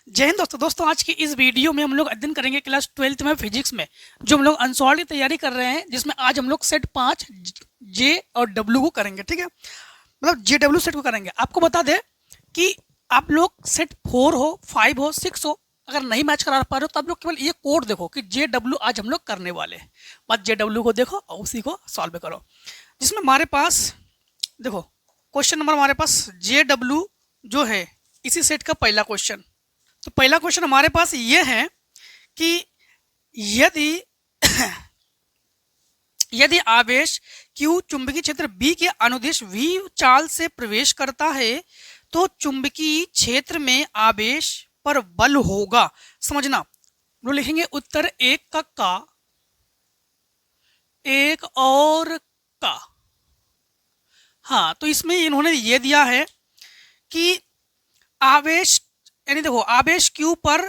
जय हिंद दोस्तों आज की इस वीडियो में हम लोग अध्ययन करेंगे क्लास 12th में फिजिक्स में जो हम लोग अनसॉल्व की तैयारी कर रहे हैं, जिसमें आज हम लोग सेट 5 जे और डब्ल्यू को करेंगे। ठीक है, मतलब जे डब्ल्यू सेट को करेंगे। आपको बता दें कि आप लोग सेट 4 हो, 5 हो, 6 हो, अगर नहीं मैच करा पा रहे हो तो आप लोग केवल ये कोड देखो कि जे डब्ल्यू आज हम लोग करने वाले हैं। बस जे डब्ल्यू को देखो और उसी को सॉल्व करो। जिसमें हमारे पास देखो क्वेश्चन नंबर हमारे पास जे डब्ल्यू जो है इसी सेट का पहला क्वेश्चन। तो पहला क्वेश्चन हमारे पास ये है कि यदि यदि आवेश Q चुंबकीय क्षेत्र B के अनुदिश V चाल से प्रवेश करता है तो चुंबकीय क्षेत्र में आवेश पर बल होगा। समझना, हम लिखेंगे उत्तर एक का एक और का। हाँ, तो इसमें इन्होंने ये दिया है कि आवेश यानी देखो आवेश Q पर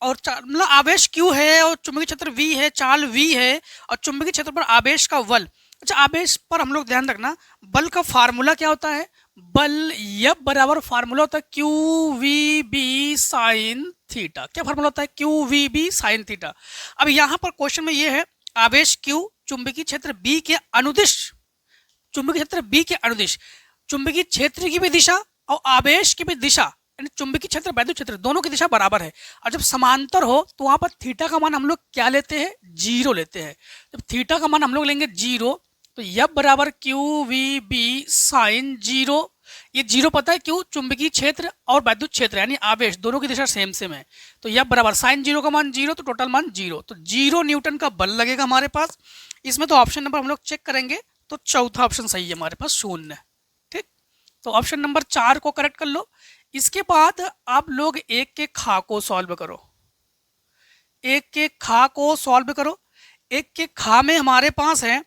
और मतलब आवेश Q है और चुंबकीय क्षेत्र V है, चाल V है और चुंबकीय क्षेत्र पर आवेश का बल। अच्छा, आवेश पर हम लोग ध्यान रखना बल का फार्मूला क्या होता है। बल F बराबर फार्मूला होता है Q V B sine theta. क्या फार्मूला होता है? Q V B sine theta. अब यहाँ पर क्वेश्चन में ये है आवेश Q चुंबकीय क्षेत्र B के अनुदिश, चुंबकीय क्षेत्र B के अनुदिश, चुंबकीय क्षेत्र की भी दिशा और आवेश की भी दिशा चुंबकीय क्षेत्र वैद्युत क्षेत्र दोनों की दिशा बराबर है। और जब समांतर हो तो वहां पर थीटा का मान हम लोग क्या लेते हैं? 0 लेते हैं। जब थीटा का मान हम लोग लेंगे 0 तो F बराबर क्यू वी बी साइन 0। ये 0 पता है क्यों? चुंबकीय क्षेत्र और वैद्युत क्षेत्र यानी आवेश दोनों की दिशा सेम सेम है। तो F बराबर साइन 0 का मान 0 तो टोटल मान 0, तो 0 न्यूटन का बल लगेगा हमारे पास। इसमें तो ऑप्शन नंबर हम लोग चेक करेंगे तो चौथा ऑप्शन सही है हमारे पास, 0। ठीक, तो ऑप्शन नंबर 4 को करेक्ट कर लो। इसके बाद आप लोग एक के खा को सॉल्व करो, एक के खा को सॉल्व करो। एक के खा में हमारे पास है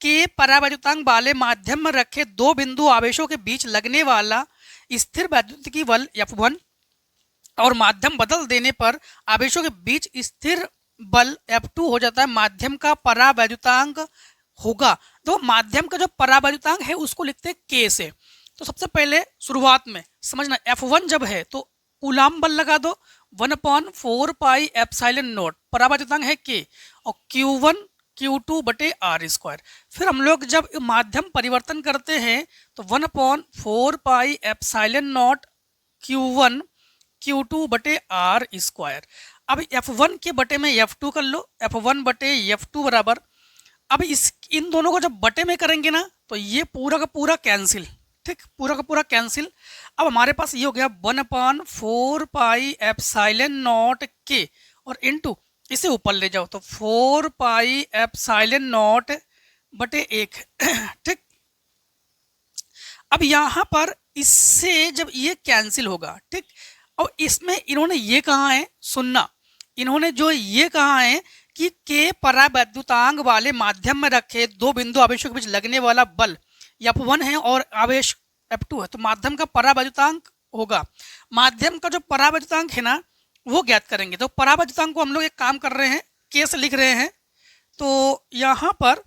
कि परावैद्युतांक वाले माध्यम में रखे दो बिंदु आवेशों के बीच लगने वाला स्थिर वैद्युतिक बल F1 और माध्यम बदल देने पर आवेशों के बीच स्थिर बल F2 हो जाता है। माध्यम का परावैद्युतांक होगा, तो माध्यम का जो परावैद्युतांक है उसको लिखते हैं K से। तो सबसे पहले शुरुआत में समझना F1 जब है तो कूलाम बल लगा दो 1/4 पाई एप्सिलॉन नॉट, परावैद्युतांक है K और Q1 Q2 बटे R स्क्वायर। फिर हम लोग जब माध्यम परिवर्तन करते हैं तो 1/4 pi epsilon not Q1 Q2 बटे R स्क्वायर। अब F1 के बटे में F2 कर लो, F1 बटे F2 बराबर। अब इन दोनों को जब बटे में करेंगे ना तो ये पूरा का पूरा कैंसिल। ठीक, पूरा का पूरा कैंसिल। अब हमारे पास ये हो गया 1/4 पाई एप्सिलॉन नॉट K और इनटू इसे ऊपर ले जाओ तो 4 पाई एप्सिलॉन नॉट बटे 1। ठीक, अब यहाँ पर इससे जब ये कैंसिल होगा, ठीक, और इसमें इन्होंने ये कहा है, सुनना, इन्होंने जो ये कहा है कि K परावैद्युतांक वाले माध्यम में रखे दो बिंदु आवेशों के बीच लगने वाला बल F1 है और आवेश F2 है, तो माध्यम का परावैद्युतांक होगा। माध्यम का जो परावैद्युतांक है ना वो ज्ञात करेंगे। तो परावैद्युतांक को हम लोग एक काम कर रहे हैं, K से लिख रहे हैं, तो यहाँ पर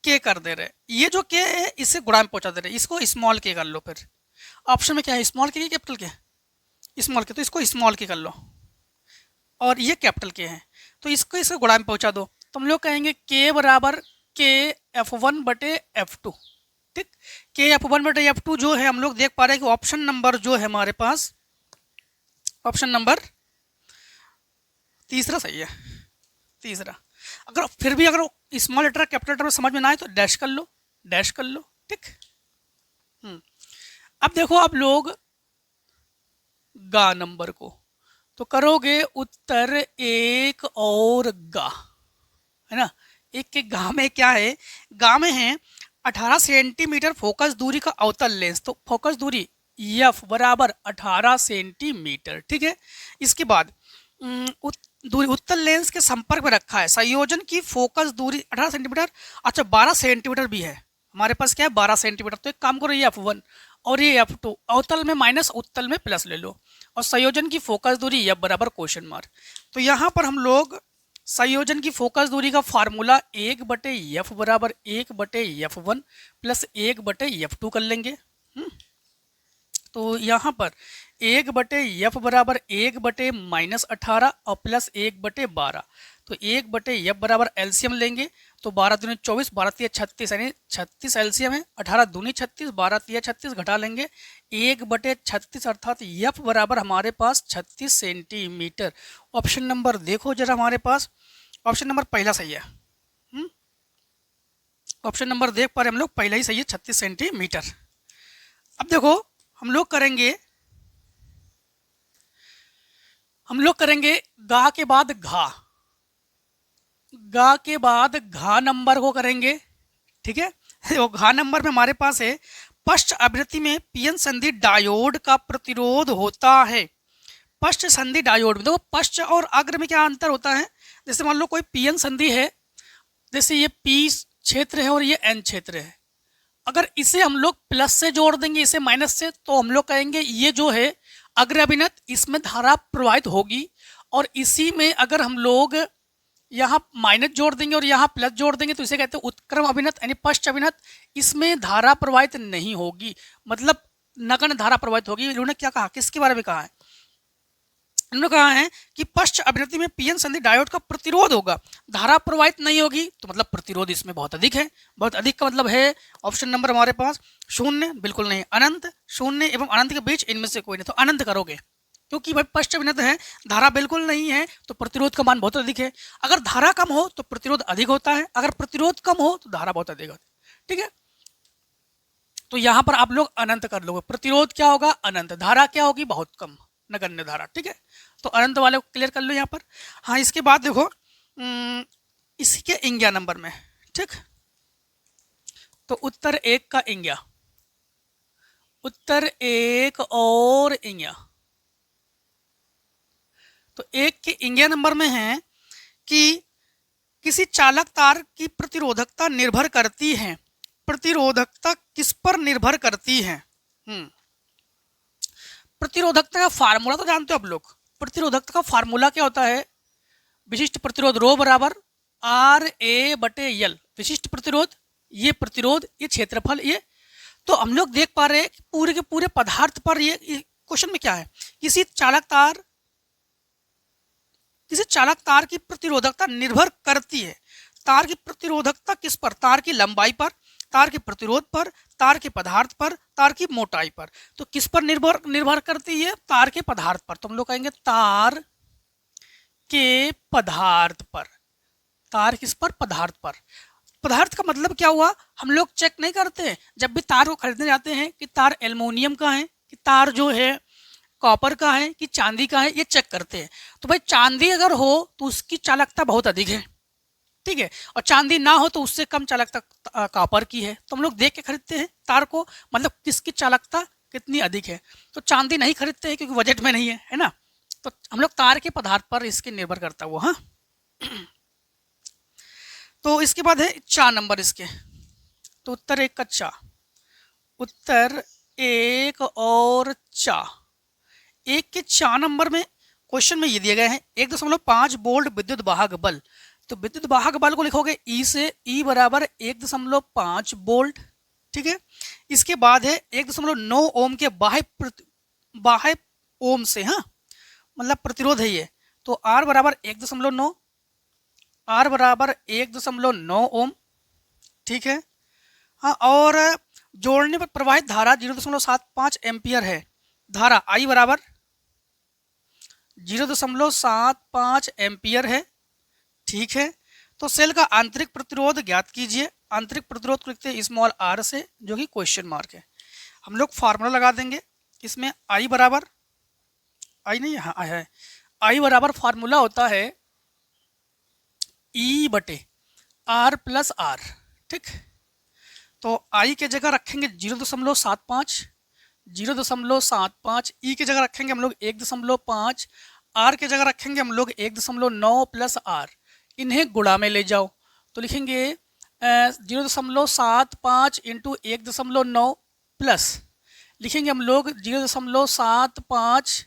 K कर दे रहे हैं। ये जो K है इसे गुणा में पहुंचा दे रहे हैं, इसको स्मॉल K कर लो। फिर ऑप्शन में क्या है, small K capital K? Small K, तो इसको स्मॉल K कर लो और ये कैपिटल K है तो इसको इसे गुणा में पहुंचा दो। तो हम लोग कहेंगे K बराबर K F1 बटे F2। ठीक, K F1 बटे F2 जो है हम लोग देख पा रहे हैं कि ऑप्शन नंबर जो है हमारे पास, ऑप्शन नंबर तीसरा सही है, तीसरा। अगर फिर भी अगर स्मॉल लेटर कैपिटल लेटर में समझ में ना आए तो डैश कर लो, डैश कर लो। ठीक, अब देखो आप लोग गा नंबर को तो करोगे उत्तर एक और गा, है ना। एक के गा में क्या है, गा में है 18 सेंटीमीटर फोकस दूरी का अवतल लेंस। तो फोकस दूरी F बराबर 18 सेंटीमीटर। ठीक है, इसके बाद दूरी उत्तल लेंस के संपर्क में रखा है। संयोजन की फोकस दूरी 18 सेंटीमीटर, अच्छा 12 सेंटीमीटर भी है हमारे पास, क्या है 12 सेंटीमीटर। तो एक काम करो, ये F1 और ये F2 अवतल में माइनस उत्तल में प्लस ले लो और संयोजन की फोकस दूरी F बराबर क्वेश्चन मार्क। तो यहाँ पर हम लोग संयोजन की फोकस दूरी का फार्मूला 1/F बराबर 1/F1 प्लस 1/F2 कर लेंगे। तो यहाँ पर 1/f बराबर 1/-18 और प्लस 1/12। तो 1/f बराबर एलसीएम लेंगे तो 12 दूनी 24, 12 तिया 36, यानी 36 एलसीएम है। 18 दूनी 36, 12 तिया 36, घटा लेंगे 1/36, अर्थात एफ बराबर हमारे पास 36 सेंटीमीटर। ऑप्शन नंबर देखो जरा हमारे पास, ऑप्शन नंबर पहला सही है। ऑप्शन नंबर देख पा रहे हम लोग, पहला ही सही है, 36 सेंटीमीटर। अब देखो हम लोग करेंगे गा के बाद घा, गा के बाद घा नंबर को करेंगे, ठीक है। वो घा नंबर में हमारे पास है पश्च आवृत्ति में पीएन संधि डायोड का प्रतिरोध होता है। पश्च संधि डायोड में देखो पश्च और अग्र में क्या अंतर होता है। जैसे मान लो कोई पीएन संधि है, जैसे ये पी क्षेत्र है और ये एन क्षेत्र है, अगर इसे हम लोग प्लस से जोड़ देंगे इसे माइनस से, तो हम लोग कहेंगे ये जो है अग्र अभिनत, इसमें धारा प्रवाहित होगी। और इसी में अगर हम लोग यहाँ माइनस जोड़ देंगे और यहाँ प्लस जोड़ देंगे तो इसे कहते हैं उत्क्रम अभिनत यानी पश्च अभिनत, इसमें धारा प्रवाहित नहीं होगी, मतलब नगण्य धारा प्रवाहित होगी। इन्होंने क्या कहा, किसके बारे में कहा है, इन्होंने कहा है कि पश्च अभिनति में पीएन संधि डायोड का प्रतिरोध होगा, धारा प्रवाहित नहीं होगी, तो मतलब प्रतिरोध इसमें बहुत अधिक है। बहुत अधिक का मतलब है ऑप्शन नंबर हमारे पास शून्य, बिल्कुल नहीं, अनंत, शून्य एवं अनंत के बीच इनमें से कोई नहीं, तो अनंत करोगे, क्योंकि भाई पश्च अभिनत है, धारा बिल्कुल नहीं है, तो प्रतिरोध का मान बहुत अधिक है। अगर धारा कम हो तो प्रतिरोध अधिक होता है, अगर प्रतिरोध कम हो तो धारा बहुत अधिक होती है, ठीक है। तो यहाँ पर आप लोग अनंत कर लोगे, प्रतिरोध क्या होगा अनंत, धारा क्या होगी बहुत कम, नगण्य धारा, ठीक है। तो अनंत वाले को क्लियर कर लो यहाँ पर। हाँ, इसके बाद देखो इसके इंग्या नंबर में, ठीक, तो उत्तर 1 का इंग्या, उत्तर 1 और इंग्या, तो 1 के इंग्या नंबर में है कि किसी चालक तार की प्रतिरोधकता निर्भर करती है। प्रतिरोधकता किस पर निर्भर करती है? प्रतिरोधकता का फार्मूला तो जानते हो आप लोग। प्रतिरोधकता का फार्मूला क्या होता है, विशिष्ट प्रतिरोध रो बराबर RA/L, विशिष्ट प्रतिरोध, ये प्रतिरोध, ये क्षेत्रफल, ये। तो हम लोग देख पा रहे हैं पूरे के पूरे पदार्थ पर ये क्वेश्चन में क्या है, किसी चालक तार की प्रतिरोधकता निर्भर करती है। तार की प्रतिरोधकता किस पर, तार की लंबाई पर, तार के प्रतिरोध पर, तार के पदार्थ पर, तार की मोटाई पर। तो किस पर निर्भर करती है, तार के पदार्थ पर, तो हम लोग कहेंगे तार के पदार्थ पर। तार किस पर, पदार्थ पर। पदार्थ का मतलब क्या हुआ, हम लोग चेक नहीं करते हैं जब भी तार को खरीदने जाते हैं कि तार एल्युमिनियम का है, कि तार जो है कॉपर का है, कि चांदी का है, ये चेक करते हैं। तो भाई चांदी अगर हो तो उसकी चालकता बहुत अधिक है, ठीक है, और चांदी ना हो तो उससे कम चालकता कॉपर की है। तो हम लोग देख के खरीदते हैं तार को, मतलब किसकी चालकता कितनी अधिक है। तो चांदी नहीं खरीदते हैं क्योंकि बजट में नहीं है ना। तो हम लोग तार के पदार्थ पर इसके निर्भर करता हुआ। हाँ, तो इसके बाद है 4 नंबर इसके, तो उत्तर 1 का चा, उत्तर 1 और चा। 1 के 4 नंबर में क्वेश्चन में ये दिए गए हैं 1.5 वोल्ट विद्युत वाहक बल। तो विद्युत वाहक बल को लिखोगे ई से, ई बराबर 1.5 वोल्ट, ठीक है। इसके बाद है 1.9 ओम के बाह्य ओम से, हाँ मतलब प्रतिरोध है ये, तो आर बराबर 1.9, आर बराबर 1.9 ओम, ठीक है। हाँ, और जोड़ने पर प्रवाहित धारा 0.75 एम्पियर है। धारा आई बराबर 0.75 एम्पियर है, ठीक है। तो सेल का आंतरिक प्रतिरोध ज्ञात कीजिए। आंतरिक प्रतिरोध को लिखते हैं स्मॉल आर से, जो कि क्वेश्चन मार्क है। हम लोग फार्मूला लगा देंगे इसमें, आई बराबर, आई नहीं, हाँ आई है, आई बराबर फार्मूला होता है E/R + R, ठीक। तो आई के जगह रखेंगे 0.75, 0.75, ई की जगह रखेंगे हम लोग 1.5, आर के जगह रखेंगे हम लोग 1.9 + R। इन्हें गुणा में ले जाओ तो लिखेंगे 0.75 × 1.9 प्लस लिखेंगे हम लोग 0.75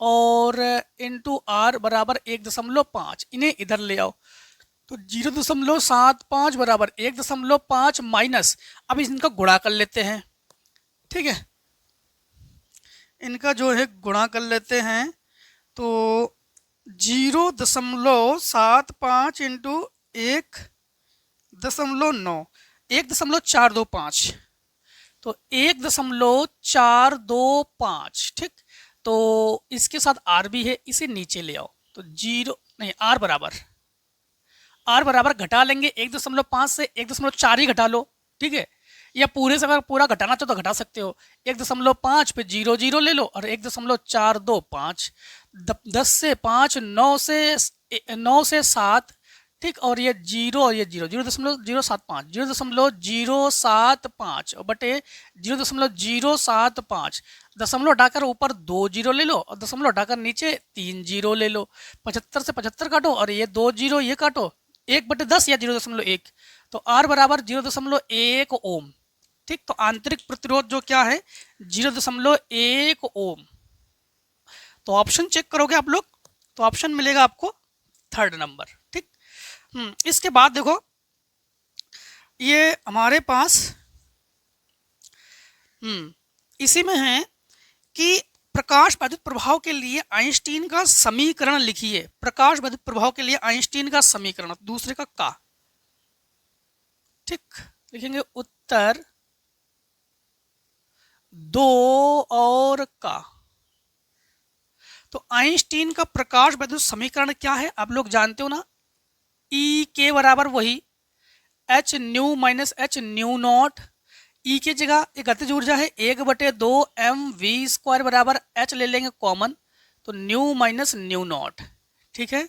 और इंटू R बराबर 1.5। इन्हें इधर ले आओ तो 0.75 बराबर 1.5 माइनस, अब इनका गुणा कर लेते हैं, ठीक है। इनका जो है गुणा कर लेते हैं। तो 0.75 इंटू 1.9, 1.425, तो 1.425, ठीक। तो इसके साथ आर भी है, इसे नीचे ले आओ, तो जीरो नहीं, आर बराबर घटा लेंगे 1.5 से 1.4 ही घटा लो, ठीक है। या पूरे से अगर पूरा घटाना चाहो तो घटा सकते हो। 1.5 पे 0 0 ले लो और 1.425, 10 से 5, 9 से 7, ठीक। और ये 0 और ये 0.075, 0.075 और बटे 0.075, दशमलव हटाकर ऊपर 2 जीरो ले लो और दशमलव हटाकर नीचे 3 जीरो ले लो। 75 से 75 काटो और ये 2 जीरो ये काटो, 1/10 या 0.1, तो R बराबर 0.1 ओम, ठीक। तो आंतरिक प्रतिरोध जो क्या है 0.1 ओम। तो ऑप्शन चेक करोगे आप लोग तो ऑप्शन मिलेगा आपको 3rd नंबर, ठीक। इसके बाद देखो ये हमारे पास इसी में है कि प्रकाश वैद्युत प्रभाव के लिए आइंस्टीन का समीकरण लिखिए। प्रकाश वैद्युत प्रभाव के लिए आइंस्टीन का समीकरण, दूसरे का, ठीक। लिखेंगे उत्तर 2 और का। तो आइंस्टीन का प्रकाश वैद्युत समीकरण क्या है आप लोग जानते हो ना, ई के बराबर वही H nu minus H nu naught. E की जगह एक गतिज ऊर्जा है 1/2 mv² बराबर एच ले लेंगे कॉमन, तो न्यू माइनस न्यू नॉट, ठीक है।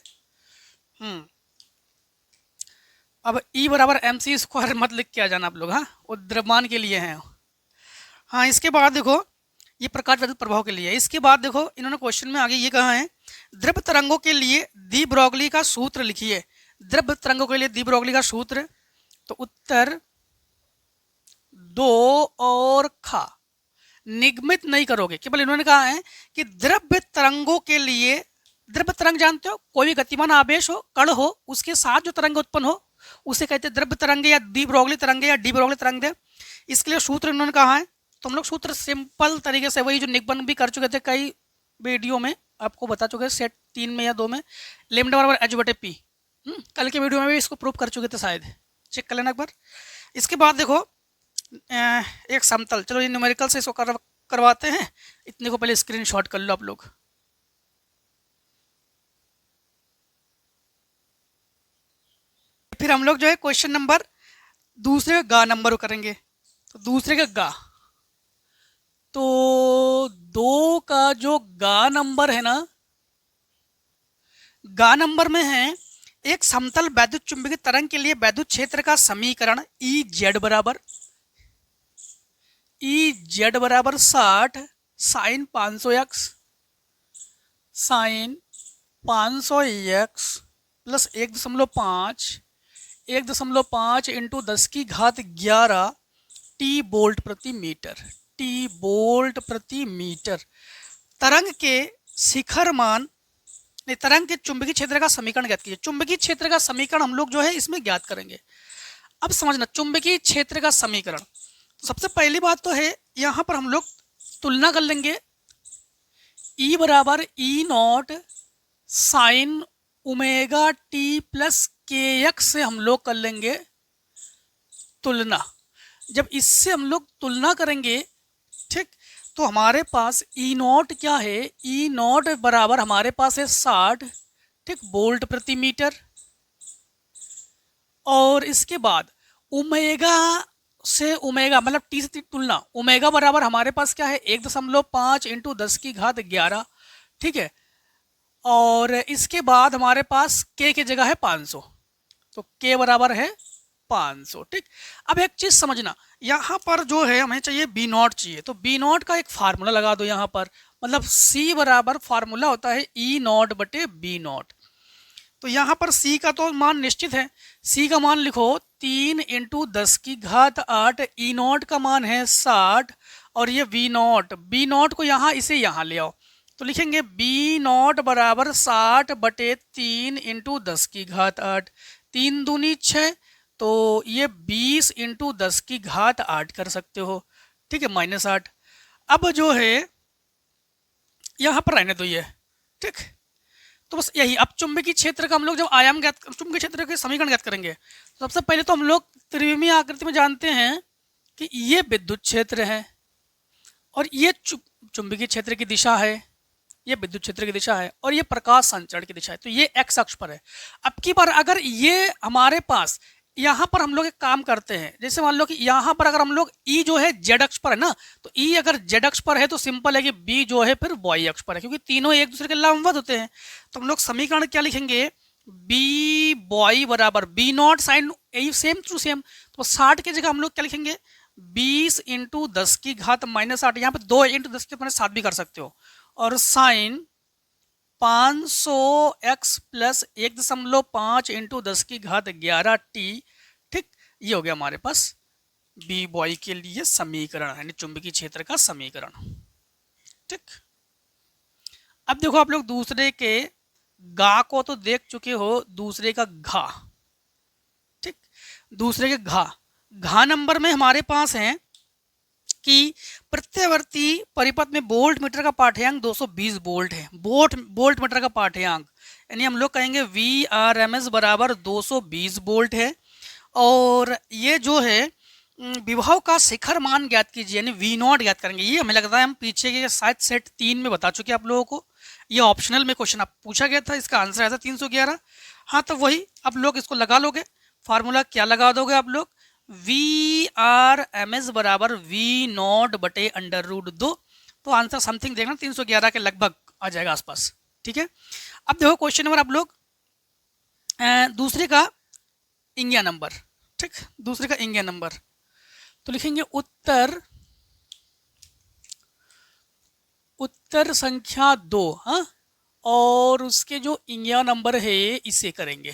अब ई बराबर mc² मत लिख के आ जाना आप लोग, हाँ, वो द्रव्यमान के लिए हैं। हाँ, इसके बाद देखो ये प्रकाश वैद्युत प्रभाव के लिए। इसके बाद देखो इन्होंने क्वेश्चन में आगे ये कहा है द्रव्य तरंगों के लिए दी ब्रोगली का सूत्र लिखिए। द्रव्य तरंगों के लिए दी ब्रोगली का सूत्र, तो उत्तर 2 और खा। निगमित नहीं करोगे, केवल इन्होंने कहा है कि द्रव्य तरंगों के लिए, द्रव्य तरंग जानते हो, कोई भी गतिमान आवेश हो, कण हो, उसके साथ जो तरंग उत्पन्न हो उसे कहते हैं द्रव्य तरंगे या दी ब्रोगली तरंगे या डी ब्रोगली तरंगे। इसके लिए सूत्र इन्होंने कहा है, तो हम लोग सूत्र सिंपल तरीके से वही जो निगमन भी कर चुके थे कई वीडियो में, आपको बता चुके सेट 3 में या 2 में, लैम्डा बराबर h/p। कल के वीडियो में भी इसको प्रूव कर चुके थे, शायद चेक कर लेना एक बार। इसके बाद देखो एक समतल, चलो ये न्यूमेरिकल से इसको करवाते हैं, इतने को पहले स्क्रीनशॉट कर लो आप लोग। फिर हम लोग जो है क्वेश्चन नंबर दूसरे गा नंबर करेंगे। तो दूसरे का गा, तो 2 का जो गा नंबर है ना, गा नंबर में है एक समतल वैद्युत चुंबकीय तरंग के लिए वैद्युत क्षेत्र का समीकरण EZ बराबर 60 sine 500x plus 1.5 into 10⁻11 T volt प्रति मीटर। तरंग के शिखर मान, तरंग के चुंबकीय क्षेत्र का समीकरण ज्ञात कीजिए। चुंबकीय क्षेत्र का समीकरण हम लोग जो है इसमें ज्ञात करेंगे। अब समझना चुंबकीय क्षेत्र का समीकरण, तो सबसे पहली बात तो है यहां पर हम लोग तुलना कर लेंगे। E बराबर E0 sine omega T plus kx से हम लोग कर लेंगे तुलना। जब इससे हम लोग तुलना करेंगे, ठीक, तो हमारे पास E0 क्या है, E0 बराबर हमारे पास है 60, ठीक, वोल्ट प्रति मीटर। और इसके बाद ओमेगा से ओमेगा मतलब टी से तुलना, ओमेगा बराबर हमारे पास क्या है 1.5 इंटू 10⁻11, ठीक है। और इसके बाद हमारे पास k की जगह है 500, तो k बराबर है 500, ठीक। अब एक चीज समझना, यहाँ पर जो है हमें चाहिए B0 चाहिए, तो B0 का एक फार्मूला लगा दो यहाँ पर, मतलब C बराबर फार्मूला होता है E0 बटे B0। तो यहाँ पर C का तो मान निश्चित है, C का मान लिखो 3 इंटू 10⁸, E0 का मान है 60 और ये B0 को यहाँ इसे यहाँ ले आओ, तो लिखेंगे B0 बराबर 60 बटे 3 इंटू 10⁸, 3 दूनी 6, तो ये 20 इंटू 10⁸ कर सकते हो, ठीक है, -8। अब जो है यहाँ पर रहने दो ये, ठीक। तो बस यही, अब चुंबकीय क्षेत्र का हम लोग जब आयाम ज्ञात, चुंबकीय क्षेत्र के समीकरण ज्ञात करेंगे तो सबसे पहले तो हम लोग त्रिविमीय आकृति में जानते हैं कि ये विद्युत क्षेत्र है और ये चुंबकीय क्षेत्र की दिशा है, ये विद्युत क्षेत्र की दिशा है और ये प्रकाश संचरण की दिशा है, तो ये एक्स अक्ष पर है। अब की बार अगर ये हमारे पास यहाँ पर हम लोग एक काम करते हैं, जैसे मान लो कि यहाँ पर अगर हम लोग ई जो है जेड अक्ष पर है ना, तो ई अगर जेड अक्ष पर है तो सिंपल है कि बी जो है फिर वाई अक्ष पर है, क्योंकि तीनों एक दूसरे के लंबवत होते हैं। तो हम लोग समीकरण क्या लिखेंगे, बी वाई बराबर बी नॉट साइन, यही सेम टू सेम। तो 60 की जगह हम लोग क्या लिखेंगे, 20 इंटू 10 की घात माइनस 8, यहाँ पे 2 इंटू 10 की 7 भी कर सकते हो, और साइन 500 एक्स प्लस 1.5 इंटू 10 की घात 11 टी, ठीक। ये हो गया हमारे पास बी बॉय के लिए समीकरण, यानी चुंबकीय क्षेत्र का समीकरण, ठीक। अब देखो आप लोग दूसरे के गा को तो देख चुके हो, दूसरे का घा, ठीक। दूसरे के घा नंबर में हमारे पास है कि प्रत्यावर्ती परिपथ में वोल्ट मीटर का पाठ्यांक 220 वोल्ट है, वोल्ट मीटर का पाठ्यांक, यानी हम लोग कहेंगे VRMS बराबर 220 वोल्ट है। और ये जो है विभव का शिखर मान ज्ञात कीजिए, यानी V0 ज्ञात करेंगे। ये हमें लगता है हम पीछे के शायद सेट 3 में बता चुके आप लोगों को, ये ऑप्शनल में क्वेश्चन आप पूछा गया था, इसका आंसर आया था 311। हाँ, तो वही आप लोग इसको लगा लोगे, फार्मूला क्या लगा दोगे आप लोग, VRMS बराबर V0 बटे √2, तो आंसर समथिंग देखना 311 के लगभग आ जाएगा आसपास, ठीक है। अब देखो क्वेश्चन नंबर आप लोग दूसरे का इंगिया नंबर, ठीक, दूसरे का इंगिया नंबर, तो लिखेंगे उत्तर संख्या 2, हाँ, और उसके जो इंगिया नंबर है इसे करेंगे।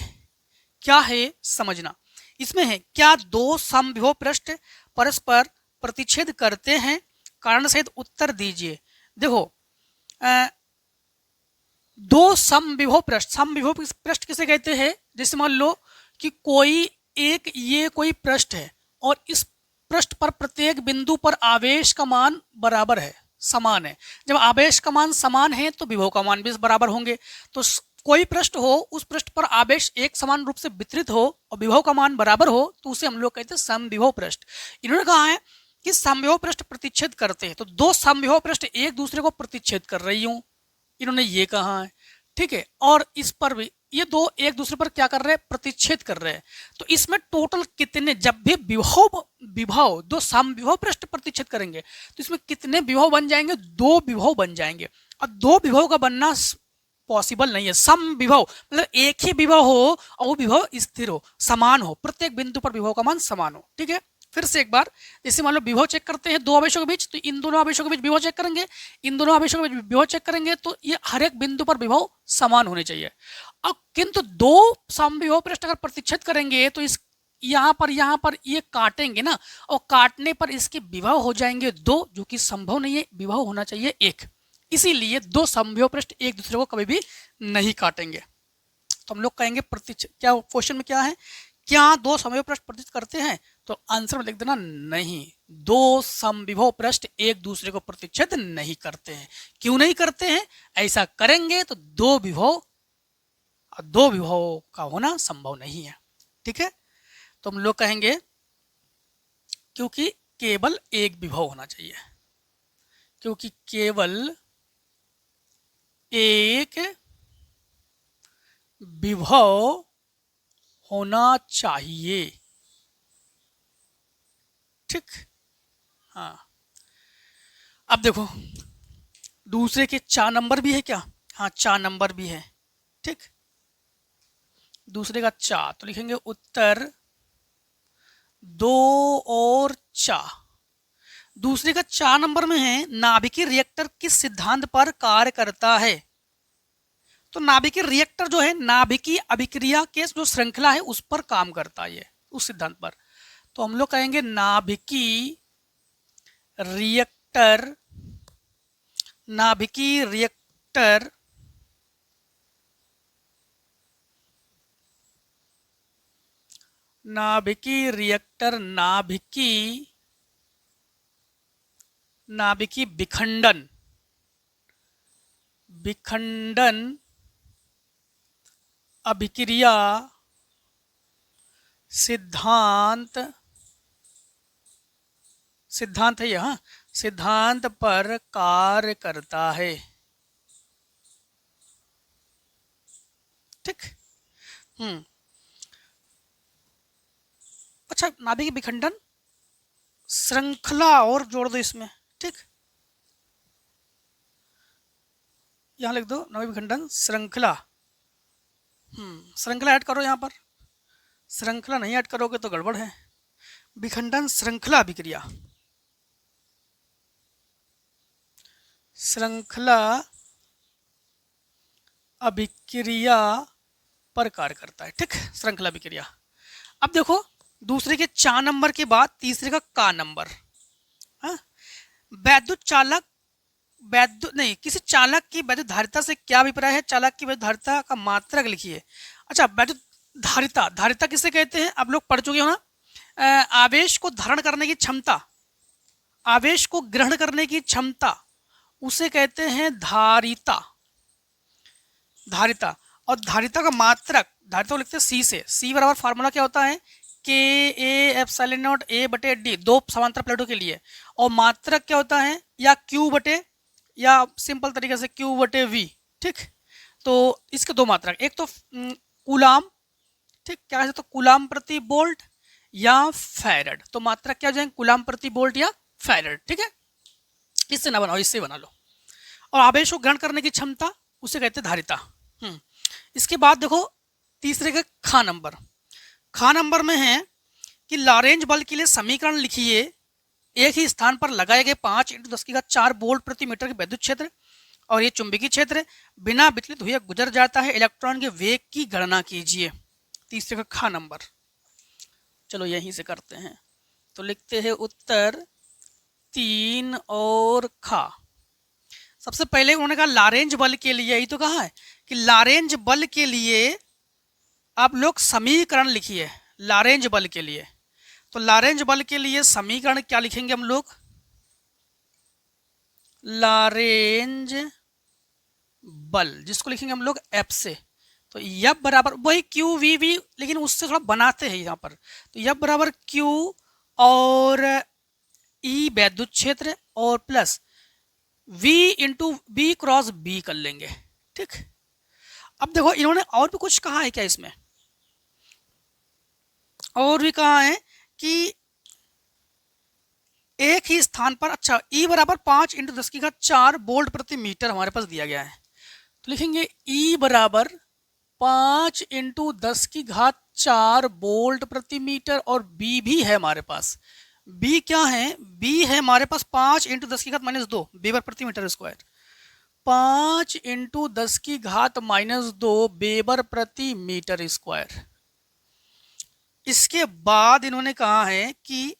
क्या है समझना, इसमें है क्या दो समविभव पृष्ठ परस्पर प्रतिच्छेद करते हैं, कारण सहित उत्तर दीजिए। देखो दो समविभव पृष्ठ किसे कहते हैं, जैसे मान लो कि कोई एक ये कोई पृष्ठ है और इस पृष्ठ पर प्रत्येक बिंदु पर आवेश का मान बराबर है, समान है। जब आवेश का मान समान है तो विभव का मान भी बराबर होंगे। तो कोई पृष्ठ हो, उस पृष्ठ पर आवेश एक समान रूप से वितरित हो और विभव का मान बराबर हो, तो उसे हम लोग कहते हैं समविभव पृष्ठ। इन्होंने कहा है कि समविभव पृष्ठ प्रतिच्छेद करते हैं, तो दो समविभव पृष्ठ एक दूसरे को प्रतिच्छेद कर रही हूं, इन्होंने ये कहा है, ठीक है। और इस पर भी ये दो एक दूसरे पर क्या कर रहे हैं, प्रतिच्छेद कर रहे हैं। तो इसमें टोटल कितने, जब भी विभव दो समविभव पृष्ठ प्रतिच्छेद करेंगे तो इसमें कितने विभव बन जाएंगे, दो विभव बन जाएंगे। और दो विभव का बनना पॉसिबल नहीं है। समविभव मतलब एक ही विभव हो और वो विभव स्थिर हो, समान हो, प्रत्येक बिंदु पर विभव का मान समान हो, ठीक है। फिर से एक बार, जैसे मान लो विभव चेक करते हैं दो आवेशों के बीच, तो इन दोनों आवेशों के बीच विभव चेक करेंगे, इन दोनों आवेशों के बीच विभव चेक करेंगे, तो ये हर एक बिंदु पर विभव समान होने चाहिए। अब किंतु दो समविभव पृष्ठ अगर प्रतिच्छेद करेंगे तो इस यहाँ पर ये काटेंगे ना, और काटने पर इसके विभव हो जाएंगे दो, जो कि संभव नहीं है, विभव होना चाहिए एक। इसीलिए दो समविभव पृष्ठ एक दूसरे को कभी भी नहीं काटेंगे। तो हम लोग कहेंगे प्रतिच्छेद, क्या क्वेश्चन में क्या है, क्या दो समविभव पृष्ठ प्रतिच्छेद करते हैं, तो आंसर में लिख देना नहीं, दो समविभव पृष्ठ एक दूसरे को प्रतिच्छेद नहीं करते हैं। क्यों नहीं करते हैं, ऐसा करेंगे तो दो विभव का होना संभव नहीं है, ठीक है। तो हम लोग कहेंगे क्योंकि केवल एक विभव होना चाहिए, क्योंकि केवल एक विभव होना चाहिए, ठीक। हाँ, अब देखो दूसरे के 4 नंबर भी है क्या, हाँ 4 नंबर भी है, ठीक। दूसरे का 4, तो लिखेंगे उत्तर 2 और 4। दूसरे का 4 नंबर में है नाभिकीय रिएक्टर किस सिद्धांत पर कार्य करता है। तो नाभिकीय रिएक्टर जो है नाभिकीय अभिक्रिया के जो श्रृंखला है उस पर काम करता है, ये उस सिद्धांत पर। तो हम लोग कहेंगे नाभिकीय रिएक्टर नाभिकीय विखंडन विखंडन अभिक्रिया सिद्धांत, सिद्धांत है यह, सिद्धांत पर कार्य करता है। ठीक। अच्छा, नाभिक विखंडन श्रृंखला और जोड़ दो इसमें। ठीक, यहां लिख दो नाभिक विखंडन श्रृंखला। श्रृंखला ऐड करो यहां पर, श्रृंखला नहीं ऐड करोगे तो गड़बड़ है। विखंडन श्रृंखला अभिक्रिया, श्रृंखला अभिक्रिया पर कार्य करता है। ठीक, श्रृंखला अभिक्रिया। अब देखो दूसरे के 4 नंबर के बाद तीसरे का नंबर। वैद्युत चालक, किसी चालक की वैद्युत धारिता से क्या अभिप्राय है? चालक की वैद्युत धारिता का मात्रक लिखिए। अच्छा, वैद्युत धारिता, धारिता किसे कहते हैं? आप लोग पढ़ चुके हो ना। आवेश को धारण करने की क्षमता, आवेश को ग्रहण करने की क्षमता, उसे कहते हैं धारिता। धारिता और धारिता का मात्रक, धारिता को लिखते हैं सी से। सी बराबर फार्मूला क्या होता है? के ए एप्सिलॉन नॉट ए बटे डी, दो समांतर प्लेटों के लिए। और मात्रक क्या होता है? या क्यू बटे, या सिंपल तरीके से क्यू बटे वी। ठीक, तो इसके दो मात्रक, एक तो कूलाम, ठीक, क्या कहते हैं, कूलाम प्रति वोल्ट या फैरड। तो मात्रक क्या हो जाएंगे? कूलाम प्रति वोल्ट या फैरड। ठीक है, इससे ना बनाओ, इससे बना लो। और आवेश को ग्रहण करने की क्षमता, उसे कहते हैं धारिता। इसके बाद देखो तीसरे का खा नंबर। खा नंबर में है कि लॉरेंज बल के लिए समीकरण लिखिए। एक ही स्थान पर लगाए गए 5 × 10⁴ वोल्ट प्रति मीटर के विद्युत क्षेत्र और ये चुंबकीय क्षेत्र बिना विचलित हुए गुजर जाता है। इलेक्ट्रॉन के वेग की गणना कीजिए। तीसरे का खा नंबर। चलो यहीं से करते हैं। तो लिखते हैं उत्तर 3 और खा। सबसे पहले उन्होंने कहा लॉरेंज बल के लिए, यही तो कहा है कि लॉरेंज बल के लिए आप लोग समीकरण लिखिए। लॉरेंज बल के लिए, तो लॉरेंज बल के लिए समीकरण क्या लिखेंगे हम लोग? लॉरेंज बल, जिसको लिखेंगे हम लोग एफ से। तो एफ बराबर वही क्यू वी वी, लेकिन उससे थोड़ा बनाते हैं यहाँ पर। तो एफ बराबर क्यू और ई वैद्युत क्षेत्र और plus V into B cross B कर लेंगे। ठीक, अब देखो इन्होंने और भी कुछ कहा है क्या इसमें? और भी कहा है कि एक ही स्थान पर, अच्छा E बराबर 5 × 10⁴ वोल्ट प्रति मीटर हमारे पास दिया गया है। तो लिखेंगे E बराबर 5 × 10⁴ वोल्ट प्रति मीटर और B भी है हमारे पास। B क्या है? B है हमारे पास 5 × 10⁻² वेबर प्रति मीटर स्क्वायर। 5 × 10⁻² वेबर प्रति मीटर स्क्वायर। इसके बाद इन्होंने कहा है कि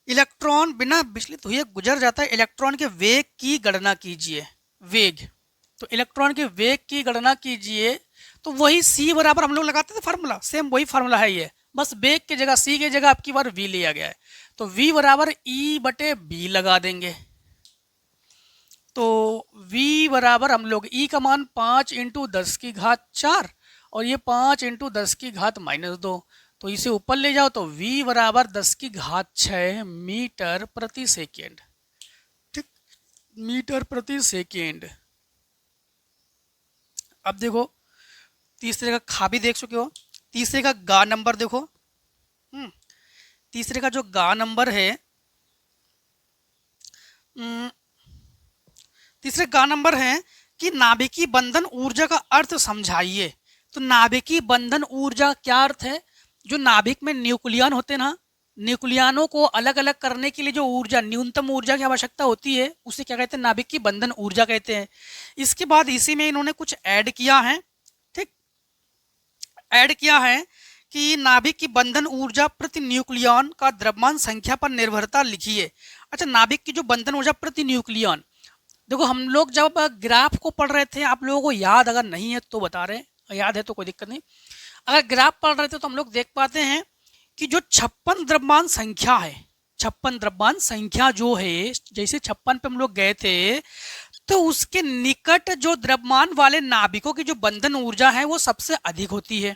इलेक्ट्रॉन बिना विचलित हुए गुजर जाता है। इलेक्ट्रॉन के वेग की गणना कीजिए। वेग, तो इलेक्ट्रॉन के वेग की गणना कीजिए। तो वही C बराबर हम लोग लगाते थे फार्मूला, सेम वही फार्मूला है ये, बस वेग की जगह C की जगह आपकी बार V लिया गया है। तो V बराबर E बटे B लगा देंगे। तो V बराबर हम लोग E का मान 5 × 10⁴ और ये 5 × 10⁻²। तो इसे ऊपर ले जाओ तो V बराबर 10⁶ मीटर प्रति सेकेंड। ठीक, मीटर प्रति सेकेंड। अब देखो तीसरे का खा भी देख चुके हो। तीसरे का गा नंबर देखो। तीसरे का जो गा नंबर है, तीसरे गा नंबर है कि नाभिकीय बंधन ऊर्जा का अर्थ समझाइए। तो नाभिकीय बंधन ऊर्जा क्या अर्थ है? जो नाभिक में न्यूक्लियन होते हैं ना, न्यूक्लियनों को अलग अलग करने के लिए जो ऊर्जा, न्यूनतम ऊर्जा की आवश्यकता होती है, उसे क्या कहते हैं? नाभिकीय बंधन ऊर्जा कहते हैं। इसके बाद इसी में इन्होंने कुछ ऐड किया है। ठीक, ऐड किया है कि नाभिक की बंधन ऊर्जा प्रति न्यूक्लियन का द्रव्यमान संख्या पर निर्भरता लिखिए। अच्छा, नाभिक की जो बंधन ऊर्जा प्रति न्यूक्लियन, देखो हम लोग जब ग्राफ को पढ़ रहे थे, आप लोगों को याद अगर नहीं है तो बता रहे हैं, याद है तो कोई दिक्कत नहीं। अगर ग्राफ पढ़ रहे थे तो हम लोग देख पाते हैं कि जो 56 द्रव्यमान संख्या है, 56 द्रव्यमान संख्या जो है, जैसे 56 पे हम लोग गए थे तो उसके निकट जो द्रव्यमान वाले नाभिकों की जो बंधन ऊर्जा है वो सबसे अधिक होती है।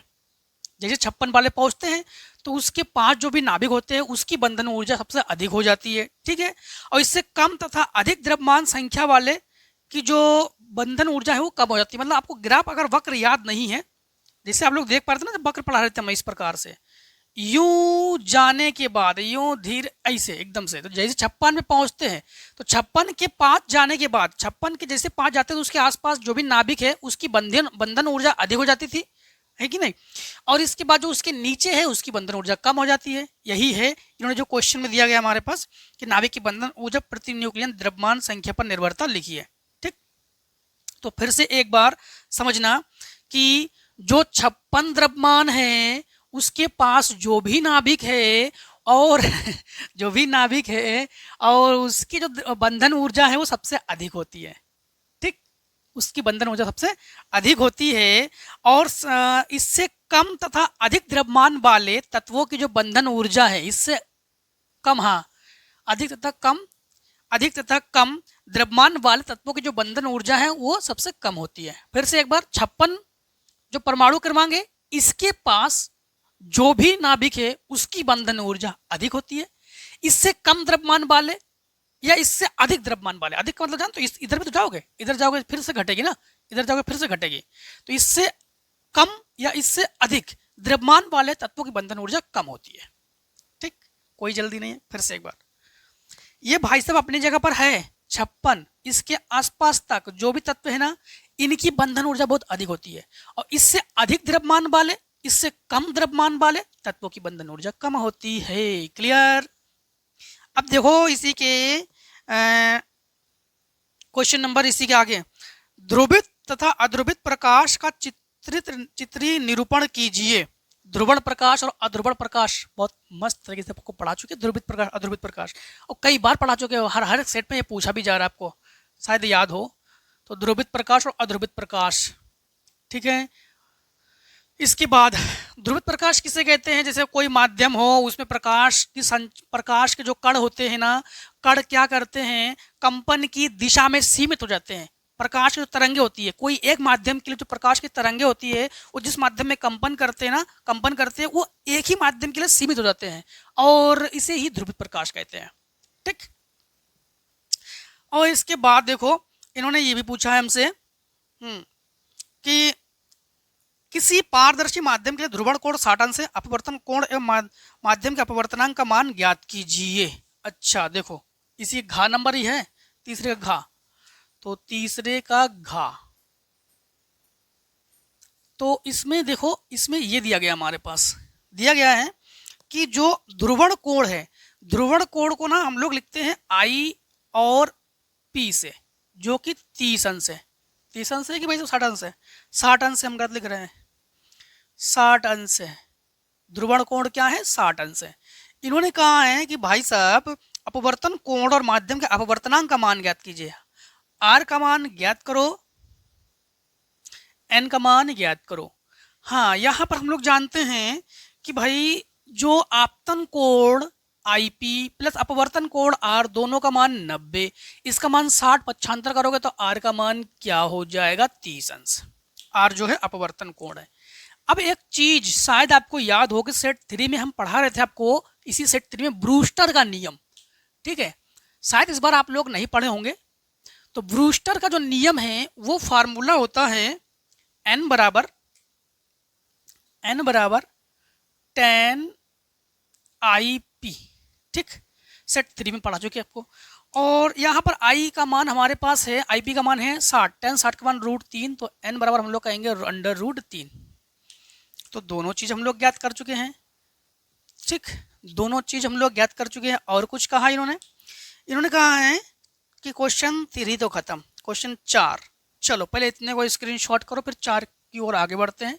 जैसे 56 वाले पहुंचते हैं तो उसके 5 जो भी नाभिक होते हैं उसकी बंधन ऊर्जा सबसे अधिक हो जाती है, ठीक है। और इससे कम तथा अधिक द्रव्यमान संख्या वाले की जो बंधन ऊर्जा है वो कम हो जाती है। मतलब आपको ग्राफ अगर वक्र याद नहीं है, जैसे आप लोग देख पा रहे थे ना जब वक्र पढ़ा रहे थे हम इस प्रकार से, यूं जाने के बाद यूं धीरे ऐसे एकदम से, तो जैसे 56 में पहुंचते हैं तो 56 के 5 जाने के बाद 56 के जैसे 5 जाते हैं तो उसके आसपास जो भी नाभिक है उसकी बंधन ऊर्जा अधिक हो जाती थी, है कि नहीं। और इसके बाद जो उसके नीचे है उसकी बंधन ऊर्जा कम हो जाती है। यही है इन्होंने जो क्वेश्चन में दिया गया हमारे पास कि नाभिक की बंधन ऊर्जा प्रति न्यूक्लियन द्रव्यमान संख्या पर निर्भरता लिखी है, ठीक। तो फिर से एक बार समझना कि जो 56 द्रव्यमान है उसके पास जो भी नाभिक है और जो भी नाभिक है और उसकी जो बंधन ऊर्जा है वो सबसे अधिक होती है, ठीक। उसकी बंधन ऊर्जा सबसे अधिक होती है। और इससे कम तथा अधिक द्रव्यमान वाले तत्वों की जो बंधन ऊर्जा है इससे कम, हाँ, अधिक तथा कम द्रव्यमान वाले तत्वों की जो बंधन ऊर्जा है वो सबसे कम होती है। फिर से एक बार, 56 जो परमाणु क्रमांक है इसके पास जो भी नाभिक है उसकी बंधन ऊर्जा अधिक होती है। इससे कम द्रव्यमान वाले या इससे अधिक द्रव्यमान वाले, अधिक का मतलब जान तो इधर भी तो जाओगे, इधर जाओगे फिर से घटेगी ना, इधर जाओगे फिर से घटेगी, तो इससे कम या इससे अधिक द्रव्यमान वाले तत्वों की बंधन ऊर्जा कम होती है, ठीक। कोई जल्दी नहीं है। फिर से एक बार, ये भाई साहब अपनी जगह पर है 56, इसके आसपास तक जो भी तत्व है ना इनकी बंधन ऊर्जा बहुत अधिक होती है। और इससे अधिक द्रव्यमान वाले, इससे कम द्रव्यमान वाले तत्वों की बंधन ऊर्जा कम होती है। क्लियर। अब देखो इसी के क्वेश्चन नंबर इसी के आगे, ध्रुवित तथा अध्रुवित प्रकाश का चित्रीय निरूपण कीजिए। ध्रुवण प्रकाश और अध्रुवण प्रकाश बहुत मस्त तरीके से आपको पढ़ा चुके, ध्रुवित प्रकाश अध्रुवित प्रकाश, और कई बार पढ़ा चुके हो, हर सेट में ये पूछा भी जा रहा है, आपको शायद याद हो। तो ध्रुवित प्रकाश और अध्रुवित प्रकाश, ठीक है। इसके बाद ध्रुवित प्रकाश किसे कहते हैं, जैसे कोई माध्यम हो उसमें प्रकाश के जो कण होते हैं ना, कण क्या करते हैं, कंपन की दिशा में सीमित हो जाते हैं। प्रकाश की जो तरंगे होती है, कोई एक माध्यम के लिए जो प्रकाश की तरंगे होती है वो जिस माध्यम में कंपन करते हैं वो एक ही माध्यम के लिए सीमित हो जाते हैं और इसे ही ध्रुवित प्रकाश कहते हैं, ठीक। और इसके बाद देखो इन्होंने ये भी पूछा है हमसे कि किसी पारदर्शी माध्यम के लिए ध्रुवण कोण 60 अंश से अपवर्तन कोण एवं माध्यम के अपवर्तनांक का मान ज्ञात कीजिए। अच्छा देखो इसी घा नंबर ही है, तीसरे का घा, तो तीसरे का घा, तो इसमें देखो इसमें ये दिया गया, हमारे पास दिया गया है कि जो ध्रुवण कोण है, ध्रुवण कोण को ना हम लोग लिखते हैं I और P से, जो कि 30 अंश है। 30 अंश है कि भाई 60 अंश है? 60 अंश से हम गलत लिख रहे हैं, 60 अंश है। ध्रुवण कोण क्या है? 60 अंश है। इन्होंने कहा है कि भाई साहब अपवर्तन कोण और माध्यम के अपवर्तनांक का मान ज्ञात कीजिए। R का मान ज्ञात करो, N का मान ज्ञात करो। हाँ, यहाँ पर हम लोग जानते हैं कि भाई जो आपतन कोण IP प्लस अपवर्तन कोण R दोनों का मान 90, इसका मान 60 पक्षांतर करोगे तो R का मान क्या हो जाएगा? 30 अंश। R जो है अपवर्तन कोण है। अब एक चीज शायद आपको याद हो कि सेट 3 में हम पढ़ा रहे थे आपको, इसी सेट 3 में ब्रूस्टर का नियम, ठीक है, शायद इस बार आप लोग नहीं पढ़े होंगे। तो ब्रूस्टर का जो नियम है वो फार्मूला होता है N बराबर 10 IP, ठीक, सेट 3 में पढ़ा चुके आपको। और यहाँ पर I का मान हमारे पास है, IP का मान है 60, 10 60 का मान √3, तो N बराबर हम लोग कहेंगे √3। तो दोनों चीज हम लोग ज्ञात कर चुके हैं, ठीक, दोनों चीज हम लोग ज्ञात कर चुके हैं। और कुछ कहा इन्होंने कहा है कि क्वेश्चन 3 तो खत्म, क्वेश्चन 4। चलो पहले इतने को स्क्रीनशॉट करो, फिर 4 की ओर आगे बढ़ते हैं।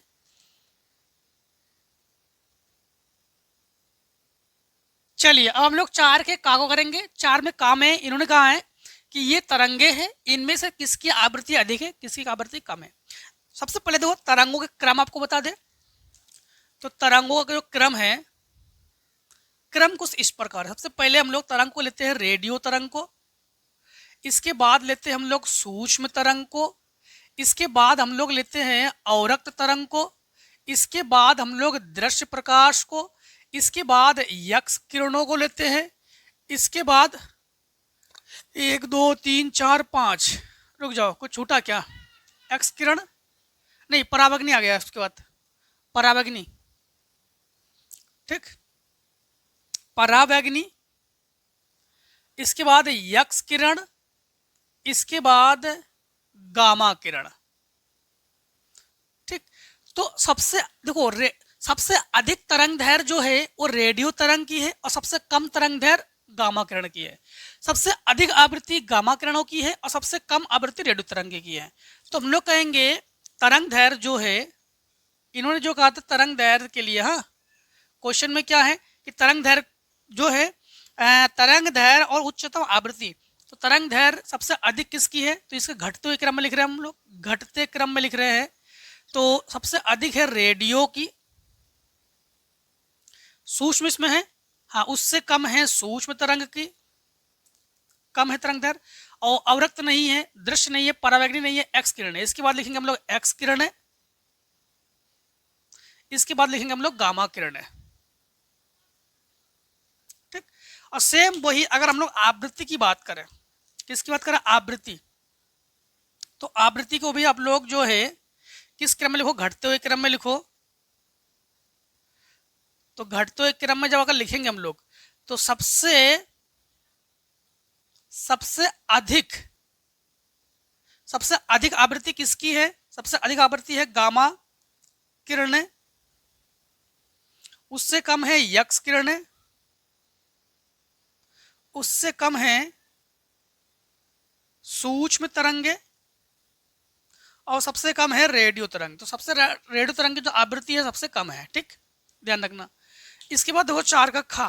चलिए अब हम लोग 4 के का को करेंगे। 4 में काम है, इन्होंने कहा है कि ये तरंगे हैं, इनमें से किसकी आवृत्ति अधिक है, किसकी आवृत्ति कम है। सबसे पहले देखो तरंगों के क्रम आपको बता दे, तो तरंगों का जो क्रम है, क्रम कुछ इस प्रकार है। सबसे पहले हम लोग तरंग को लेते हैं रेडियो तरंग को, इसके बाद लेते हैं हम लोग सूक्ष्म तरंग को, इसके बाद हम लोग लेते हैं अवरक्त तरंग को, इसके बाद हम लोग दृश्य प्रकाश को, इसके बाद यक्ष किरणों को लेते हैं, इसके बाद 1 2 3 4 5, रुक जाओ कुछ छूटा क्या, एक्स किरण नहीं, परावग्नि आ गया उसके बाद, परावग्नि, ठीक, परावग्नि, इसके बाद यक्ष किरण, इसके बाद गामा किरण, ठीक। तो सबसे देखो सबसे अधिक तरंग दैर्घ्य जो है वो रेडियो तरंग की है और सबसे कम तरंग दैर्घ्य गामा किरण की है। सबसे अधिक आवृत्ति गामा किरणों की है और सबसे कम आवृत्ति रेडियो तरंग की है। तो हम लोग कहेंगे तरंग दैर्घ्य जो है, इन्होंने जो कहा था तरंग दैर्घ्य के लिए, हाँ क्वेश्चन में क्या है कि तरंग दैर्घ्य जो है, तरंग दैर्घ्य और उच्चतम आवृत्ति, तो तरंग दैर्घ्य सबसे अधिक किसकी है, तो इसके घटते हुए क्रम में लिख रहे हैं हम लोग, घटते क्रम में लिख रहे हैं। तो सबसे अधिक है रेडियो की, सूक्ष्म इसमें है, हाँ उससे कम है सूक्ष्म तरंग की, कम है तरंग दैर्घ्य, और अवरक्त नहीं है, दृश्य नहीं है, परावैग्नि नहीं है, एक्स किरण है। इसके बाद लिखेंगे हम लोग एक्स किरण है, इसके बाद लिखेंगे हम लोग गामा किरण है, ठीक। और सेम वही अगर हम लोग आवृत्ति की बात करें, किसकी बात करें, आवृत्ति, तो आवृत्ति को भी आप लोग जो है किस क्रम में लिखो, घटते हुए क्रम में लिखो। तो घटते हुए क्रम में जब अगर लिखेंगे हम लोग, तो सबसे अधिक आवृत्ति किसकी है, सबसे अधिक आवृत्ति है गामा किरण है, उससे कम है यक्ष किरण है, उससे कम है सूक्ष्म तरंगे, और सबसे कम है रेडियो तरंग। तो सबसे रेडियो तरंग की जो आवृत्ति है सबसे कम है, ठीक, ध्यान रखना। इसके बाद देखो 4 का खा,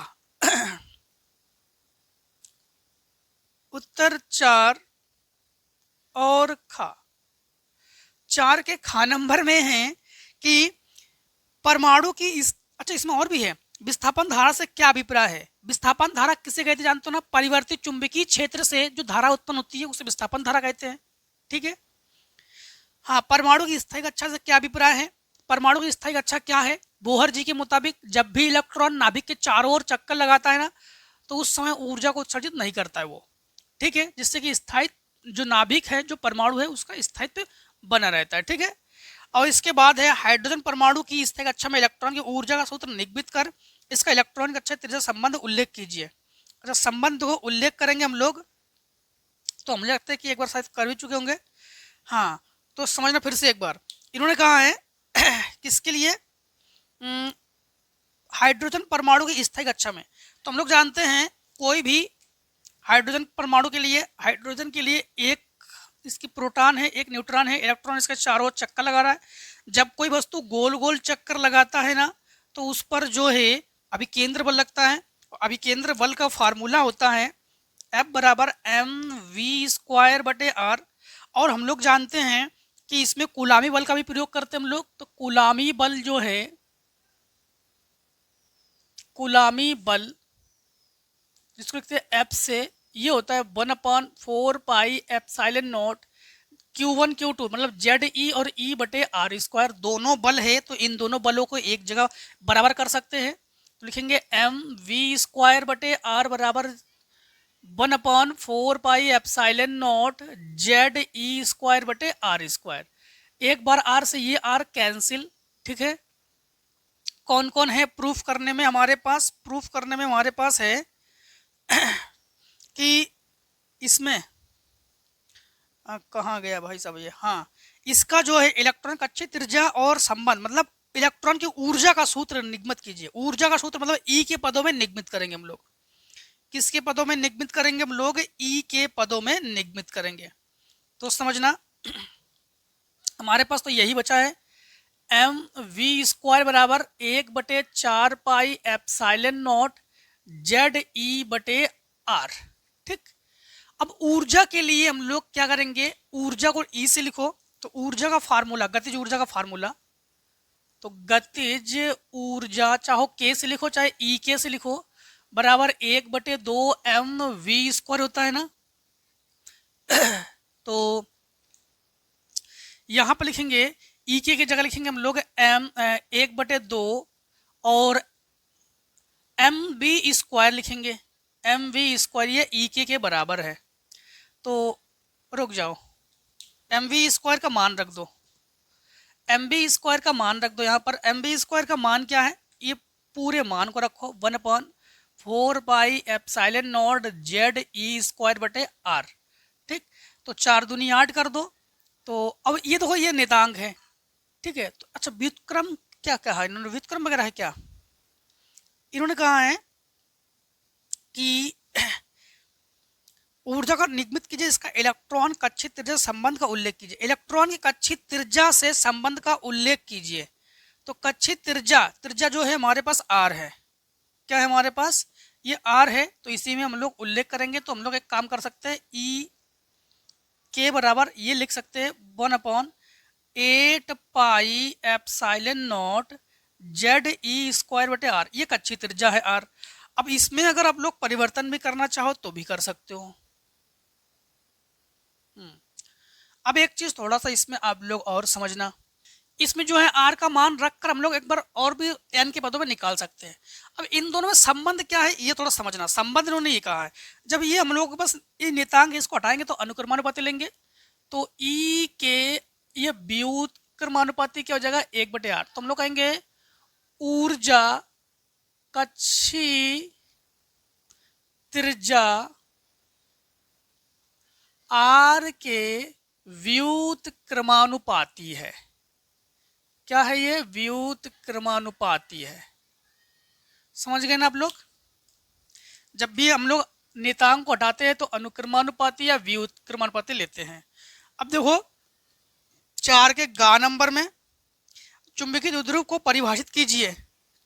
उत्तर 4 और खा, 4 के खा नंबर में है कि परमाणु की अच्छा इसमें और भी है, विस्थापन धारा से क्या अभिप्राय है। विस्थापन धारा किसे कहते हैं जानते हो ना, परिवर्तित चुंबकीय क्षेत्र से जो धारा उत्पन्न होती है उसे विस्थापन धारा कहते हैं, ठीक है। हाँ, परमाणु की स्थायी कक्षा से क्या अभिप्राय है, परमाणु की स्थायी कक्षा क्या है, बोहर जी के मुताबिक जब भी इलेक्ट्रॉन नाभिक के चारों ओर चक्कर लगाता है ना, तो उस समय ऊर्जा को उत्सर्जित नहीं करता है वो, ठीक है, जिससे कि स्थायी जो नाभिक है, जो परमाणु है उसका स्थायित्व बना रहता है, ठीक है। और इसके बाद है हाइड्रोजन परमाणु की स्थायी कक्षा में इलेक्ट्रॉन की ऊर्जा का सूत्र निगमित कर इसका इलेक्ट्रॉन कक्षा त्रिज्या संबंध उल्लेख कीजिए। अच्छा, संबंध को उल्लेख करेंगे हम लोग, तो मुझे लगता है कि एक बार शायद कर भी चुके होंगे, हाँ, तो समझना फिर से एक बार। इन्होंने कहा है किसके लिए, हाइड्रोजन परमाणु की स्थायी कक्षा में, तो हम लोग जानते हैं कोई भी हाइड्रोजन परमाणु के लिए, हाइड्रोजन के लिए एक इसकी प्रोटॉन है, एक न्यूट्रॉन है, इलेक्ट्रॉन इसके चारों ओर चक्कर लगा रहा है। जब कोई वस्तु गोल गोल चक्कर लगाता है ना, तो उस पर जो है अभिकेंद्र बल लगता है। अभिकेंद्र बल का फार्मूला होता है F बराबर mv²/r, और हम लोग जानते हैं कि इसमें कूलामी बल का भी प्रयोग करते हैं हम लोग। तो कूलामी बल जो है, कूलामी बल जिसको लिखते हैं F से, ये होता है 1/4πε0 Q1 Q2, मतलब ZE और E/r², दोनों बल है तो इन दोनों बलों को एक जगह बराबर कर सकते हैं। तो लिखेंगे mv²/r बराबर 1/4πε0 ZE²/r²। एक बार r से ये r कैंसिल, ठीक है। कौन कौन है प्रूफ करने में हमारे पास, प्रूफ करने में हमारे पास है कि इसमें कहाँ गया भाई साहब ये, हाँ, इसका जो है इलेक्ट्रॉन कक्षा त्रिज्या और संबंध, मतलब इलेक्ट्रॉन की ऊर्जा का सूत्र निगमित कीजिए। ऊर्जा का सूत्र मतलब ई के पदों में निगमित करेंगे हम लोग। किसके पदों में निगमित करेंगे हम लोग, ई के पदों में निगमित करेंगे। तो समझना हमारे पास तो यही बचा है, mv² बराबर 1/4πε0 ZE/r, ठीक। अब ऊर्जा के लिए हम लोग क्या करेंगे, ऊर्जा को ई से लिखो, तो ऊर्जा का फार्मूला, गतिज ऊर्जा का फार्मूला, तो गतिज ऊर्जा चाहो के से लिखो चाहे ई के से लिखो, बराबर 1/2 mv² होता है ना। तो यहाँ पर लिखेंगे ई के जगह लिखेंगे हम लोग एम 1/2 और एम बी स्क्वायर लिखेंगे। एम वी स्क्वायर ये ई के बराबर है। तो रुक जाओ, एम वी स्क्वायर का मान रख दो, एम बी स्क्वायर का मान रख दो। यहाँ पर एम बी स्क्वायर का मान क्या है, ये पूरे मान को रखो 1/4 जेड ई स्क्वायर बटे आर। ठीक, तो 4 दूनी 8 कर दो। तो अब ये देखो ये नियतांक है, ठीक है। तो अच्छा व्युत्क्रम क्या कहा इन्होंने, व्युत्क्रम वगैरह है क्या? इन्होंने कहा है कि ऊर्जा का निगमित कीजिए, इसका इलेक्ट्रॉन कक्षित त्रिज्या संबंध का उल्लेख कीजिए। इलेक्ट्रॉन की कक्षित त्रिज्या से संबंध का उल्लेख कीजिए। तो कक्षित त्रिज्या जो है हमारे पास आर है। क्या है हमारे पास, ये आर है, तो इसी में हम लोग उल्लेख करेंगे। तो हम लोग एक काम कर सकते हैं, ई के बराबर ये लिख सकते हैं 1/8 जेड ई स्क्वायर बटे आर। ये कक्षित त्रिज्या है आर। अब इसमें अगर आप लोग परिवर्तन भी करना चाहो तो भी कर सकते हो। अब एक चीज थोड़ा सा इसमें आप लोग और समझना, इसमें जो है आर का मान रखकर हम लोग एक बार और भी एन के पदों में निकाल सकते हैं। अब इन दोनों में संबंध क्या है ये थोड़ा समझना। संबंध इन्होंने ये कहा है, जब ये हम लोग बस ये नियतांक इसको हटाएंगे तो अनुक्रमानुपाती लेंगे। तो ई के ये व्युत्क्रमानुपाती क्या हो जाएगा 1/8। तो हम लोग कहेंगे ऊर्जा कक्षीय त्रिज्या आर के व्युत्क्रमानुपाती है। क्या है ये, व्युत्क्रमानुपाती है। समझ गए ना आप लोग? जब भी हम लोग नियतांक को हटाते हैं तो अनुक्रमानुपाती या व्युत्क्रमानुपाती लेते हैं। अब देखो 4 के गा नंबर में चुंबकीय द्विध्रुव को परिभाषित कीजिए।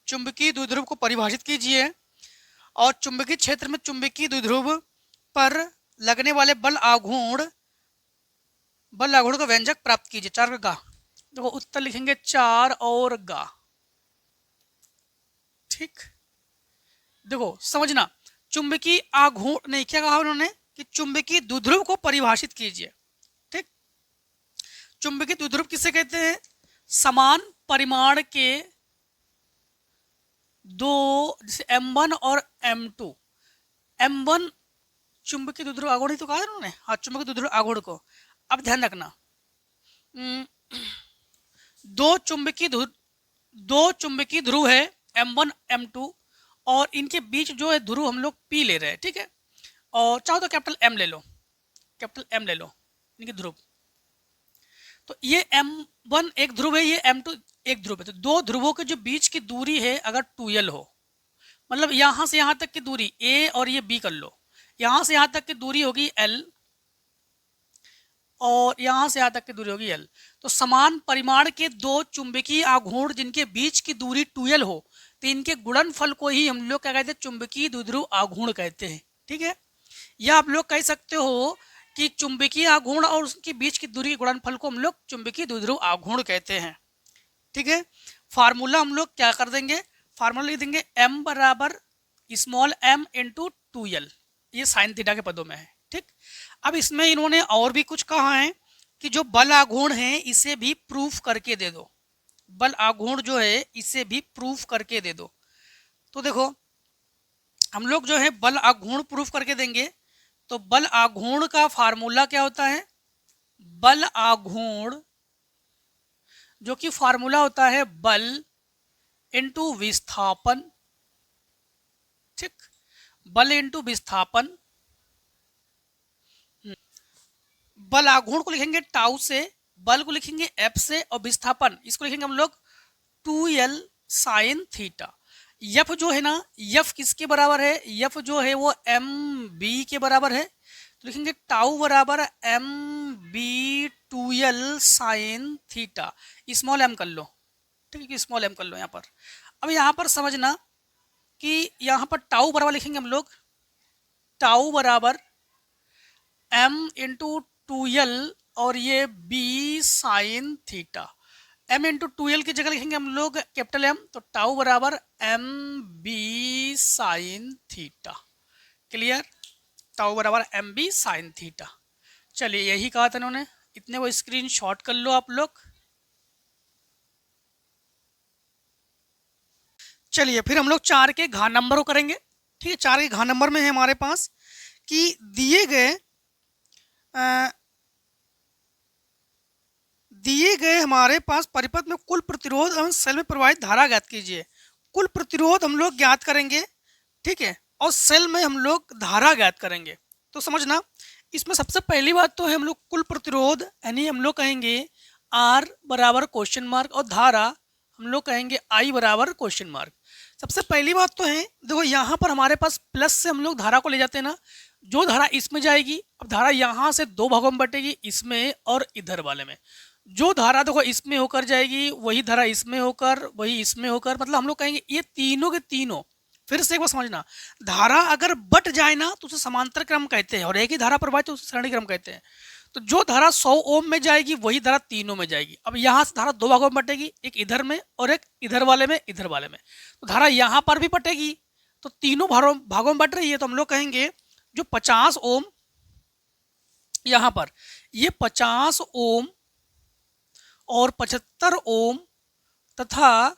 चुंबकीय द्विध्रुव को परिभाषित कीजिए और चुंबकीय क्षेत्र में चुंबकीय द्विध्रुव पर लगने वाले बल आघूर्ण का व्यंजक प्राप्त कीजिए। 4 का गा, देखो उत्तर लिखेंगे 4 और गा। ठीक, देखो समझना, चुंबकीय आघूर्ण नहीं, क्या कहा उन्होंने कि चुंबकीय द्विध्रुव को परिभाषित कीजिए। ठीक, चुंबकीय द्विध्रुव किसे कहते हैं, समान परिमाण के दो, जैसे M1 और M2। M1 चुंबकीय द्विध्रुव आघूर्ण ही तो कहा उन्होंने, हाँ चुंबकीय द्विध्रुव आघूर्ण को। अब ध्यान रखना, दो चुंबकीय ध्रुव है M1 M2 और इनके बीच जो है ध्रुव हम लोग P ले रहे हैं। ठीक है, और चाहो तो कैपिटल M ले लो, कैपिटल M ले लो इनके ध्रुव। तो ये M1 एक ध्रुव है, ये M2 एक ध्रुव है। तो दो ध्रुवों के जो बीच की दूरी है अगर 2L हो, मतलब यहां से यहां तक की दूरी A और ये B कर लो, यहां से यहां तक की दूरी होगी L और यहां से यहां तक की दूरी होगी L। तो समान परिमाण के दो चुंबकीय आघूर्ण जिनके बीच की दूरी 2L हो, तो इनके गुणनफल को ही हम लोग क्या कहते हैं, चुंबकीय द्विध्रुव आघूर्ण कहते हैं। ठीक है, या आप लोग कह सकते हो कि चुंबकीय आघूर्ण और उसके बीच की दूरी के गुणनफल को हम लोग चुंबकीय द्विध्रुव आघूर्ण कहते हैं। ठीक है, फार्मूला हम लोग क्या कर देंगे, फार्मूला लिख देंगे m बराबर स्मॉल m इंटू 2L, ये साइन थीटा के पदों में है। ठीक, अब इसमें इन्होंने और भी कुछ कहा है कि जो बल आघूर्ण है इसे भी प्रूफ करके दे दो। बल आघूर्ण जो है इसे भी प्रूफ करके दे दो। तो देखो हम लोग जो है बल आघूर्ण प्रूफ करके देंगे। तो बल आघूर्ण का फार्मूला क्या होता है, बल आघूर्ण जो कि फार्मूला होता है बल इंटू विस्थापन। ठीक, बल इंटू विस्थापन। बल आघूर्ण को लिखेंगे टाउ से, बल को लिखेंगे एफ से और विस्थापन इसको लिखेंगे हम लोग 2L साइन थीटा। यफ जो है ना, यफ किसके बराबर है, यफ जो है वो एम बी के बराबर है। तो लिखेंगे टाउ बराबर M B 2L sine theta, small M कर लो। ठीक है, स्मॉल एम कर लो यहाँ पर। अब यहाँ पर समझना कि यहाँ पर टाउ बराबर लिखेंगे हम लोग, टाउ बराबर m इंटू 2L और ये b sine theta. m into 2L की जगह लिखेंगे हम लोग कैपिटल M, तो टाउ बराबर m b sine theta. Clear, tau बराबर m b साइन थीटा। चलिए यही कहा था इन्होंने, इतने को स्क्रीन शॉट कर लो आप लोग। चलिए फिर हम लोग 4 के घात नंबर को करेंगे। ठीक है, 4 के घात नंबर में है हमारे पास कि दिए गए हमारे पास परिपथ में कुल प्रतिरोध एवं सेल में प्रवाहित धारा ज्ञात कीजिए। कुल प्रतिरोध हम लोग ज्ञात करेंगे, ठीक है, और सेल में हम लोग धारा ज्ञात करेंगे। तो समझना, इसमें सबसे पहली बात तो है हम लोग कुल प्रतिरोध, यानी हम लोग कहेंगे R बराबर क्वेश्चन मार्क और धारा हम लोग कहेंगे I बराबर क्वेश्चन मार्क। सबसे पहली बात तो है, देखो यहाँ पर हमारे पास प्लस से हम लोग धारा को ले जाते हैं ना, जो धारा इसमें जाएगी, अब धारा यहाँ से 2 भागों में बटेगी, इसमें और इधर वाले में। जो धारा देखो इसमें होकर जाएगी, वही धारा इसमें होकर, वही इसमें होकर, मतलब हम लोग कहेंगे ये तीनों के तीनों। फिर से एक बार समझना, धारा अगर बट जाए ना तो उसे समांतर क्रम कहते हैं, और एक ही धारा प्रवाहित तो उसे श्रेणी क्रम कहते हैं। तो जो धारा 100 ओम में जाएगी वही धारा तीनों में जाएगी। अब यहाँ से धारा 2 भागों में बटेगी, एक इधर में और एक इधर वाले में, इधर वाले में। तो धारा यहाँ पर भी बटेगी, तो तीनों भागों में बट रही है, तो हम लोग कहेंगे जो 50 ओम यहाँ पर, ये 50 ओम और 75 ओम तथा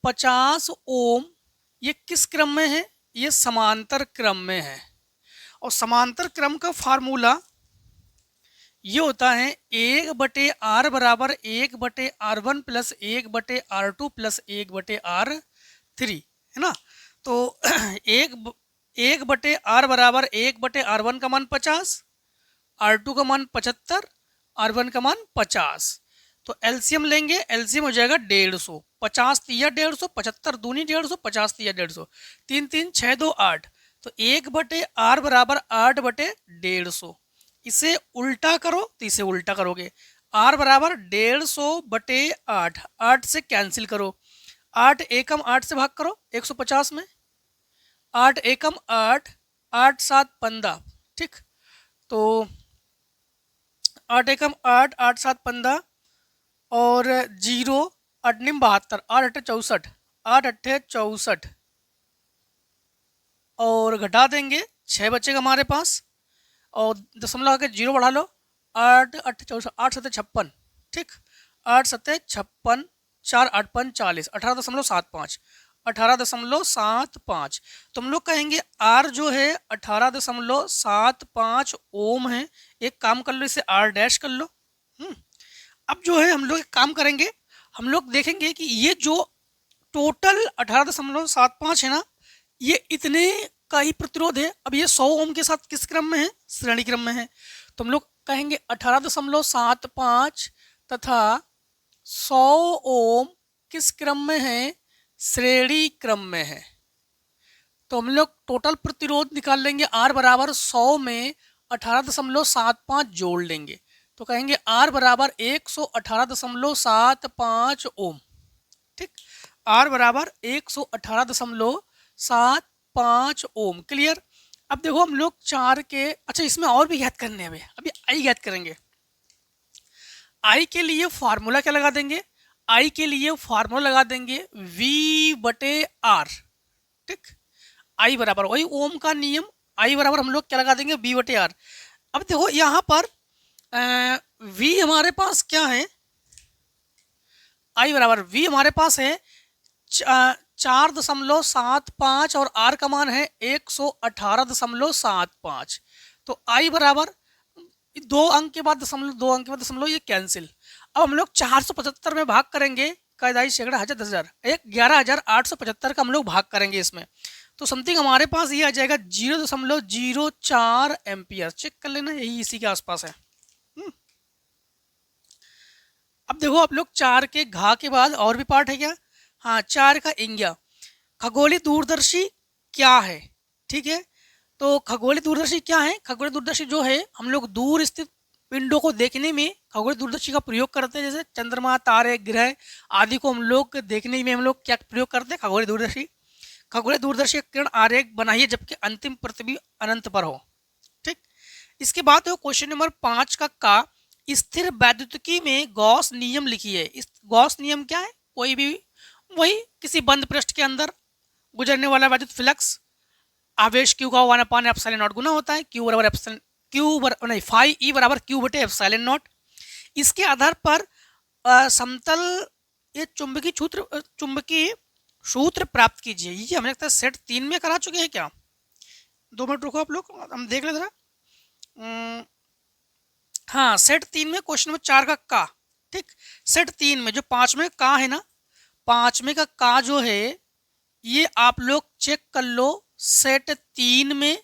50 ओम ये किस क्रम में है? ये समांतर क्रम में है। और समांतर क्रम का फार्मूला ये होता है 1/R बराबर 1/R1 plus 1/R2 plus 1/R3, है ना। तो 1/R बराबर 1/R1 का मान 50, R2 का मान 75, R1 का मान 50। तो एलसीएम लेंगे, एलसीएम हो जाएगा 150, 50 तिया 150, 75 दूनी 150, 50 तिया 150, 3 3 6 2 8। तो 1/R बराबर 8/150। इसे उल्टा करो तो इसे उल्टा करोगे, R बराबर 150/8, 8 से कैंसिल करो, 8 एकम 8 से भाग करो 150 में, 8 एकम 8, 8 7 15, ठीक। तो 8 एकम 8, 8 7 15 और 0 8 निम 72, 8 8 64, 8 8 64 और घटा देंगे 6 बचेगा हमारे पास, और दशमलव आके 0 बढ़ा लो, 8 8 64, 8 7 56, ठीक, 8 7 56, 4 8 5 40, 18.75, 18.75। तो हम लोग कहेंगे R जो है 18.75 ओम है। एक काम कर लो, इसे R डैश कर लो। अब जो है हम लोग एक काम करेंगे, हम लोग देखेंगे कि ये जो टोटल 18.75 है ना, ये इतने का ही प्रतिरोध है। अब ये 100 ओम के साथ किस क्रम में है? श्रेणी क्रम में है। तो हम लोग कहेंगे 18.75 तथा 100 ओम किस क्रम में है? श्रेणी क्रम में है। तो हम लोग टोटल प्रतिरोध निकाल लेंगे, R बराबर 100 में 18.75 जोड़ लेंगे, तो कहेंगे R बराबर 118.75 ओम, ठीक। R बराबर 118.75 ओम, क्लियर। अब देखो हम लोग 4 के, अच्छा इसमें और भी ज्ञात करने हैं, अभी I ज्ञात करेंगे। I के लिए फार्मूला क्या लगा देंगे? I के लिए फार्मूला लगा देंगे V/R, ठीक। I बराबर वही ओम का नियम, I बराबर हम लोग क्या लगा देंगे? V/R। अब देखो यहाँ पर V हमारे पास क्या है? I बराबर V हमारे पास है 4.75 और R का मान है 118.75। तो I बराबर 2 अंक के बाद दशमलव, 2 अंक के बाद दशमलव, ये कैंसिल। अब हम लोग 475 में भाग करेंगे, कायदाई शेकड़ा 1000, 11,875 का हम लोग भाग करेंगे इसमें, तो समथिंग हमारे पास ये आ जाएगा 0.04 एम्पियर। चेक कर लेना, यही इसी के आसपास है। अब देखो आप लोग 4 के घा के बाद और भी पार्ट है क्या? हाँ, 4 का इंग्या, खगोलीय दूरदर्शी क्या है? ठीक है, तो खगोलीय दूरदर्शी क्या है? खगोलीय दूरदर्शी जो है, हम लोग दूर स्थित पिंडों को देखने में खगोलीय दूरदर्शी का प्रयोग करते हैं। जैसे चंद्रमा, तारे, ग्रह आदि को हम लोग देखने में हम लोग क्या प्रयोग करते हैं? खगोलीय दूरदर्शी। खगोलीय दूरदर्शी किरण आरेख बनाइए जबकि अंतिम प्रतिबिंब अनंत पर हो, ठीक। इसके बाद है क्वेश्चन नंबर 5 का स्थिर वैद्युतिकी में गॉस नियम लिखिए। इस गॉस नियम क्या है? कोई भी वही किसी बंद पृष्ठ के अंदर गुजरने वाला वैद्युत फ्लक्स, आवेश Q का 1/ε0 गुना होता है, Q बराबर नहीं फाई ई बराबर क्यू बटे एप्सिलॉन नॉट। इसके आधार पर समतल ये चुंबकीय सूत्र प्राप्त कीजिए। ये हमें लगता है सेट 3 में करा चुके हैं क्या? 2 मिनट रुको आप लोग, हम देख ले जरा। हाँ, सेट 3 में क्वेश्चन नंबर 4 का, ठीक। सेट 3 में जो 5 में का है ना, 5 में का जो है ये आप लोग चेक कर लो सेट 3 में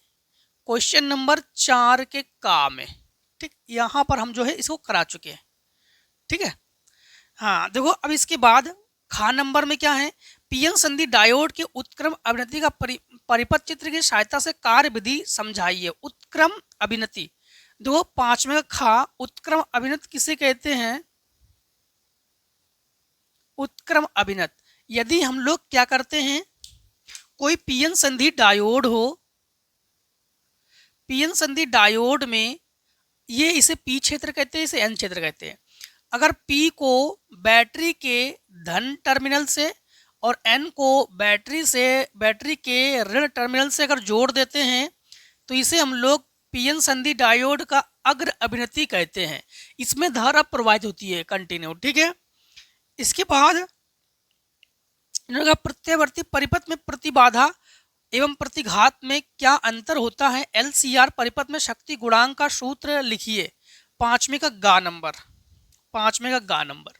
क्वेश्चन नंबर 4 के का में, ठीक। यहाँ पर हम जो है इसको करा चुके हैं, ठीक है। हाँ देखो, अब इसके बाद खा नंबर में क्या है, पीएन संधि डायोड के उत्क्रम अभिनति का परिपथ चित्र की सहायता से कार्य विधि समझाइए। उत्क्रम अभिनति देखो, 5 में खा उत्क्रम अभिनत किसे कहते हैं? उत्क्रम अभिनत यदि हम लोग क्या करते हैं, कोई पीएन संधि डायोड हो, पीएन संधि डायोड में ये इसे पी क्षेत्र कहते हैं, इसे एन क्षेत्र कहते हैं। अगर पी को बैटरी के धन टर्मिनल से और एन को बैटरी के ऋण टर्मिनल से अगर जोड़ देते हैं तो इसे हम लोग पीएन संधि डायोड का अग्र अभिनति कहते हैं। इसमें धारा प्रवाहित होती है कंटिन्यू, ठीक है। इसके बाद प्रत्यावर्ती परिपथ में प्रतिबाधा एवं प्रतिघात में क्या अंतर होता है? एलसीआर परिपथ में शक्ति गुणांक का सूत्र लिखिए। 5वें का गा नंबर,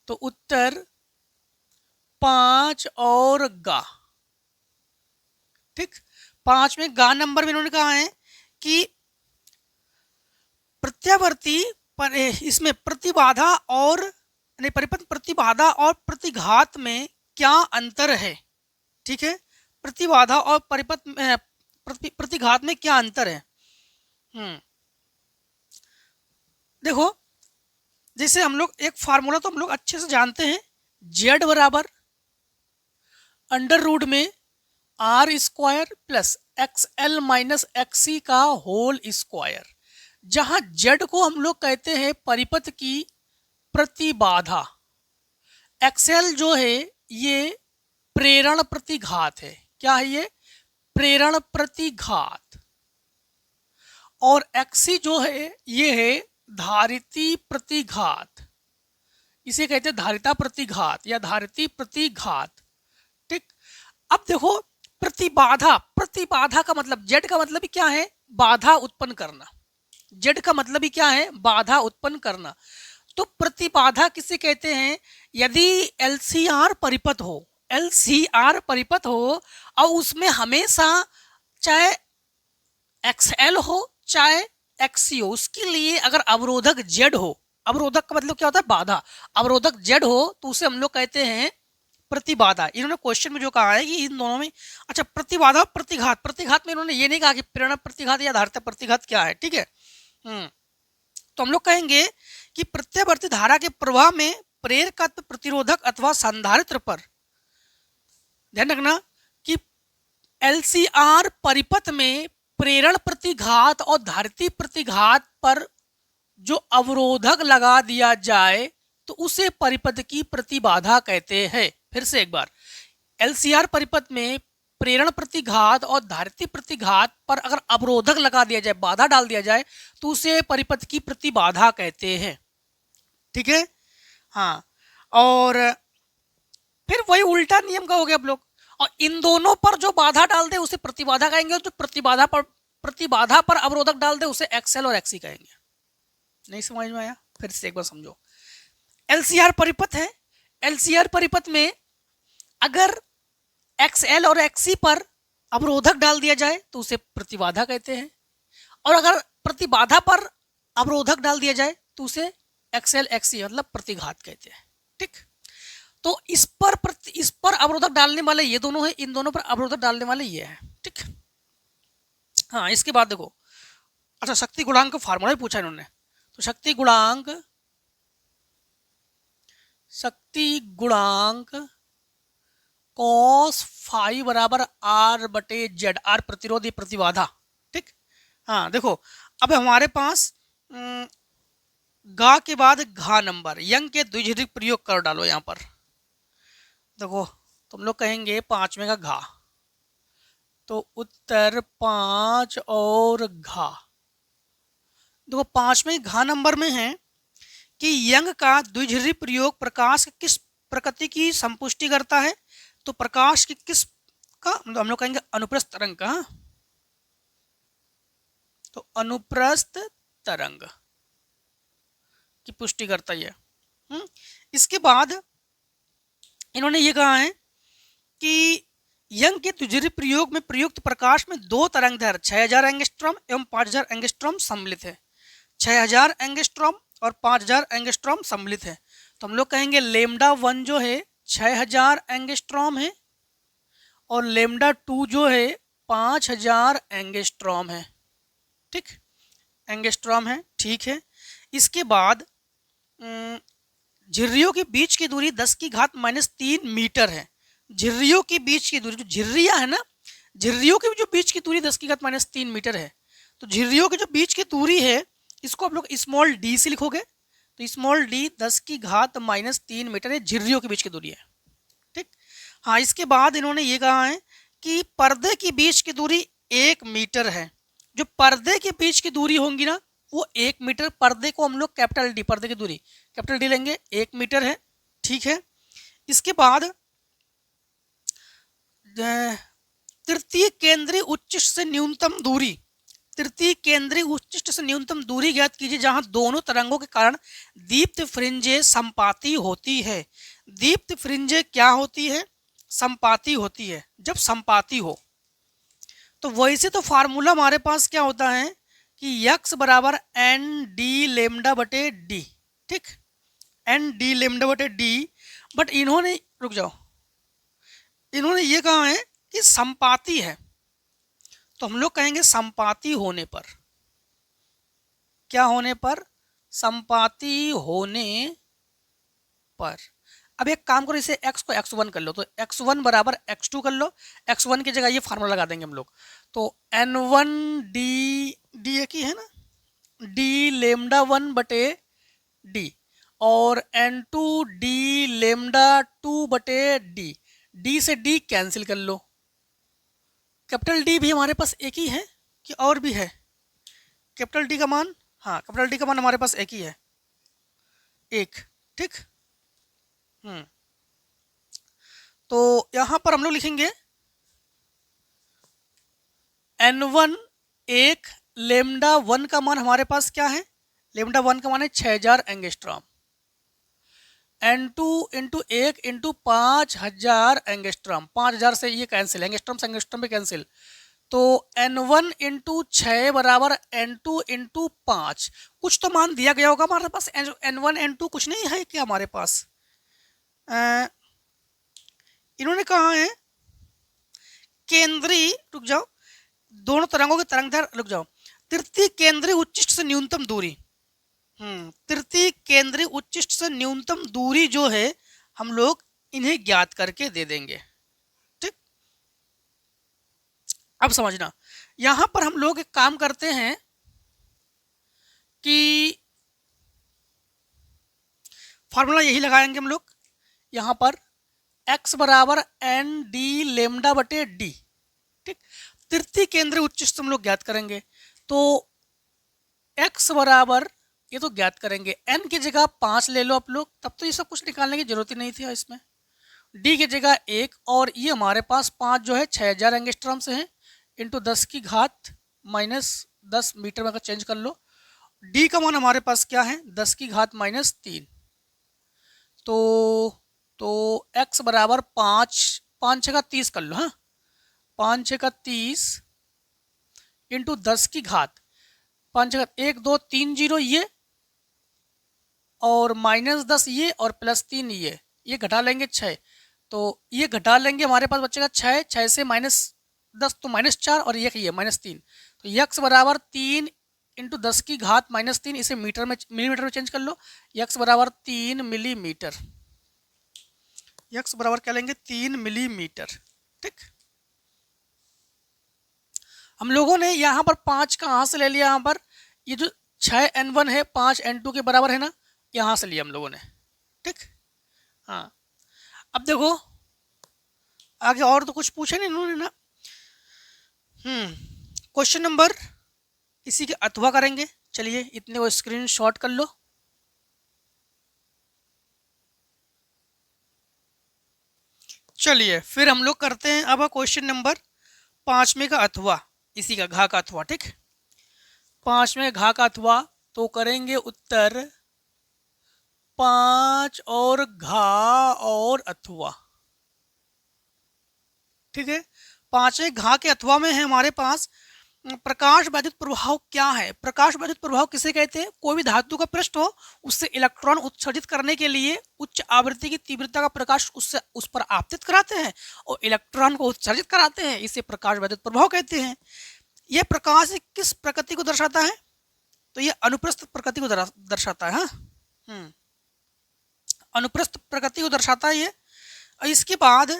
तो उत्तर 5 और गा, ठीक। 5वें गा नंबर में इन्होंने कहा है कि प्रत्यावर्ती पर इसमें प्रतिबाधा और परिपथ प्रतिबाधा और प्रतिघात में क्या अंतर है, ठीक है। प्रतिबाधा और परिपथ प्रतिघात में क्या अंतर है? देखो, जैसे हम लोग एक फार्मूला तो हम लोग अच्छे से जानते हैं, Z बराबर अंडर रूट में R square plus XL minus XC का होल स्क्वायर, जहां Z को हम लोग कहते हैं परिपथ की प्रतिबाधा, XL जो है ये प्रेरण प्रतिघात है। क्या है ये? प्रेरण प्रतिघात। और XC जो है ये है धारिती प्रतिघात, इसे कहते हैं धारिता प्रतिघात या धारिती प्रतिघात, ठीक। अब देखो, प्रतिबाधा का मतलब, Z का मतलब ही क्या है? बाधा उत्पन्न करना। Z का मतलब ही क्या है? बाधा उत्पन्न करना। तो प्रतिबाधा किसे कहते हैं? यदि LCR परिपथ हो और उसमें हमेशा चाहे XL हो चाहे XC हो, उसके लिए अगर अवरोधक Z हो, अवरोधक का मतलब क्या होता है? बाधा। अवरोधक Z हो तो उसे हम लोग कहते हैं प्रतिबाधा। इन्होंने क्वेश्चन में जो कहा है कि इन दोनों में, अच्छा, प्रतिबाधा प्रतिघात में इन्होंने ये नहीं कहा कि प्रेरण प्रतिघात या धारिता प्रतिघात क्या है, ठीक है। तो हम लोग कहेंगे कि प्रत्यावर्ती धारा के प्रवाह में प्रेरकत्व प्रतिरोधक अथवा संधारित्र पर, ध्यान रखना कि LCR परिपथ में प्रेरण प्रतिघात और धारिती प्रतिघात पर जो अवरोधक लगा दिया जाए तो उसे परिपथ की प्रतिबाधा कहते हैं। फिर से एक बार, LCR परिपथ में प्रेरण प्रतिघात और धारिती प्रतिघात पर अगर अवरोधक लगा दिया जाए, बाधा डाल दिया जाए, तो उसे परिपथ की प्रतिबाधा कहते हैं, ठीक है। हाँ, और फिर वही उल्टा नियम का हो गया आप लोग, और इन दोनों पर जो बाधा डाल दे उसे प्रतिबाधा कहेंगे, और जो प्रतिबाधा पर अवरोधक डाल दे उसे XL और XC कहेंगे। नहीं समझ में आया? फिर से एक बार समझो। LCR परिपथ है, LCR परिपथ में अगर XL और XC पर अवरोधक डाल दिया जाए तो उसे प्रतिबाधा कहते हैं, और अगर प्रतिबाधा पर अवरोधक डाल दिया जाए तो उसे XL XC मतलब प्रतिघात कहते हैं, ठीक। तो इस पर अवरोधक डालने वाले ये दोनों हैं, इन दोनों पर अवरोधक डालने वाले ये हैं, ठीक। हाँ, इसके बाद देखो, अच्छा, शक्ति गुणांक का फार्मूला पूछा इन्होंने, तो शक्ति गुणांक cos फाई बराबर R बटे Z, R प्रतिरोध, प्रतिबाधा, ठीक। हाँ देखो, अब हमारे पास गा के बाद घा नंबर, यंग के द्विघात प्रयोग कर डालो। यहाँ पर देखो, तुम लोग कहेंगे 5वें का घा, तो उत्तर 5 और घा, देखो 5वें घ नंबर में है कि यंग का द्विध्रुवी प्रयोग प्रकाश की किस प्रकृति की संपुष्टि करता है। तो प्रकाश की किस का हम लोग कहेंगे अनुप्रस्थ तरंग का। तो अनुप्रस्थ तरंग की पुष्टि करता है। इसके बाद इन्होंने ये कहा है कि यंग के द्विध्रुवी प्रयोग में प्रयुक्त प्रकाश में दो तरंगदैर्घ्य 6000 एंगस्ट्रॉम एवं 5000 एंगस्ट्रॉम सम्मिलित है। 6000 एंगस्ट्रॉम और 5000 एंगस्ट्रॉम सम्मिलित है। तो हम लोग कहेंगे लेमडा 1 जो है 6000 एंगस्ट्रॉम है और लेमडा 2 जो है 5000 एंगस्ट्रॉम है। ठीक, एंगस्ट्रॉम है, ठीक है। इसके बाद झिर्रियों के बीच की दूरी 10 की घात -3 मीटर है। झिर्रियों के बीच की दूरी, जो झिर्रियां है ना, झिर्रियों के जो बीच की दूरी 10 की घात -3 मीटर है। तो झिर्रियों की जो बीच की दूरी है इसको आप लोग स्मॉल डी से लिखोगे। तो स्मॉल डी 10 की घात -3 मीटर है, झिर्रियों के बीच की दूरी है। ठीक, हाँ। इसके बाद इन्होंने ये कहा है कि पर्दे की बीच की दूरी 1 मीटर है। जो पर्दे के बीच की दूरी होंगी ना वो 1 मीटर, पर्दे को हम लोग कैपिटल डी, पर्दे की दूरी कैपिटल डी लेंगे, 1 मीटर है। ठीक है। इसके बाद तृतीय केंद्रीय उच्चिष्ट से न्यूनतम दूरी, तृतीय केंद्रीय उच्चिष्ट से न्यूनतम दूरी ज्ञात कीजिए जहां दोनों तरंगों के कारण दीप्त फ्रिंजे संपाती होती है। दीप्त फ्रिंजे क्या होती है? संपाती होती है। जब संपाती हो तो वैसे तो फार्मूला हमारे पास क्या होता है कि x बराबर एन डी लेमडा बटे डी। ठीक, एन डी लेमडा बटे डी। बट इन्होंने, रुक जाओ, इन्होंने ये कहा है कि संपाती है। तो हम लोग कहेंगे संपाती होने पर, क्या होने पर? संपाती होने पर। अब एक काम करो, इसे x को x1 कर लो। तो x1 बराबर x2 कर लो। x1 की जगह ये फार्मूला लगा देंगे हम लोग। तो n1 डी, डी एक ही है ना, डी लेमडा 1 बटे डी, और n2 डी लेमडा 2 बटे डी। डी से डी कैंसिल कर लो। कैपिटल डी भी हमारे पास एक ही है कि और भी है? कैपिटल डी का मान, हाँ, कैपिटल डी का मान हमारे पास एक ही है, एक। ठीक, तो यहां पर हम लोग लिखेंगे n1 एक, लेमडा 1 का मान हमारे पास क्या है? लेमडा 1 का मान है 6000 angstrom. n2 into 1 into 5000 angstrom. 5000 से ये कैंसिल, एंगस्ट्रॉम से एंगस्ट्रॉम भी कैंसिल। तो n1 इंटू 6 बराबर n2 इंटू 5। कुछ तो मान दिया गया होगा हमारे पास। n1 n2 कुछ नहीं है क्या हमारे पास? इन्होंने कहा है केंद्रीय, रुक जाओ, दोनों तरंगों के तरंगदैर्घ्य, रुक जाओ, तृतीय केंद्रीय उच्चिष्ट से न्यूनतम दूरी। तृतीय केंद्रीय उच्चिष्ट से न्यूनतम दूरी जो है हम लोग इन्हें ज्ञात करके दे देंगे। ठीक, अब समझना, यहां पर हम लोग एक काम करते हैं कि फॉर्मूला यही लगाएंगे हम लोग। यहां पर x बराबर एन डी लेमडा बटे डी। ठीक, तृतीय केंद्रीय उच्चिष्ट हम लोग ज्ञात करेंगे। तो x बराबर, ये तो ज्ञात करेंगे, n की जगह 5 ले लो आप लोग, तब तो ये सब कुछ निकालने की जरूरत ही नहीं थी इसमें। d की जगह 1, और ये हमारे पास 5 जो है 6000 एंगस्ट्रॉम से है, इंटू 10 की घात -10 मीटर में अगर चेंज कर लो। d का मान हमारे पास क्या है? 10 की घात -3। तो x बराबर 5, 5 6 का 30 कर लो। हाँ, 5 6 का 30 इंटू 10 की घात 5 6 1 2 3 0 ये, और -10 ये, और +3 ये घटा लेंगे 6। तो ये घटा लेंगे, हमारे पास बचेगा 6, 6 से -10 तो -4, और ये -3। तो x बराबर 3 इंटू 10 की घात -3, इसे मीटर में, मिलीमीटर में चेंज कर लो। x बराबर 3 मिलीमीटर। x बराबर क्या लेंगे? 3 मिलीमीटर। ठीक, हम लोगों ने यहाँ पर 5 कहाँ से ले लिया? यहाँ पर ये जो 6n1 है 5n2 के बराबर है ना, यहाँ से लिया हम लोगों ने। ठीक, हाँ। अब देखो आगे और तो कुछ पूछे नहीं इन्होंने ना। क्वेश्चन नंबर इसी के अथवा करेंगे। चलिए इतने को स्क्रीनशॉट कर लो। चलिए फिर हम लोग करते हैं अब क्वेश्चन नंबर 5 में का अथवा, इसी का घा का अथवा। ठीक, 5 में घा का अथवा, तो करेंगे उत्तर 5 और घा और अथवा। ठीक है, 5वें घा के अथवा में है हमारे पास प्रकाश वैद्युत प्रभाव क्या है। प्रकाश वैद्युत प्रभाव किसे कहते हैं? कोई भी धातु का पृष्ठ हो, उससे इलेक्ट्रॉन उत्सर्जित करने के लिए उच्च आवृत्ति की तीव्रता का प्रकाश उससे उस पर आपतित कराते हैं और इलेक्ट्रॉन को उत्सर्जित कराते हैं, इसे प्रकाश वैद्युत प्रभाव कहते हैं। यह प्रकाश किस प्रकृति को दर्शाता है? तो यह अनुप्रस्थ प्रकृति को दर्शाता है। हाँ, अनुप्रस्थ प्रकृति को दर्शाता है ये। इसके बाद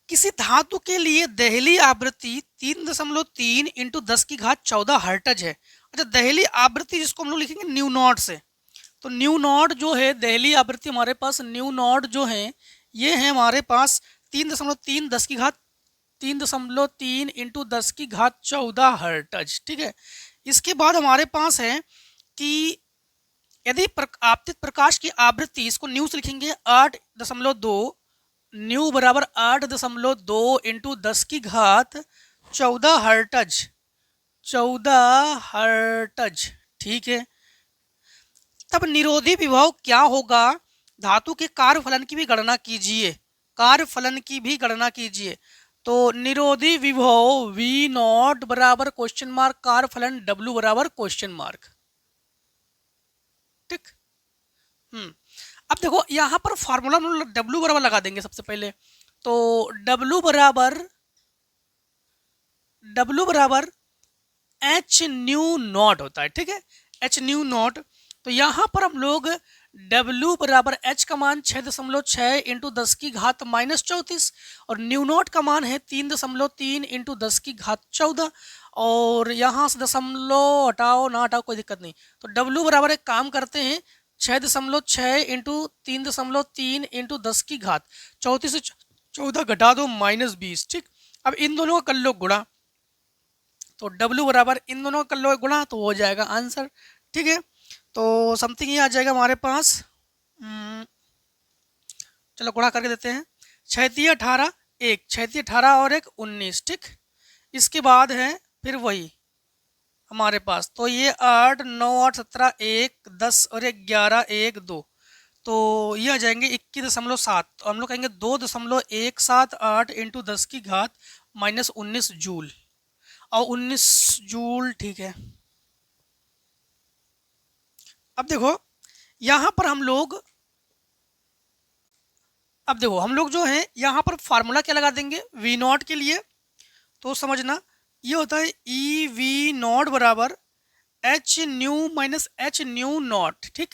किसी धातु के लिए दहली आवृत्ति 3.3 इंटू 10 की घात 14 हर्ट्ज है। अच्छा, दहली आवृत्ति जिसको हम लोग लिखेंगे न्यू नॉट से, तो न्यू नॉट जो है दहली आवृत्ति हमारे पास, न्यू नॉट जो है ये है हमारे पास 3.3 10 की घात 3.3 इंटू 10 की घात 14 हर्ट्ज। ठीक है, इसके बाद हमारे पास है कि यदि आपतित प्रकाश की आवृत्ति, इसको न्यू से लिखेंगे 8.2, न्यू बराबर 8.2 इंटू 10 की घात 14 हर्ट्ज, 14 हर्ट्ज। ठीक है, तब निरोधी विभव क्या होगा? धातु के कार्यफलन की भी गणना कीजिए, कार्यफलन की भी गणना कीजिए। तो निरोधी विभव V नॉट बराबर क्वेश्चन मार्क कार्यफलन W बराबर क्वेश्चन मार्क। ठीक, अब देखो यहाँ पर फॉर्मूला हम लोग W बराबर लगा देंगे सबसे पहले। तो W बराबर H न्यू नॉट होता है। ठीक है, H न्यू नॉट। तो यहाँ पर हम लोग W बराबर H का मान 6.6 इंटू 10 की घात -34 और न्यू नॉट का मान है 3.3 इंटू 10 की घात 14 और यहाँ से दशमलव हटाओ ना हटाओ कोई दिक्कत नहीं। तो W बराबर एक काम करते हैं 6.6 इंटू 3.3 इंटू 10 की घात 34 से 14 घटा दो -20। ठीक, अब इन दोनों का कर लो गुणा, तो W बराबर इन दोनों का कर लो गुणा तो हो जाएगा आंसर। ठीक है, तो समथिंग ये आ जाएगा हमारे पास, चलो गुणा करके देते हैं। 6 18 1, 6 18 और 1 19। ठीक, इसके बाद है फिर वही हमारे पास, तो ये 8 9 8 17 1 10 और 1 11 1 2, तो ये आ जाएंगे 21.7। तो हम लोग कहेंगे 2.178 इंटू 10 की घात -19 जूल और 19 जूल। ठीक है, अब देखो यहाँ पर हम लोग जो है यहाँ पर फार्मूला क्या लगा देंगे V नॉट के लिए। तो समझना ये होता है EV नॉट बराबर H new minus H new not. ठीक,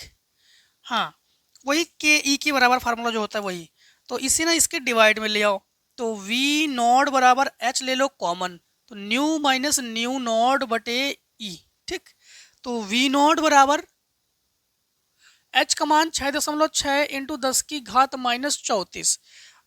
हाँ वही KE के बराबर फार्मूला जो होता है वही। तो इसे ना इसके डिवाइड में ले आओ, तो V नॉट बराबर H ले लो कॉमन, तो न्यू माइनस न्यू नॉट बटे E। ठीक, तो V नॉट बराबर H का मान 6.6 इंटू 10 की घात -34,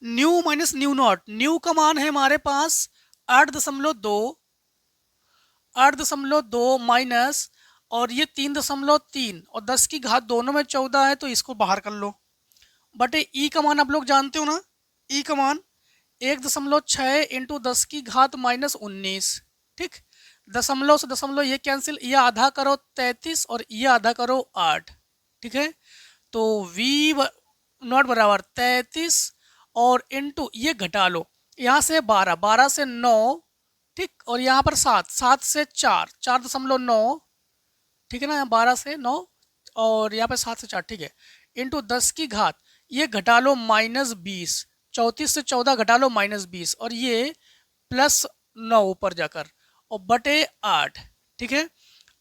new minus new not, new का मान है हमारे पास 8.2 माइनस और ये 3.3 और 10 की घात दोनों में 14 है, तो इसको बाहर कर लो बटे E का मान आप लोग जानते हो ना, E का मान 1.6 इंटू 10 की घात -19। ठीक, दशमलव से दशमलव ये कैंसिल, ये आधा करो 33 और ये आधा करो 8। ठीक है, तो V नॉट बराबर 33 और इंटू ये घटा लो, यहाँ से 12 12 से 9। ठीक, और यहाँ पर 7 7 से 4 4.9। ठीक है ना, यहाँ 12 से 9 और यहाँ पे 7 से 4। ठीक है, इंटू 10 की घात ये घटा लो -20, 34 से 14 घटा लो -20 और ये +9 ऊपर जाकर और बटे 8। ठीक है,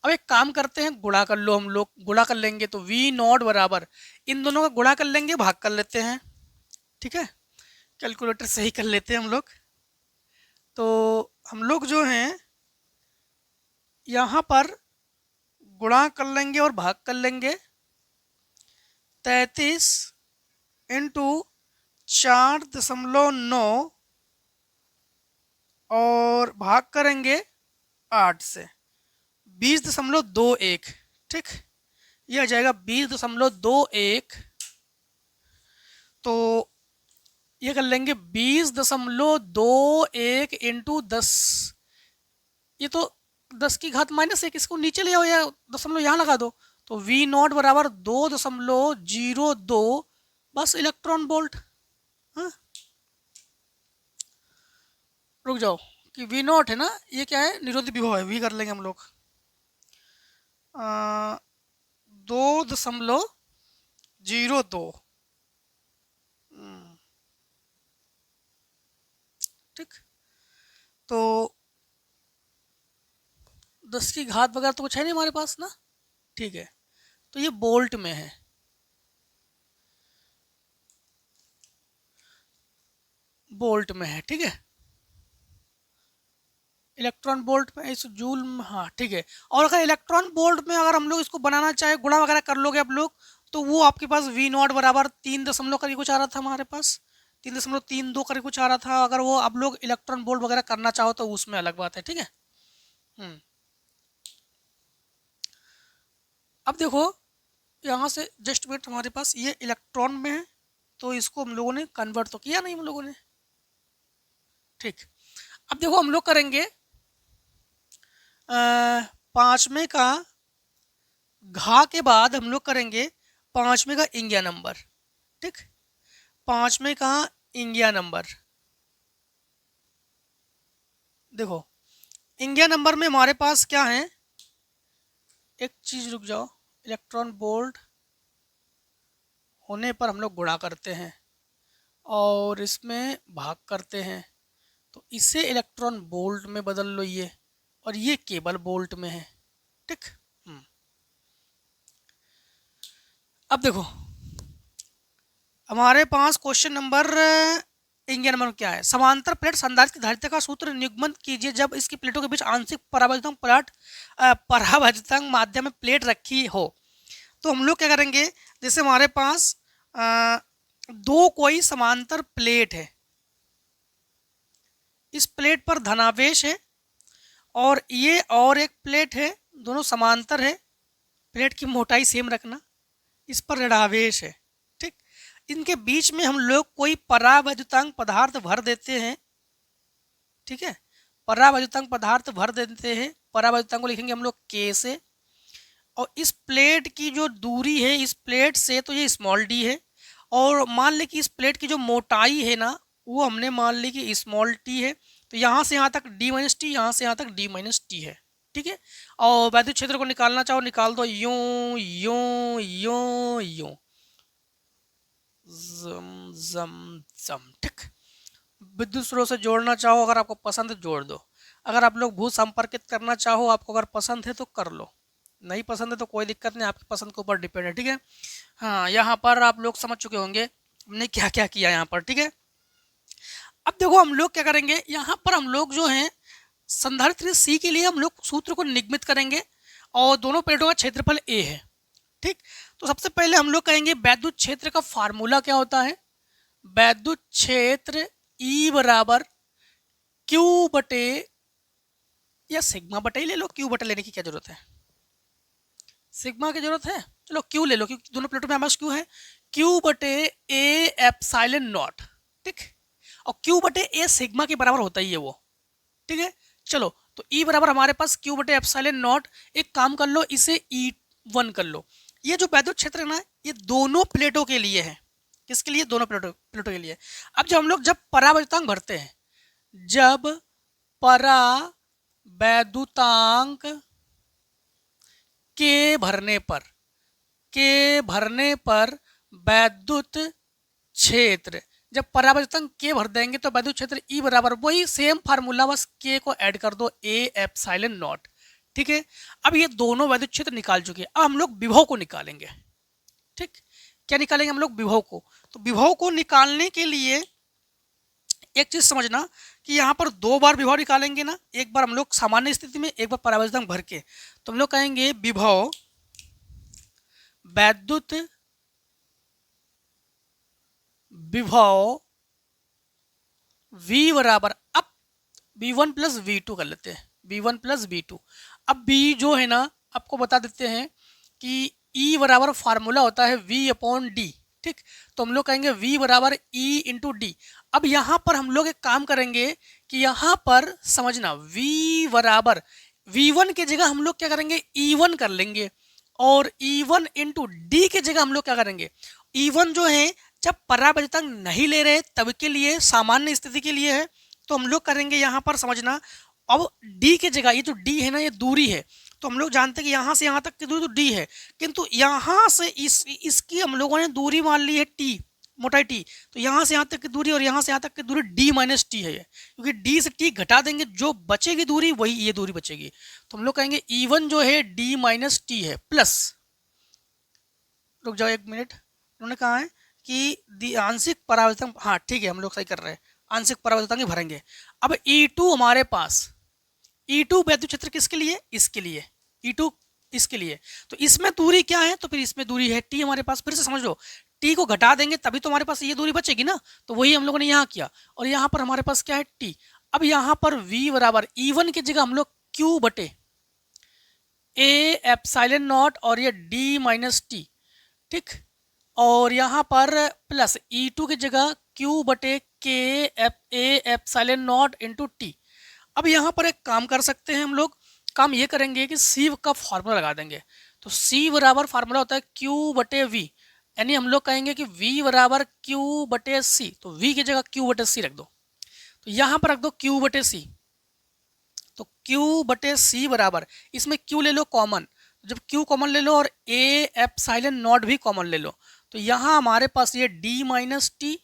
अब एक काम करते हैं गुणा कर लो, हम लोग गुणा कर लेंगे तो V नॉट बराबर इन दोनों का गुणा कर लेंगे, भाग कर लेते हैं। ठीक है, कैलकुलेटर से ही कर लेते हैं हम लोग। तो हम लोग जो हैं यहाँ पर गुणा कर लेंगे और भाग कर लेंगे, 33 इंटू 4.9 और भाग करेंगे 8 से, 20.21। ठीक, ये आ जाएगा 20.21। तो ये कर लेंगे 20.21 इंटू 10। ये तो 10 की घात -1, इसको नीचे ले आओ या दशमलव यहाँ लगा दो। तो V0 बराबर 2.02, बस इलेक्ट्रॉन वोल्ट। हाँ, रुक जाओ कि V0 है ना, ये क्या है, निरोधी विभव है, V कर लेंगे हम लोग 2.02। ठीक, तो 10 की घात वगैरह तो कुछ है नहीं हमारे पास ना। ठीक है, तो ये बोल्ट में है, बोल्ट में है। ठीक है, इलेक्ट्रॉन बोल्ट में, इस जूल में, हाँ ठीक है। और अगर इलेक्ट्रॉन बोल्ट में अगर हम लोग इसको बनाना चाहे, गुणा वगैरह कर लोगे आप लोग, तो वो आपके पास V0 बराबर 3 दशमलव करीब कुछ आ रहा था हमारे पास, 3.32 करीब कुछ आ रहा था। अगर वो आप लोग इलेक्ट्रॉन बोल्ट वगैरह करना चाहो तो उसमें अलग बात है। ठीक है। अब देखो यहाँ से जस्ट मिनट, हमारे पास ये इलेक्ट्रॉन में है, तो इसको हम लोगों ने कन्वर्ट तो किया नहीं हम लोगों ने। ठीक, अब देखो हम लोग करेंगे 5वें का घा के बाद हम लोग करेंगे 5वें का इंगिया नंबर। ठीक, 5वें का इंगिया नंबर, देखो इंगिया नंबर में हमारे पास क्या है, एक चीज रुक जाओ, इलेक्ट्रॉन बोल्ट होने पर हम लोग गुणा करते हैं और इसमें भाग करते हैं, तो इसे इलेक्ट्रॉन बोल्ट में बदल लो ये, और ये केबल बोल्ट में है। ठीक, अब देखो हमारे पास क्वेश्चन नंबर इंडिया नंबर क्या है, समांतर प्लेट संधारित्र की धारिता का सूत्र निगमन कीजिए जब इसकी प्लेटों के बीच आंशिक परावैद्युतांक प्लाट परावैद्युतांक माध्यम में प्लेट रखी हो। तो हम लोग क्या करेंगे, जैसे हमारे पास दो कोई समांतर प्लेट है, इस प्लेट पर धनावेश है और ये और एक प्लेट है, दोनों समांतर है, प्लेट की मोटाई सेम रखना, इस पर ऋणावेश है। ठीक, इनके बीच में हम लोग कोई परावैद्युतांक पदार्थ भर देते हैं। ठीक है, परावैद्युतांक पदार्थ भर देते हैं, परावैद्युतांक को लिखेंगे हम लोग K से, और इस प्लेट की जो दूरी है इस प्लेट से, तो ये स्मॉल d है, और मान ले कि इस प्लेट की जो मोटाई है ना, वो हमने मान ली कि स्मॉल t है, तो यहाँ से यहाँ तक d माइनस टी, यहाँ से यहाँ तक d माइनस टी है। ठीक है, और वैद्युत क्षेत्र को निकालना चाहो निकाल दो, यूं यूं यूं यूं, जम जम जम। ठीक, विद्युत स्रोत से जोड़ना चाहो, अगर आपको पसंद है जोड़ दो, अगर आप लोग भू संपर्कित करना चाहो, आपको अगर पसंद है तो कर लो, नहीं पसंद है तो कोई दिक्कत नहीं, आपकी पसंद के ऊपर डिपेंड है। ठीक है, हाँ यहाँ पर आप लोग समझ चुके होंगे हमने क्या क्या किया यहाँ पर। ठीक है, अब देखो हम लोग क्या करेंगे, यहाँ पर हम लोग जो है संधारित्र C के लिए हम लोग सूत्र को निगमित करेंगे, और दोनों प्लेटों का क्षेत्रफल A है। ठीक, तो सबसे पहले हम लोग कहेंगे वैद्युत क्षेत्र का फार्मूला क्या होता है, वैद्युत क्षेत्र E बराबर Q बटे, या सिग्मा बटे ही ले लो, Q बटे लेने की क्या जरूरत है, सिग्मा की जरूरत है, चलो Q ले लो क्योंकि दोनों प्लेटों में हमारे पास Q है, Q बटे A एप्सिलॉन नॉट। ठीक, और Q बटे A सिग्मा के बराबर होता ही है वो। ठीक है, चलो तो E बराबर हमारे पास Q बटे एप्सिलॉन नॉट, एक काम कर लो इसे E1 कर लो। ये जो वैद्युत क्षेत्र है ना, ये दोनों प्लेटों के लिए है, किसके लिए, दोनों प्लेटों के लिए। अब जब हम लोग जब परावैद्युतांक भरते हैं, जब परावैद्युतांक के भरने पर वैद्युत क्षेत्र, जब परावैद्युतांक के भर देंगे तो वैद्युत क्षेत्र E बराबर वही सेम फार्मूला, बस के को ऐड कर दो, A एप्सिलॉन नॉट। ठीक है, अब ये दोनों वैद्युत क्षेत्र निकाल चुके हैं, अब हम लोग विभव को निकालेंगे। ठीक, क्या निकालेंगे हम लोग, विभव को। तो विभव को निकालने के लिए एक चीज समझना कि यहाँ पर दो बार विभव निकालेंगे ना, एक बार हम लोग सामान्य स्थिति में, एक बार परावैद्युतांक भर के, तो हम लोग कहेंगे विभव विभव V बराबर, अब V1 प्लस V2 कर लेते हैं, V1 प्लस V2। अब B जो है ना आपको बता देते हैं कि E बराबर फार्मूला होता है V अपॉन डी, ठीक। तो हम लोग कहेंगे V बराबर E इंटू डी। अब यहाँ पर हम लोग एक काम करेंगे कि यहाँ पर समझना V बराबर V1 की जगह हम लोग क्या करेंगे E1 कर लेंगे, और E1 इंटू डी की जगह हम लोग क्या करेंगे E1 जो है जब परावैद्युतांक नहीं ले रहे तब के लिए, सामान्य स्थिति के लिए है, तो हम लोग करेंगे यहाँ पर समझना। अब डी की जगह ये जो डी है ना ये दूरी है, तो हम लोग जानते हैं कि यहाँ से यहाँ तक की दूरी तो डी है, किंतु यहाँ से इसकी हम लोगों ने दूरी मान ली है टी, मोटाई टी। तो यहाँ से यहाँ तक की दूरी और यहाँ से यहाँ तक की दूरी डी माइनस टी है, क्योंकि डी से टी घटा देंगे जो बचेगी दूरी वही ये दूरी बचेगी। तो हम लोग कहेंगे E1 जो है डी माइनस टी है, प्लस, रुक जाओ एक मिनट, उन्होंने कहा है कि आंशिक परावर्तन, हाँ ठीक है हम लोग सही कर रहे हैं, आंशिक परावर्तन ही भरेंगे। अब E2 हमारे पास, E2 वैद्युत क्षेत्र किसके लिए, इसके लिए, E2 इसके लिए, तो इसमें दूरी क्या है, तो फिर इसमें दूरी है T हमारे पास। फिर से समझ लो, T को घटा देंगे तभी तो हमारे पास ये दूरी बचेगी ना, तो वही हम लोगों ने यहाँ किया, और यहाँ पर हमारे पास क्या है T। अब यहाँ पर V बराबर E1 की जगह हम लोग Q बटे A एप्सिलॉन नॉट और ये D माइनस टी, ठीक। और यहाँ पर प्लस E2 की जगह Q बटे K A epsilon not into T. अब यहाँ पर एक काम कर सकते हैं हम लोग, काम ये करेंगे कि C का फार्मूला लगा देंगे। तो C बराबर फार्मूला होता है Q बटे V, यानी हम लोग कहेंगे कि V बराबर Q बटे C, तो V की जगह Q बटे C रख दो, तो यहाँ पर रख दो Q बटे C। तो Q बटे C बराबर, इसमें Q ले लो कॉमन, जब Q कॉमन ले लो और A एप्सिलॉन नॉट भी कॉमन ले लो, तो यहाँ हमारे पास ये D माइनस टी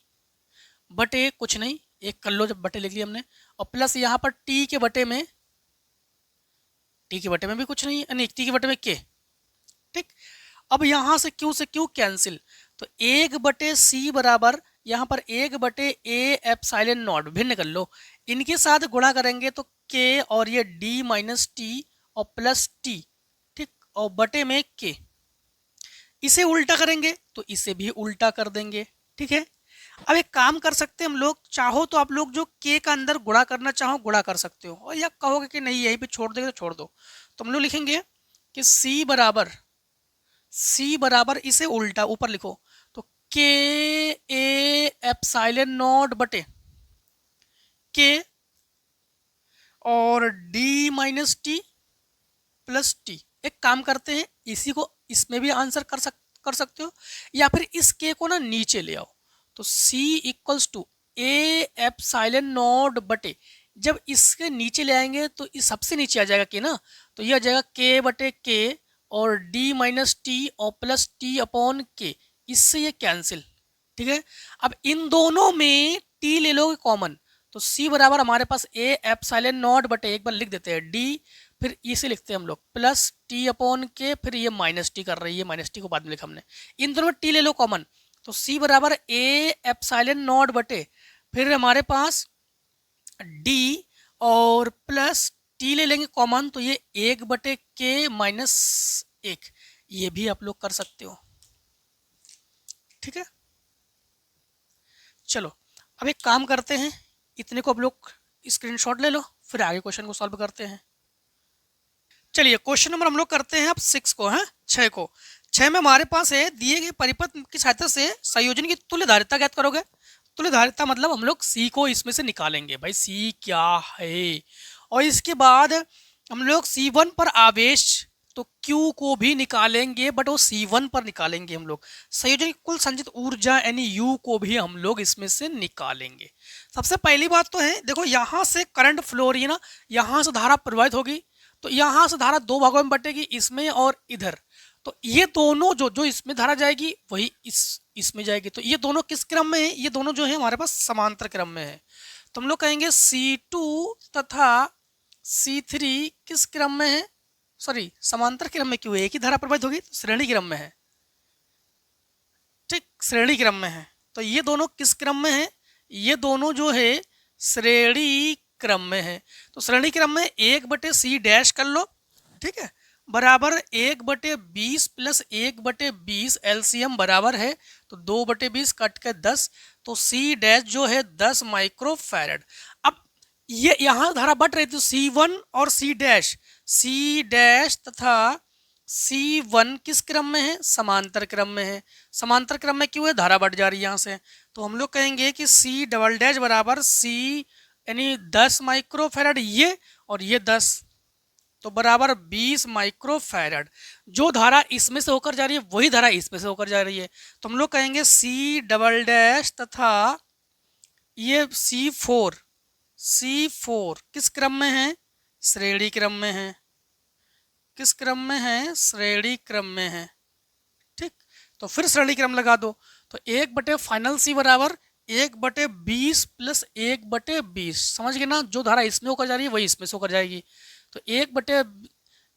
बटे कुछ नहीं, एक कर लो जब बटे लिख लिया हमने, और प्लस यहाँ पर T के बटे में भी कुछ नहीं, नहीं T के बटे में K, ठीक। अब यहाँ से Q कैंसिल, तो 1 बटे C बराबर यहाँ पर 1 बटे A एप्सिलॉन नॉट भिन्न कर लो, इनके साथ गुणा करेंगे तो K और ये D माइनस टी और प्लस T, ठीक, और बटे में K। इसे उल्टा करेंगे तो इसे भी उल्टा कर देंगे, ठीक है। अब एक काम कर सकते हैं हम लोग, चाहो तो आप लोग जो K का अंदर गुणा करना चाहो गुणा कर सकते हो, और या कहोगे कि नहीं यहीं पे छोड़ देंगे तो छोड़ दो, तो हम लोग लिखेंगे कि C बराबर इसे उल्टा ऊपर लिखो, तो K A एप्सिलॉन नॉट बटे K और D minus T plus T. एक काम करते हैं, इसी को इसमें भी आंसर कर सकते हो, या फिर इस K को ना नीचे ले आओ, तो C equals to A epsilon naught बटे, जब इसके नीचे ले आएंगे तो इस सबसे नीचे आ जाएगा K ना, तो यह आ जाएगा K बटे K और D माइनस टी और प्लस T अपॉन K, इससे ये कैंसिल, ठीक है। अब इन दोनों में T ले लोगे कॉमन, तो C बराबर हमारे पास A एप्सिलॉन नॉट बटे, एक बार लिख देते हैं D, फिर इसे लिखते हैं हम लोग प्लस T अपॉन K, फिर ये माइनस टी कर रही है, माइनस टी को बाद में लिखा हमने, इन दोनों में T ले लो कॉमन, तो C बराबर A एप्सिलॉन नॉट बटे, फिर हमारे पास D और प्लस T ले लेंगे कॉमन, तो ये 1 बटे K माइनस 1, ये भी आप लोग कर सकते हो, ठीक है। चलो अब एक काम करते हैं, इतने को आप लोग स्क्रीनशॉट ले लो, फिर आगे क्वेश्चन को सॉल्व करते हैं। चलिए क्वेश्चन नंबर हम लोग करते हैं अब 6 को, है 6 को। 6 में हमारे पास है, दिए गए परिपथ की सहायता से संयोजन की तुल्य धारिता ज्ञात करोगे। तुल्य धारिता मतलब हम लोग C को इसमें से निकालेंगे, भाई C क्या है, और इसके बाद हम लोग C1 पर आवेश तो Q को भी निकालेंगे, बट वो C1 पर निकालेंगे हम लोग। संयोजन की कुल संचित ऊर्जा यानी U को भी हम लोग इसमें से निकालेंगे। सबसे पहली बात तो है, देखो यहाँ से करंट फ्लो हो रही है ना, यहाँ से धारा प्रवाहित होगी, तो यहाँ से धारा 2 भागों में बटेगी, इसमें और इधर, तो ये दोनों जो इसमें धारा जाएगी वही इसमें जाएगी, तो ये दोनों किस क्रम में है, ये दोनों जो है हमारे पास समांतर क्रम में है, तो हम लोग कहेंगे C2 तथा C3 किस क्रम में है, सॉरी समांतर क्रम में क्यों है, एक ही धारा प्रवाहित होगी तो श्रेणी क्रम में है, ठीक, श्रेणी क्रम में है, तो ये दोनों किस क्रम में है, ये दोनों जो है श्रेणी क्रम में है, तो श्रेणी क्रम में 1 बटे C डैश कर लो, ठीक है, बराबर 1 बटे 20 प्लस 1 बटे 20 एलसीएम बराबर है, तो 2 बटे 20 कट के 10, तो C डैश जो है 10 माइक्रो फैरड। अब ये यहाँ धारा बढ़ रही थी C1 और C डैश तथा C1 किस क्रम में है? समांतर क्रम में है। समांतर क्रम में क्यों है? धारा बढ़ जा रही है यहाँ से। तो हम लोग कहेंगे कि C डबल डैश बराबर C यानी 10 माइक्रोफैरड ये और ये 10 तो बराबर 20 माइक्रोफैरड। जो धारा इसमें से होकर जा रही है वही धारा इसमें से होकर जा रही है। तो हम लोग कहेंगे C डबल डैश तथा ये C4 किस क्रम में है? श्रेणी क्रम में है। किस क्रम में है? श्रेणी क्रम में है। ठीक, तो फिर श्रेणी क्रम लगा दो। तो 1 फाइनल C बराबर 1/20 प्लस 1/20। समझ गए ना? जो धारा इसमें होकर जा रही है वही इसमें से होकर जाएगी। तो ये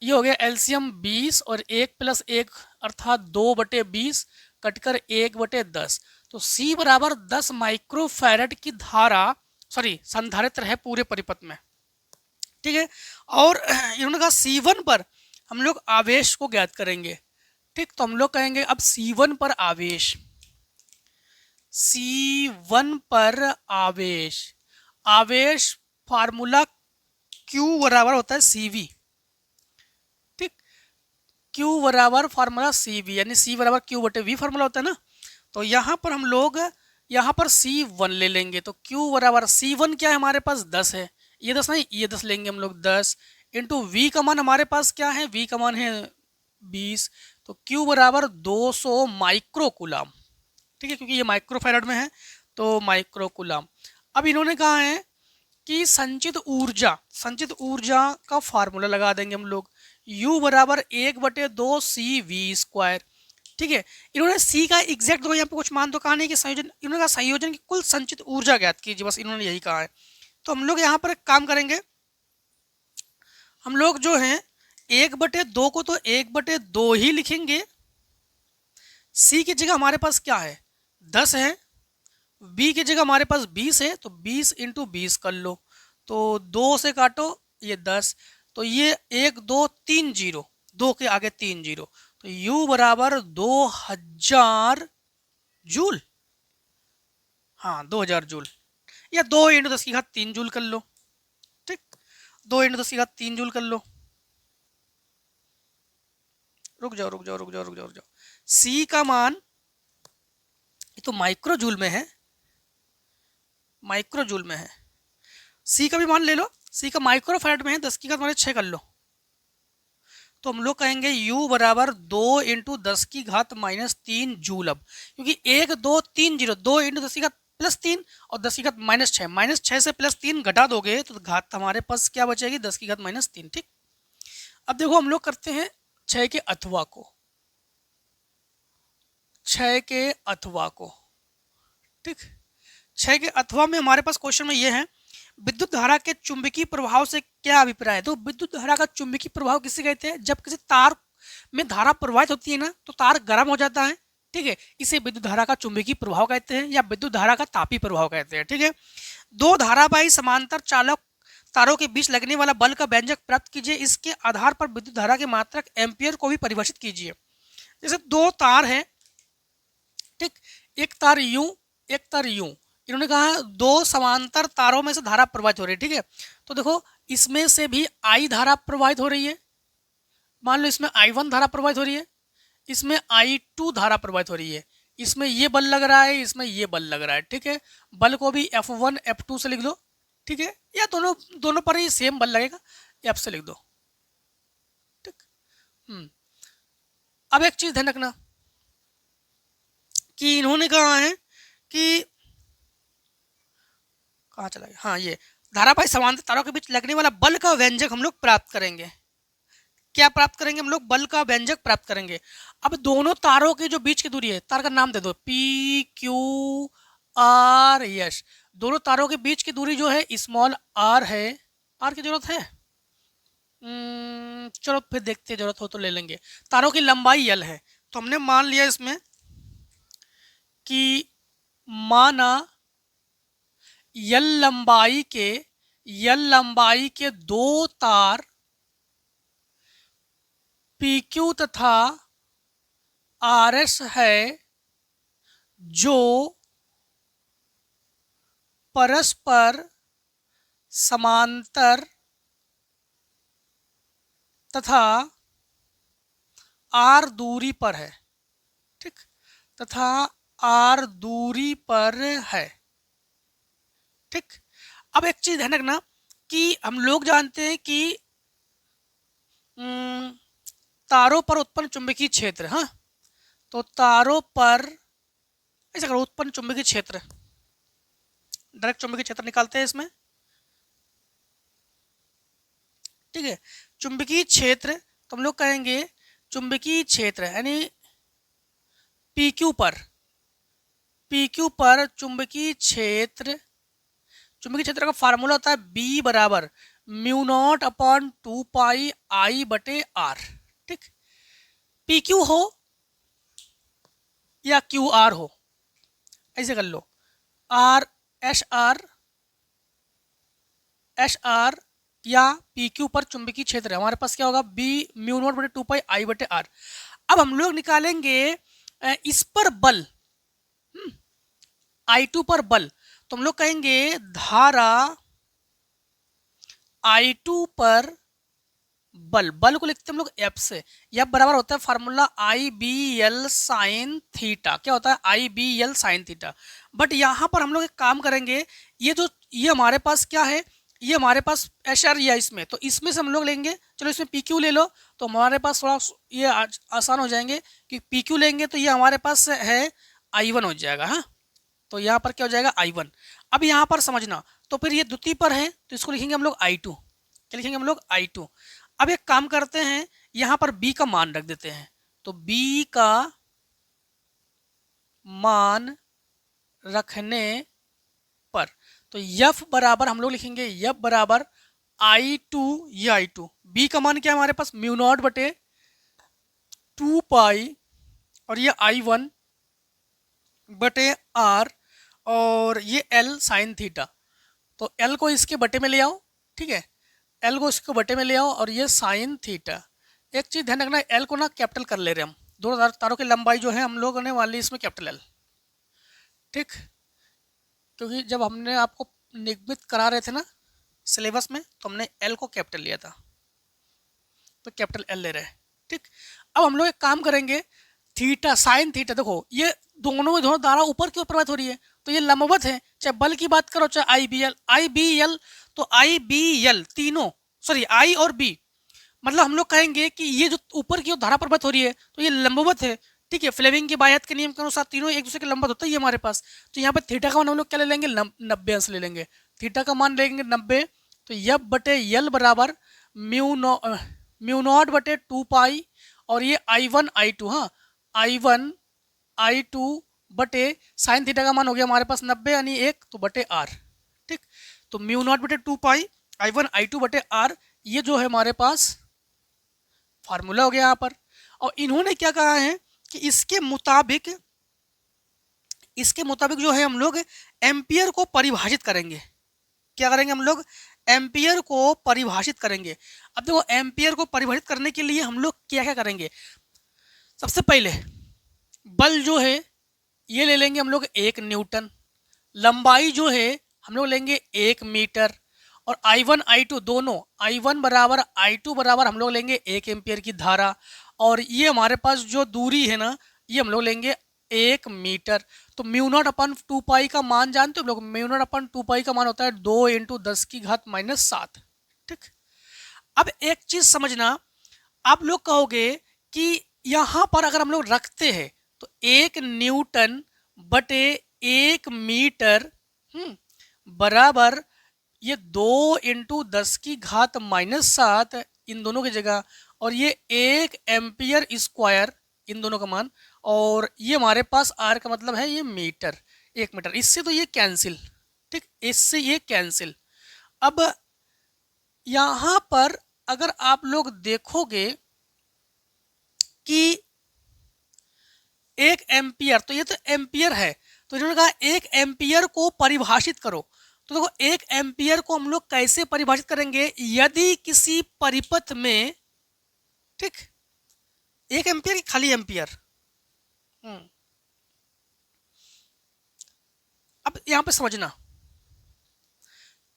हो गया एलसीएम 20 और 1 प्लस 1 अर्थात 2/20 कटकर 1/10। तो C बराबर 10 माइक्रोफैरड की धारा संधारित्र है पूरे परिपथ में। ठीक है, और इन्होंने कहा C1 पर हम लोग आवेश को ज्ञात करेंगे। ठीक, तो हम लोग कहेंगे अब C1 पर आवेश, C1 पर आवेश फार्मूला Q बराबर होता है CV। ठीक, Q बराबर फार्मूला CV यानी C बराबर Q/V फार्मूला होता है ना। तो यहाँ पर हम लोग यहाँ पर C1 ले लेंगे। तो Q बराबर C1 क्या है हमारे पास? 10 है। ये 10 नहीं, ये 10 लेंगे हम लोग। 10 इंटू V का मान हमारे पास क्या है? V का मान है 20। तो Q बराबर 200 माइक्रोकुलाम। ठीक है, क्योंकि ये माइक्रोफैरड में है तो माइक्रोकुलाम। अब इन्होंने कहा है कि संचित ऊर्जा का फार्मूला लगा देंगे हम लोग। U बराबर 1/2 CV²। ठीक है, इन्होंने C का एग्जैक्ट दो यहाँ पे कुछ मान तो कहा नहीं कि संयोजन, इन्होंने कहा संयोजन की कुल संचित ऊर्जा ज्ञात कीजिए, बस इन्होंने यही कहा है। तो हम लोग यहाँ पर एक काम करेंगे, हम लोग जो है 1/2 को तो 1/2 ही लिखेंगे। C की जगह हमारे पास क्या है? 10 है। B की जगह हमारे पास 20 है तो 20 इंटू 20 कर लो। तो 2 से काटो ये 10, तो ये 1 2 3 0, 2 के आगे 3 0। तो U बराबर 2000 जूल। हाँ, 2000 जूल या 2 इंटू 10 की घात 3 जूल कर लो। ठीक, 2 इंटू 10 की घात 3 जूल कर लो। रुक जाओ। C का मान ये तो माइक्रो जूल में है, C का भी मान ले लो। C का माइक्रोफैरड में है, 10 की घात 6 कर लो। तो हम लोग कहेंगे U बराबर 2 इंटू 10 की घात -3 जूल। अब क्योंकि 1 2 3 0, 2 इंटू 10 की घात +3 और 10 की घात -6 से +3 घटा दोगे तो घात हमारे पास क्या बचेगी? 10 की घात -3। ठीक, अब देखो हम लोग करते हैं 6 के अथवा को। ठीक, 6 के अथवा में हमारे पास क्वेश्चन में ये है, विद्युत धारा के चुंबकीय प्रभाव से क्या अभिप्राय है? तो विद्युत धारा का चुंबकीय प्रभाव किसे कहते हैं? जब किसी तार में धारा प्रवाहित होती है ना तो तार गर्म हो जाता है। ठीक है, इसे विद्युत धारा का चुंबकीय प्रभाव कहते हैं या विद्युत धारा का तापीय प्रभाव कहते हैं। ठीक है, दो धारावाही समांतर चालक तारों के बीच लगने वाला बल का व्यंजक प्राप्त कीजिए। इसके आधार पर विद्युत धारा के मात्रक एम्पियर को भी परिभाषित कीजिए। जैसे दो तार है, ठीक, एक तार यूं, एक तार यूं। इन्होंने कहा दो समांतर तारों में से धारा प्रवाहित हो रही है। ठीक है, तो देखो इसमें से भी I धारा प्रवाहित हो रही है। मान लो इसमें I1 धारा प्रवाहित हो रही है, इसमें I2 धारा प्रवाहित हो रही है। इसमें ये बल लग रहा है, इसमें ये बल लग रहा है। ठीक है, बल को भी F1 F2 से लिख दो। ठीक है, या दोनों पर ही सेम बल लगेगा, F से लिख दो। ठीक, अब एक चीज ध्यान रखना कि इन्होंने कहा है कि कहाँ चला गया? हाँ, ये धारावाही समांतर तारों के बीच लगने वाला बल का व्यंजक हम लोग प्राप्त करेंगे। क्या प्राप्त करेंगे हम लोग? बल का व्यंजक प्राप्त करेंगे। अब दोनों तारों के जो बीच की दूरी है, तार का नाम दे दो PQRS। दोनों तारों के बीच की दूरी जो है स्मॉल r है। r की जरूरत है? चलो फिर देखते हैं, जरूरत हो तो ले लेंगे। तारों की लंबाई L है, तो हमने मान लिया इसमें कि माना L लंबाई के दो तार PQ तथा RS है जो परस्पर समांतर तथा r दूरी पर है, ठीक, तथा r दूरी पर है, ठीक। अब एक चीज ध्यान रखना कि हम लोग जानते हैं कि तारों पर उत्पन्न चुंबकीय क्षेत्र, हाँ, तो तारों पर ऐसा करो, उत्पन्न चुंबकीय क्षेत्र, डायरेक्ट चुंबकीय क्षेत्र निकालते हैं इसमें, ठीक है। चुंबकीय क्षेत्र तो हम लोग कहेंगे चुंबकीय क्षेत्र यानी PQ पर, PQ पर चुंबकीय क्षेत्र का फार्मूला होता है B बराबर mu naught upon 2 pi I बटे R, ठीक। PQ हो या QR हो, ऐसे कर लो, R एच आर या PQ पर चुंबकीय क्षेत्र है, हमारे पास क्या होगा B म्यू नॉट बटे 2 पाई I बटे R। अब हम लोग निकालेंगे इस पर बल, I2 पर बल, तो हम लोग कहेंगे धारा I2 पर बल, बल को लिखते हैं हम लोग F से, F बराबर होता है फार्मूला IBL साइन थीटा, क्या होता है IBL साइन थीटा। बट यहाँ पर हम लोग एक काम करेंगे, ये हमारे पास क्या है, ये हमारे पास HR या इसमें, तो इसमें से हम लोग लेंगे, चलो इसमें PQ ले लो, तो हमारे पास थोड़ा ये आसान हो जाएंगे कि PQ लेंगे तो ये हमारे पास है I1 हो जाएगा, हाँ, तो यहाँ पर क्या हो जाएगा I1। अब यहाँ पर समझना, तो फिर ये द्वितीय पर है तो इसको लिखेंगे हम लोग I2, क्या लिखेंगे हम लोग I2। अब एक काम करते हैं, यहाँ पर B का मान रख देते हैं, तो B का मान रखने पर तो F बराबर हम लोग लिखेंगे F बराबर I2, ये I2, B का मान क्या है हमारे पास म्यू नॉट बटे 2 पाई और ये I1 बटे R और ये L साइन थीटा, तो L को इसके बटे में ले आओ, ठीक है, L को इसके बटे में ले आओ और ये साइन थीटा। एक चीज ध्यान रखना, L को ना कैपिटल कर ले रहे हम, दोनों तारों की लंबाई जो है हम लोग ने वाली इसमें कैपिटल L, ठीक, क्योंकि जब हमने आपको निगमित करा रहे थे ना सिलेबस में तो हमने L को कैपिटल लिया था, तो कैपिटल L ले रहे हैं, ठीक। अब हम लोग एक काम करेंगे, थीटा साइन थीटा, देखो ये दोनों धारा ऊपर की ओर प्रवाहित हो रही है तो ये लंबवत है, चाहे बल की बात करो चाहे IBL, तो IBL तीनों, सॉरी I और B, मतलब हम लोग कहेंगे कि ये जो ऊपर की ओर धारा प्रवाहित हो रही है तो ये लंबवत है, ठीक है। फ्लेमिंग की बायत के नियम के अनुसार तीनों एक दूसरे के लंबवत होता है हमारे पास, तो यहाँ पे थीटा का मान हम लोग क्या ले लेंगे 90 अंश ले लेंगे, थीटा का मान लेंगे 90, तो F बटे L बराबर म्यू नॉट बटे 2 पाई और ये I1 I2, हाँ, I1 I2 बटे साइन थीटा का मान हो गया हमारे पास 90 यानी 1 तो बटे R, ठीक। तो म्यू नॉट बटे 2 पाई I1 I2 बटे R, ये जो है हमारे पास फार्मूला हो गया यहाँ पर। और इन्होंने क्या कहा है कि इसके मुताबिक जो है हम लोग एम्पियर को परिभाषित करेंगे, क्या करेंगे हम लोग एम्पियर को परिभाषित करेंगे। अब देखो एम्पियर को परिभाषित करने के लिए हम लोग क्या क्या करेंगे, सबसे पहले बल जो है ये ले लेंगे हम लोग 1 न्यूटन, लंबाई जो है हम लोग लेंगे 1 मीटर और I1 I2 दोनों I1 बराबर I2 बराबर हम लोग लेंगे 1 एम्पियर की धारा और ये हमारे पास जो दूरी है ना ये हम लोग लेंगे 1 मीटर। तो म्यू नॉट अपन 2 पाई का मान जानते हो हम लोग, म्यू नॉट अपन 2 पाई का मान होता है 2 × 10 की घात -7, ठीक। अब एक चीज समझना, आप लोग कहोगे कि यहाँ पर अगर हम लोग रखते हैं तो 1 न्यूटन बटे 1 मीटर बराबर ये 2 × 10 की घात -7 इन दोनों की जगह और ये 1 एम्पियर स्क्वायर इन दोनों का मान और ये हमारे पास R का मतलब है ये मीटर, 1 मीटर, इससे तो ये कैंसिल, ठीक, इससे ये कैंसिल। अब यहाँ पर अगर आप लोग देखोगे कि 1 एम्पियर, तो ये तो एम्पियर है, तो इन्होंने कहा 1 एम्पियर को परिभाषित करो, तो देखो 1 एम्पियर को हम लोग कैसे परिभाषित करेंगे, यदि किसी परिपथ में, ठीक, 1 एम्पियर की खाली एम्पियर, अब यहां पे समझना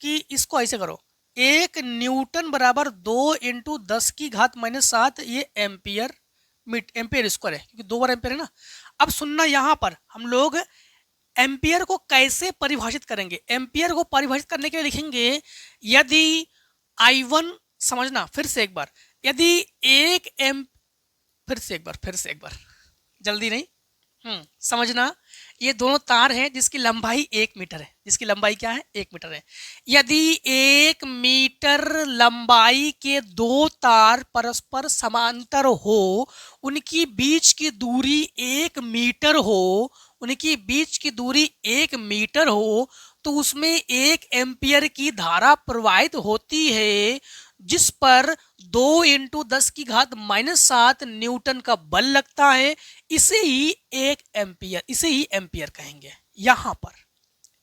कि इसको ऐसे करो, 1 न्यूटन बराबर 2 इंटू 10⁻⁻7 ये एम्पियर स्क्वायर है, क्योंकि 2 बार एम्पियर है ना। अब सुनना, यहाँ पर हम लोग एम्पियर को कैसे परिभाषित करेंगे। एम्पियर को परिभाषित करने के लिए लिखेंगे यदि I1, समझना फिर से एक बार, यदि फिर से एक बार जल्दी नहीं, समझना, ये दोनों तार हैं जिसकी लंबाई 1 मीटर है। जिसकी लंबाई क्या है? 1 मीटर है। यदि 1 मीटर लंबाई के 2 तार परस्पर समांतर हो, उनकी बीच की दूरी 1 मीटर हो, उनकी बीच की दूरी 1 मीटर हो, तो उसमें 1 एम्पियर की धारा प्रवाहित होती है, जिस पर 2 इंटू 10⁻⁻7 न्यूटन का बल लगता है। इसे ही एम्पियर कहेंगे। यहां पर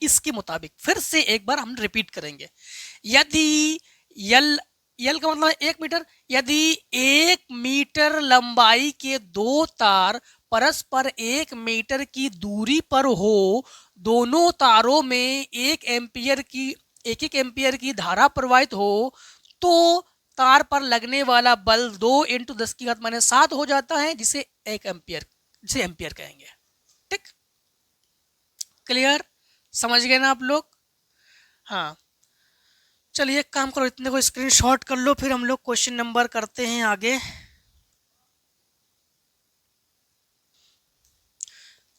इसके मुताबिक फिर से एक बार हम रिपीट करेंगे। यदि यल का मतलब 1 मीटर, यदि 1 मीटर लंबाई के 2 तार परस्पर 1 मीटर की दूरी पर हो, दोनों तारों में 1 एम्पियर की धारा प्रवाहित हो, तो तार पर लगने वाला बल 2 इंटू 10⁻⁷ हो जाता है, जिसे एम्पियर कहेंगे। ठीक, क्लियर, समझ गए ना आप लोग? हाँ, चलिए एक काम करो, इतने को स्क्रीनशॉट कर लो, फिर हम लोग क्वेश्चन नंबर करते हैं आगे।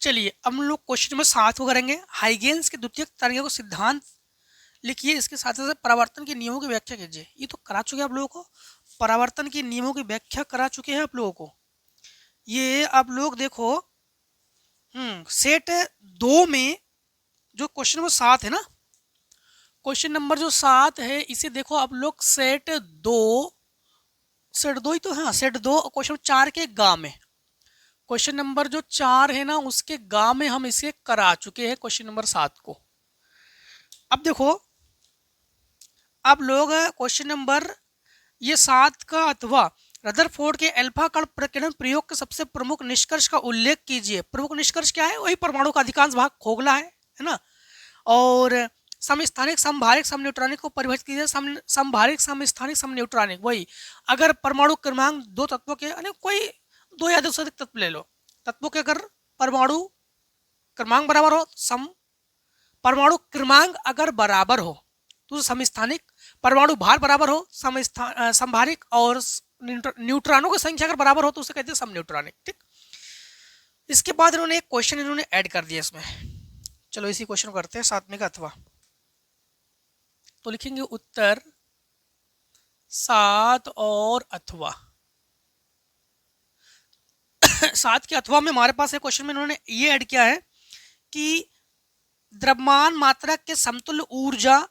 चलिए अब हम लोग क्वेश्चन नंबर 7 को करेंगे। हाइगेन्स के द्वितीयक तरंगों को सिद्धांत लिखिए, इसके साथ साथ परावर्तन के नियमों की व्याख्या कीजिए। ये तो करा चुके हैं आप लोगों को, परावर्तन के नियमों की व्याख्या करा चुके हैं आप लोगों को। ये आप लोग देखो, सेट 2 में जो क्वेश्चन नंबर 7 है ना, क्वेश्चन नंबर जो 7 है, इसे देखो आप लोग सेट 2 ही तो है, सेट 2 क्वेश्चन 4 के गा में, क्वेश्चन नंबर जो 4 है ना, उसके गा में हम इसे करा चुके हैं क्वेश्चन नंबर 7 को। अब देखो आप लोग क्वेश्चन नंबर ये 7 का अथवा रदरफोर्ड के अल्फा कण प्रकीर्णन प्रयोग के सबसे प्रमुख निष्कर्ष का उल्लेख कीजिए। प्रमुख निष्कर्ष क्या है? वही परमाणु का अधिकांश भाग खोखला है ना। और समस्थानिक, समभारिक, समन्यूट्रॉनिक को परिभाषित कीजिए। समभारिक, समस्थानिक, समन्यूट्रॉनिक, वही अगर परमाणु क्रमांक 2 तत्वों के, कोई 2 या 2 से अधिक तत्व ले लो, तत्वों के अगर परमाणु क्रमांक बराबर हो, परमाणु क्रमांक अगर बराबर हो तो समस्थानिक, परमाणु भार बराबर हो समभारिक, और न्यूट्रॉनों की संख्या अगर बराबर हो तो उसे कहते हैं समन्यूट्रॉनिक। ठीक, इसके बाद इन्होंने एक क्वेश्चन इन्होंने ऐड कर दिया इसमें। चलो इसी क्वेश्चन को करते हैं, 7वें का अथवा। तो लिखेंगे उत्तर 7 और अथवा। 7 के अथवा में हमारे पास एक क्वेश्चन में इन्होंने ये ऐड किया है कि द्रव्यमान मात्रा के समतुल्य ऊर्जा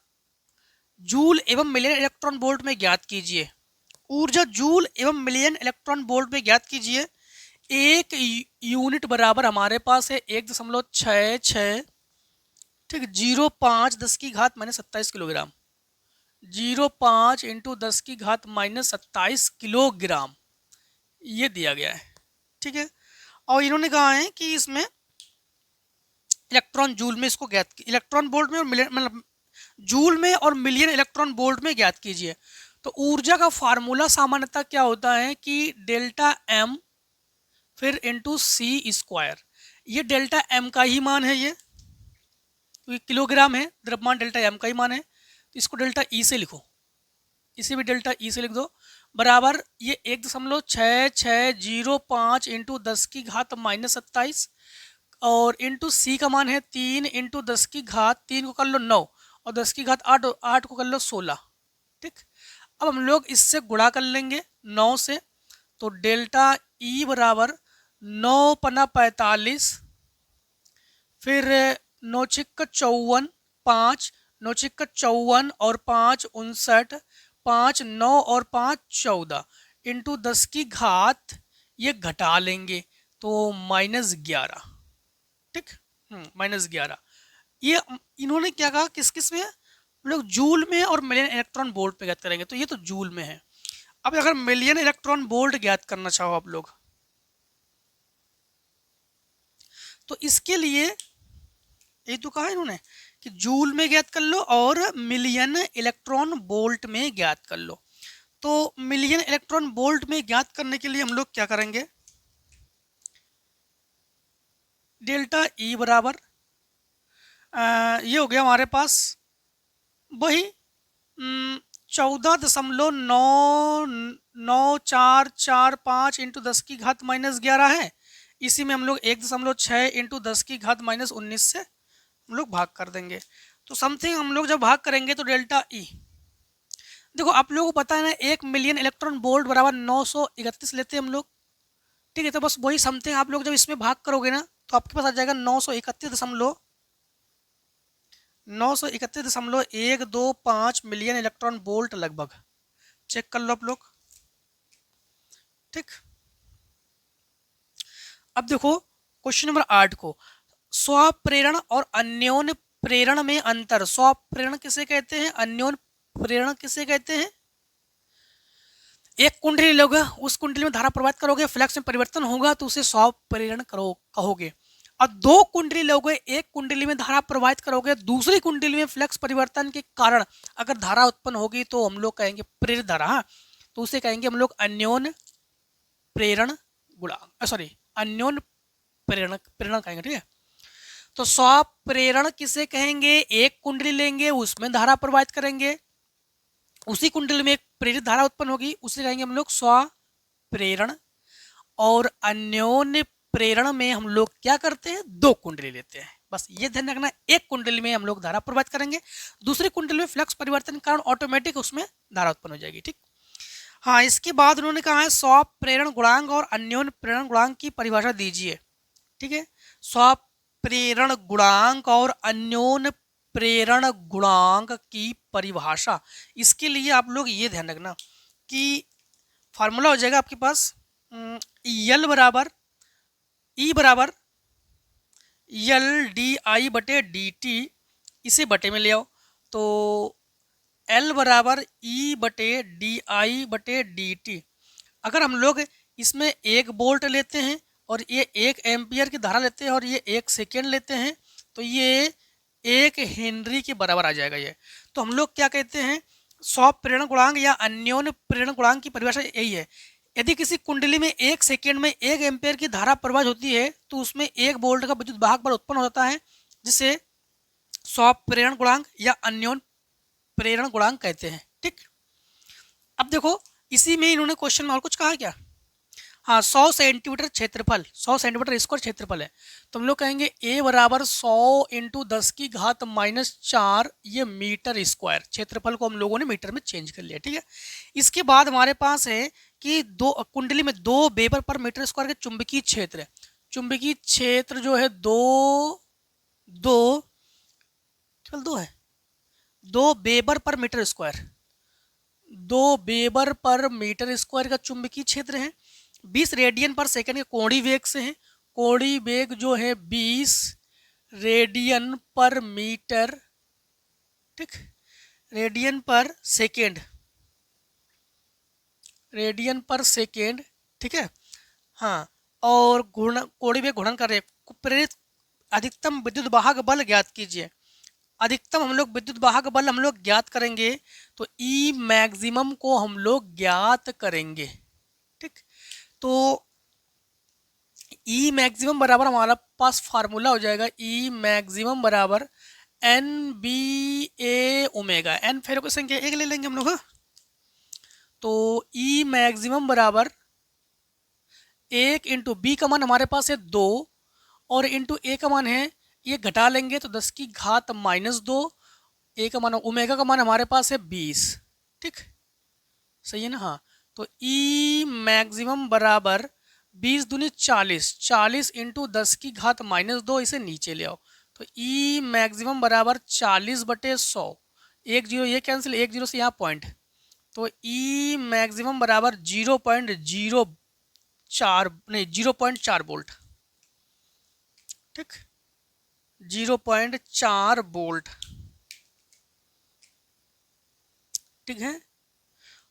जूल एवं मिलियन इलेक्ट्रॉन वोल्ट में ज्ञात कीजिए। ऊर्जा जूल एवं मिलियन इलेक्ट्रॉन वोल्ट में ज्ञात कीजिए। एक यूनिट बराबर हमारे पास है 1.66, ठीक, 0.5 10⁻⁻27 किलोग्राम। 0.5 इंटू 10⁻⁻27 किलोग्राम ये दिया गया है। ठीक है, और इन्होंने कहा है कि इसमें इलेक्ट्रॉन जूल में इसको ज्ञात, इलेक्ट्रॉन वोल्ट में और मिलियन, मतलब जूल में और मिलियन इलेक्ट्रॉन वोल्ट में ज्ञात कीजिए। तो ऊर्जा का फार्मूला सामान्यतः क्या होता है कि डेल्टा एम फिर इंटू सी स्क्वायर। ये डेल्टा एम का ही मान है, ये किलोग्राम है, द्रव्यमान डेल्टा एम का ही मान है, तो इसको डेल्टा ई से लिखो, इसे भी डेल्टा ई से लिख दो, बराबर ये 1.6605 इंटू 10⁻⁻27 और इंटू सी का मान है 3 इंटू 10⁻3 को कर लो 9 और 10⁸8 को कर लो 16। ठीक, अब हम लोग इससे गुणा कर लेंगे 9 से, तो डेल्टा ई बराबर 9 पना 45, फिर 9 छिक्का 54, 5 9 छिक्का 54 और 5 59, 5 9 और 5 14 इंटू 10⁻, ये घटा लेंगे तो -11। ठीक, -11। ये इन्होंने क्या कहा, किस किस में? हम लोग जूल में और मिलियन इलेक्ट्रॉन वोल्ट पे ज्ञात करेंगे, तो ये तो जूल में है। अब अगर मिलियन इलेक्ट्रॉन वोल्ट ज्ञात करना चाहो आप लोग, तो इसके लिए यही तो कहा इन्होंने कि जूल में ज्ञात कर लो और मिलियन इलेक्ट्रॉन वोल्ट में ज्ञात कर लो। तो मिलियन इलेक्ट्रॉन वोल्ट में ज्ञात करने के लिए हम लोग क्या करेंगे, डेल्टा ई बराबर ये हो गया हमारे पास वही 14.9445 इंटू 10 की घात -11 है। इसी में हम लोग 1.6 इंटू 10 की घात -19 से हम लोग भाग कर देंगे। तो समथिंग हम लोग जब भाग करेंगे तो डेल्टा ई, देखो आप लोगों को पता है ना 1 मिलियन इलेक्ट्रॉन वोल्ट बराबर 931 लेते हैं हम लोग, ठीक है। तो बस वही समथिंग आप लोग जब इसमें भाग करोगे ना तो आपके पास आ जाएगा 931.125 मिलियन इलेक्ट्रॉन वोल्ट लगभग। चेक कर लो आप लोग, ठीक। अब देखो क्वेश्चन नंबर 8 को, स्वप्रेरण और अन्योन्य प्रेरण में अंतर। स्वप्रेरण किसे कहते हैं, अन्योन्य प्रेरण किसे कहते हैं। एक कुंडली लोगे, उस कुंडली में धारा प्रवाहित करोगे, फ्लक्स में परिवर्तन होगा तो उसे स्वप्रेरण कहोगे। और दो कुंडली लोगे, एक कुंडली में धारा प्रवाहित करोगे, दूसरी कुंडली में फ्लक्स परिवर्तन के कारण अगर धारा उत्पन्न होगी तो हम लोग कहेंगे प्रेरित धारा। हाँ, तो उसे कहेंगे हम लोग अन्योन्य प्रेरण गुणांक, सॉरी अन्योन्य प्रेरण कहेंगे, ठीक है। तो स्वप्रेरण किसे कहेंगे, एक कुंडली लेंगे उसमें धारा प्रवाहित करेंगे, उसी कुंडली में एक प्रेरित धारा उत्पन्न होगी, उसे कहेंगे हम लोग स्वप्रेरण। और अन्योन्य प्रेरण में हम लोग क्या करते हैं, दो कुंडली लेते हैं। बस ये ध्यान रखना, एक कुंडली में हम लोग धारा प्रवाहित करेंगे, दूसरी कुंडली में फ्लक्स परिवर्तन के कारण ऑटोमेटिक उसमें धारा उत्पन्न हो जाएगी, ठीक। हाँ, इसके बाद उन्होंने कहा है स्वप्रेरण गुणांक और अन्योन्य प्रेरण गुणांक की परिभाषा दीजिए, ठीक है। स्वप्रेरण गुणांक और अन्योन्य प्रेरण गुणांक की परिभाषा, इसके लिए आप लोग ये ध्यान रखना कि फार्मूला हो जाएगा आपके पास यल बराबर ई बराबर यल डी आई बटे डी टी, इसे बटे में ले आओ तो एल बराबर ई बटे डी आई बटे डी टी। अगर हम लोग इसमें 1 वोल्ट लेते हैं और ये 1 एम्पियर की धारा लेते हैं और ये 1 सेकेंड लेते हैं तो ये 1 हेनरी के बराबर आ जाएगा ये। तो हम लोग क्या कहते हैं, स्वप्रेरण गुणांक या अन्योन्य प्रेरण गुणांक की परिभाषा यही है। यदि किसी कुंडली में 1 सेकेंड में 1 एम्पियर की धारा प्रवाहित होती है तो उसमें 1 वोल्ट का विद्युत वाहक बल उत्पन्न होता है, जिसे स्वप्रेरण गुणांक या अन्योन्य प्रेरण गुणांक कहते हैं, ठीक। अब देखो इसी में इन्होंने क्वेश्चन में और कुछ कहा क्या, हाँ 100 सेंटीमीटर क्षेत्रफल, 100 सेंटीमीटर स्क्वायर क्षेत्रफल है, तो हम लोग कहेंगे a बराबर 100 इंटू 10 की घात -4 ये मीटर स्क्वायर। क्षेत्रफल को हम लोगों ने मीटर में चेंज कर लिया, ठीक है। इसके बाद हमारे पास है कि दो कुंडली में 2 वेबर पर मीटर स्क्वायर के चुंबकीय क्षेत्र है। चुंबकीय क्षेत्र जो है 2 है 2 वेबर पर मीटर स्क्वायर, 2 वेबर पर मीटर स्क्वायर का चुंबकीय क्षेत्र है। 20 रेडियन पर सेकंड के कोणीय वेग से है, कोणीय वेग जो है 20 रेडियन पर मीटर, ठीक, रेडियन पर सेकेंड, ठीक है। हाँ, और कोणीय वेग घूर्णन कर रहे हैं। प्रेरित अधिकतम विद्युत वाहक बल ज्ञात कीजिए। अधिकतम हम लोग विद्युत वाहक बल हम लोग ज्ञात करेंगे तो ई मैक्सिमम को हम लोग ज्ञात करेंगे, ठीक। तो ई मैक्सिमम बराबर हमारा पास फार्मूला हो जाएगा, ई मैक्सिमम बराबर एन बी ए ओमेगा, एन फेरो की संख्या 1 ले लेंगे हम लोग। तो ई मैक्सिमम बराबर 1 इंटू बी का मान हमारे पास है 2 और इंटू ए का मान है, ये घटा लेंगे तो 10 की घात -2, ए का मान ओमेगा का मान हमारे पास है 20, ठीक, सही है ना। हाँ, तो ई मैक्सिमम बराबर 20 दूनी 40, 40 इंटू 10 की घात -2, इसे नीचे ले आओ तो ई मैक्सिमम बराबर 40 बटे 100, 1 0 ये कैंसिल, 1 0 से यहाँ पॉइंट, तो ई मैक्सिमम बराबर 0.4 वोल्ट, ठीक, 0.4 वोल्ट, ठीक है।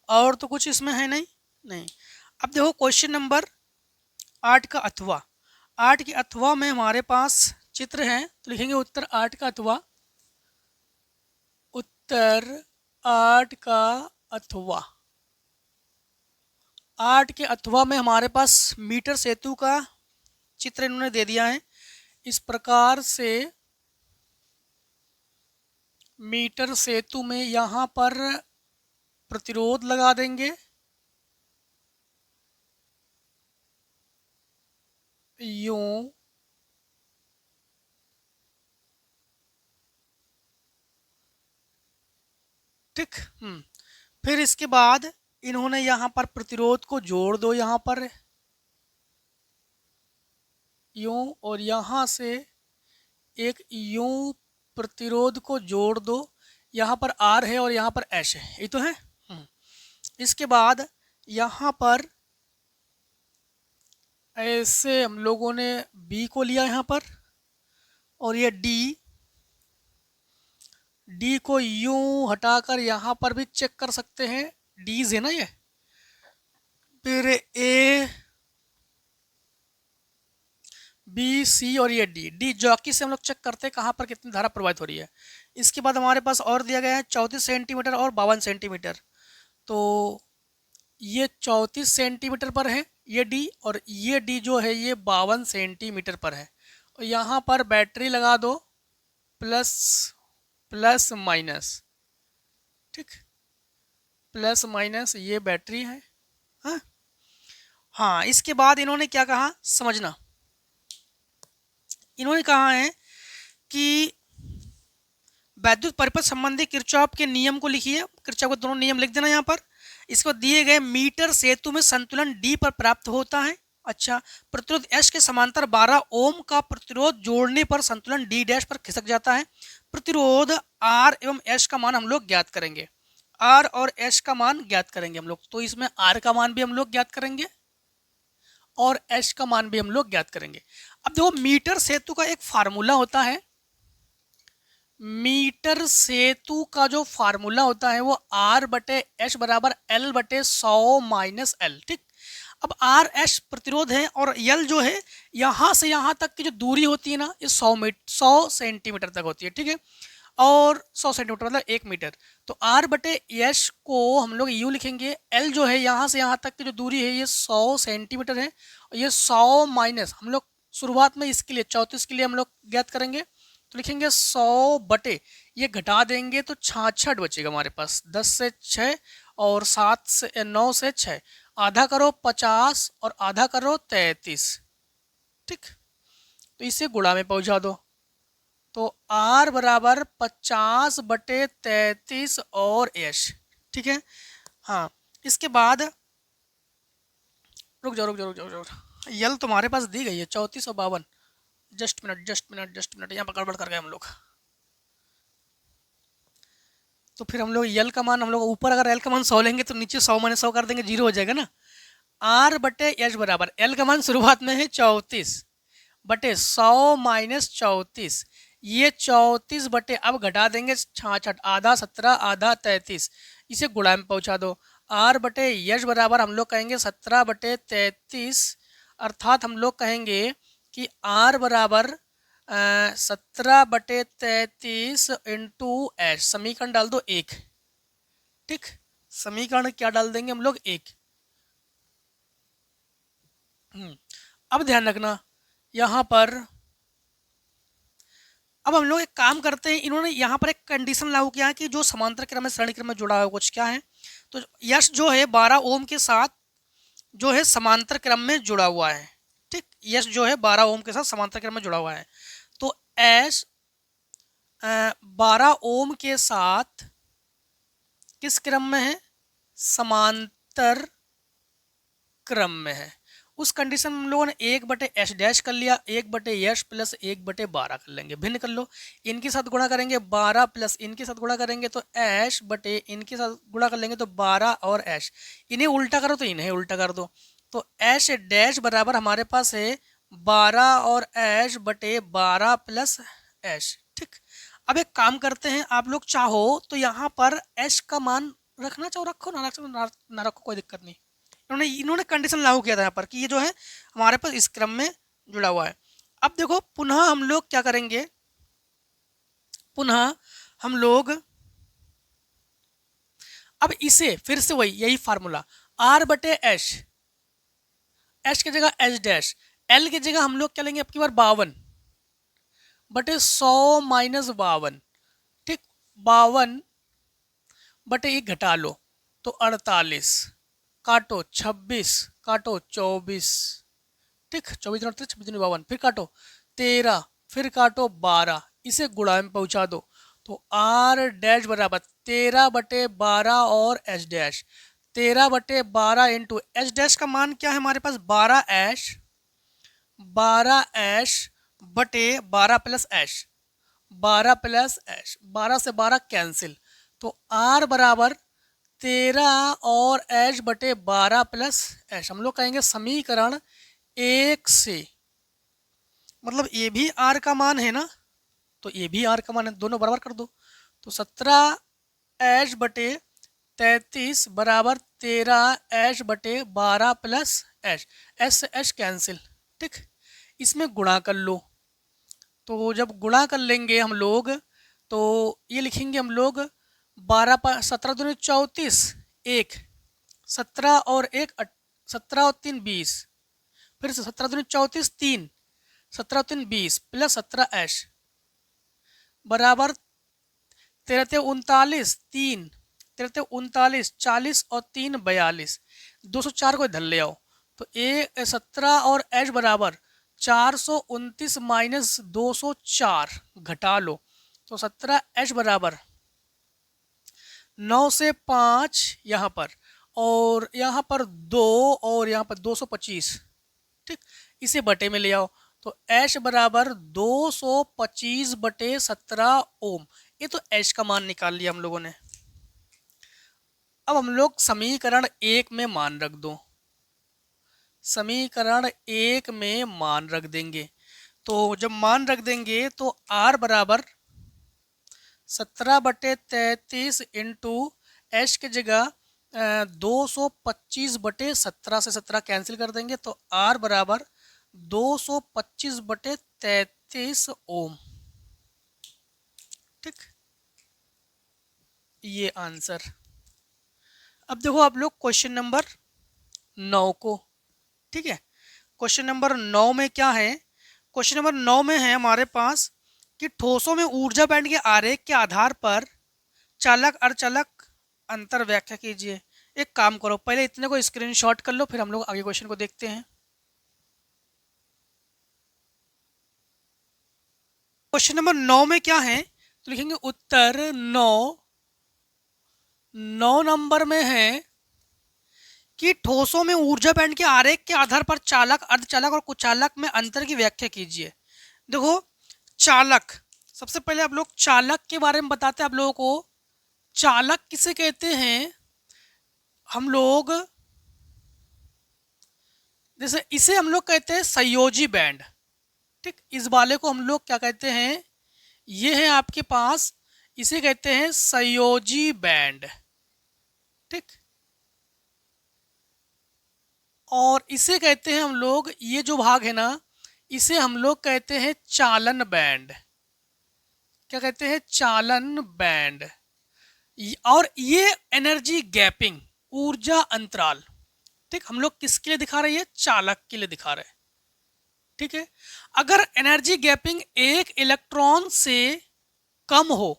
और तो कुछ इसमें है नहीं। अब देखो क्वेश्चन नंबर 8 का अथवा, 8 के अथवा में हमारे पास चित्र है तो लिखेंगे उत्तर 8 का अथवा, उत्तर 8 का अथवा। 8 के अथवा में हमारे पास मीटर सेतु का चित्र इन्होंने दे दिया है। इस प्रकार से मीटर सेतु में यहाँ पर प्रतिरोध लगा देंगे, यूं ठीक। फिर इसके बाद इन्होंने यहाँ पर प्रतिरोध को जोड़ दो, यहाँ पर यूं, और यहाँ से एक यूं प्रतिरोध को जोड़ दो। यहाँ पर आर है और यहाँ पर एच है, ये तो है। इसके बाद यहाँ पर ऐसे हम लोगों ने बी को लिया यहाँ पर, और ये डी को यूं हटाकर यहाँ पर भी चेक कर सकते हैं, डीज है ना ये। फिर ए बी सी और ये डी जॉकी से हम लोग चेक करते हैं कहाँ पर कितनी धारा प्रवाहित हो रही है। इसके बाद हमारे पास और दिया गया है 34 सेंटीमीटर और 52 सेंटीमीटर। तो ये 34 सेंटीमीटर पर है ये डी, और ये डी जो है ये 52 सेंटीमीटर पर है। और यहाँ पर बैटरी लगा दो, प्लस माइनस, ठीक, प्लस माइनस ये बैटरी है। हाँ, इसके बाद इन्होंने क्या कहा समझना, इन्होंने कहा है कि वैद्युत परिपथ संबंधी किरचॉफ के नियम को लिखिए। किरचॉफ के दोनों नियम लिख देना यहाँ पर। इसको दिए गए मीटर सेतु में संतुलन डी पर प्राप्त होता है। अच्छा, प्रतिरोध एस के समांतर 12 ओम का प्रतिरोध जोड़ने पर संतुलन डी डैश पर खिसक जाता है। प्रतिरोध आर एवं एस का मान हम लोग ज्ञात करेंगे, आर और एस का मान ज्ञात करेंगे हम लोग। तो इसमें आर का मान भी हम लोग ज्ञात करेंगे और एच का मान भी हम लोग ज्ञात करेंगे। अब देखो, मीटर सेतु का एक फार्मूला होता है, मीटर सेतु का जो फार्मूला होता है वो आर बटे एच बराबर एल बटे 100 माइनस एल, ठीक। अब आर एच प्रतिरोध है और एल जो है यहाँ से यहाँ तक की जो दूरी होती है ना, ये 100 सेंटीमीटर तक होती है, ठीक है। और 100 सेंटीमीटर मतलब 1 मीटर। तो आर बटे एच को हम लोग यूँ लिखेंगे, एल जो है यहाँ से यहाँ तक की जो दूरी है ये 100 सेंटीमीटर है, और ये 100 माइनस हम लोग शुरुआत में इसके लिए 34 के लिए हम लोग ज्ञात करेंगे। तो लिखेंगे 100 बटे, ये घटा देंगे तो 66 बचेगा हमारे पास, 10 से 6 और 7 से 9 से 6, आधा करो 50 और आधा करो 33, ठीक। तो इसे गुणा में पहुंचा दो, तो R बराबर 50 बटे 33 और एच, ठीक है। हाँ, इसके बाद रुक जाओ, यल तुम्हारे पास दी गई है 34 और 52। जस्ट मिनट, यहाँ पर गड़बड़ कर गए हम लोग। तो फिर हम लोग यल का मान हम लोग ऊपर अगर एल का मान 100 लेंगे तो नीचे 100 माइनस 100 कर देंगे, 0 हो जाएगा ना। आर बटे एच बराबर, एल का मान शुरुआत में है 34 बटे 100 माइनस 34, ये 34 बटे अब घटा देंगे 66, आधा 17 आधा 33, इसे गुणा में पहुंचा दो। आर बटे एच बराबर हम लोग कहेंगे 17 बटे 33, अर्थात हम लोग कहेंगे कि आर बराबर 17 बटे 33 इंटू एच, समीकरण डाल दो 1, ठीक। समीकरण क्या डाल देंगे हम लोग 1। अब ध्यान रखना यहाँ पर, अब हम लोग एक काम करते हैं, इन्होंने यहाँ पर एक कंडीशन लागू किया है कि जो समांतर क्रम में श्रेणी क्रम में जुड़ा है कुछ क्या है, तो यश जो है 12 ओम के साथ जो है समांतर क्रम में जुड़ा हुआ है, ठीक। यश जो है 12 ओम के साथ समांतर क्रम में जुड़ा हुआ है। तो एस 12 ओम के साथ किस क्रम में है, समांतर क्रम में है। उस कंडीशन में हम लोगों ने 1 बटे एच डैश कर लिया, 1 बटे एच प्लस 1 बटे 12 कर लेंगे, भिन्न कर लो। इनके साथ गुणा करेंगे 12 प्लस इनके साथ गुणा करेंगे तो एच बटे इनके साथ गुणा कर लेंगे तो 12 और एच, इन्हें उल्टा करो तो इन्हें उल्टा कर दो। तो एच डैश बराबर हमारे पास है 12 और एच बटे 12 प्लस एच, ठीक। अब एक काम करते हैं, आप लोग चाहो तो यहाँ पर एच का मान रखना चाहो रखो, ना रखो कोई दिक्कत नहीं। इन्होंने कंडीशन लागू किया था यहाँ पर कि ये जो है हमारे पास इस क्रम में जुड़ा हुआ है। अब देखो पुनः हम लोग क्या करेंगे, पुनः हम लोग अब इसे फिर से वही यही फार्मूला आर बटे एच, एच की जगह एच डैश, एल की जगह हम लोग क्या लेंगे अब की बार 52 बटे 100 माइनस 52, ठीक, 52 बटे 1 घटा लो तो 48, काटो 26, काटो 24, ठीक, 24 38 26 52, फिर काटो 13, फिर काटो 12, इसे गुणा में पहुंचा दो तो आर डैश बराबर 13 बटे 12 और एच डैश, 13 बटे 12 इंटू एच डैश का मान क्या है हमारे पास 12 एच, 12 एच बटे 12 प्लस एच, 12 प्लस एच, 12 से 12 कैंसिल, तो आर बराबर 13 और एच बटे 12 प्लस एच। हम लोग कहेंगे समीकरण 1 से, मतलब ये भी आर का मान है ना, तो ये भी आर का मान है, दोनों बराबर कर दो तो 17 एच बटे 33 बराबर 13 एच बटे 12 प्लस एच, एच से एच कैंसिल, ठीक, इसमें गुणा कर लो, तो जब गुणा कर लेंगे हम लोग तो ये लिखेंगे हम लोग 12 17 दूनी 34, 1 17 और 1 17 और 3 20, फिर से 17 दूनी 34 3, 17 और 3 20 प्लस 17 एच बराबर 13 39 3, 13 39 40 और 3 42, 204 को इधर ले आओ तो 17 और एच बराबर 429 माइनस 204 घटा लो तो 17 एच बराबर 9 से 5 यहाँ पर और यहाँ पर 2 और यहाँ पर 225, ठीक, इसे बटे में ले आओ तो एच बराबर 225 बटे 17 ओम, ये तो एच का मान निकाल लिया हम लोगों ने। अब हम लोग समीकरण 1 में मान रख दो, समीकरण 1 में मान रख देंगे, तो जब मान रख देंगे तो आर बराबर 17 बटे 33 इंटू एच की जगह 225 बटे 17 से 17 कैंसिल कर देंगे तो आर बराबर 225 बटे 33 ओम, ठीक, ये आंसर। अब देखो आप लोग क्वेश्चन नंबर 9 को, ठीक है, क्वेश्चन नंबर 9 में क्या है, क्वेश्चन नंबर 9 में है हमारे पास कि ठोसों में ऊर्जा बैंड के आरेख के आधार पर चालक अर्धचालक अंतर व्याख्या कीजिए। एक काम करो पहले इतने को स्क्रीनशॉट कर लो फिर हम लोग आगे क्वेश्चन को देखते हैं। क्वेश्चन नंबर 9 में क्या है तो लिखेंगे उत्तर 9 नंबर में है कि ठोसों में ऊर्जा बैंड के आरेख के आधार पर चालक अर्धचालक और कुचालक में अंतर की व्याख्या कीजिए। देखो चालक, सबसे पहले आप लोग चालक के बारे में बताते हैं आप लोगों को। चालक किसे कहते हैं हम लोग, जैसे इसे हम लोग कहते हैं संयोजी बैंड, ठीक, इस वाले को हम लोग क्या कहते हैं, ये है आपके पास, इसे कहते हैं संयोजी बैंड, ठीक, और इसे कहते हैं हम लोग, ये जो भाग है ना इसे हम लोग कहते हैं चालन बैंड। क्या कहते हैं, चालन बैंड। और ये एनर्जी गैपिंग, ऊर्जा अंतराल, ठीक, हम लोग किसके लिए दिखा रहे हैं, चालक के लिए दिखा रहे हैं, ठीक है। अगर एनर्जी गैपिंग एक इलेक्ट्रॉन से कम हो,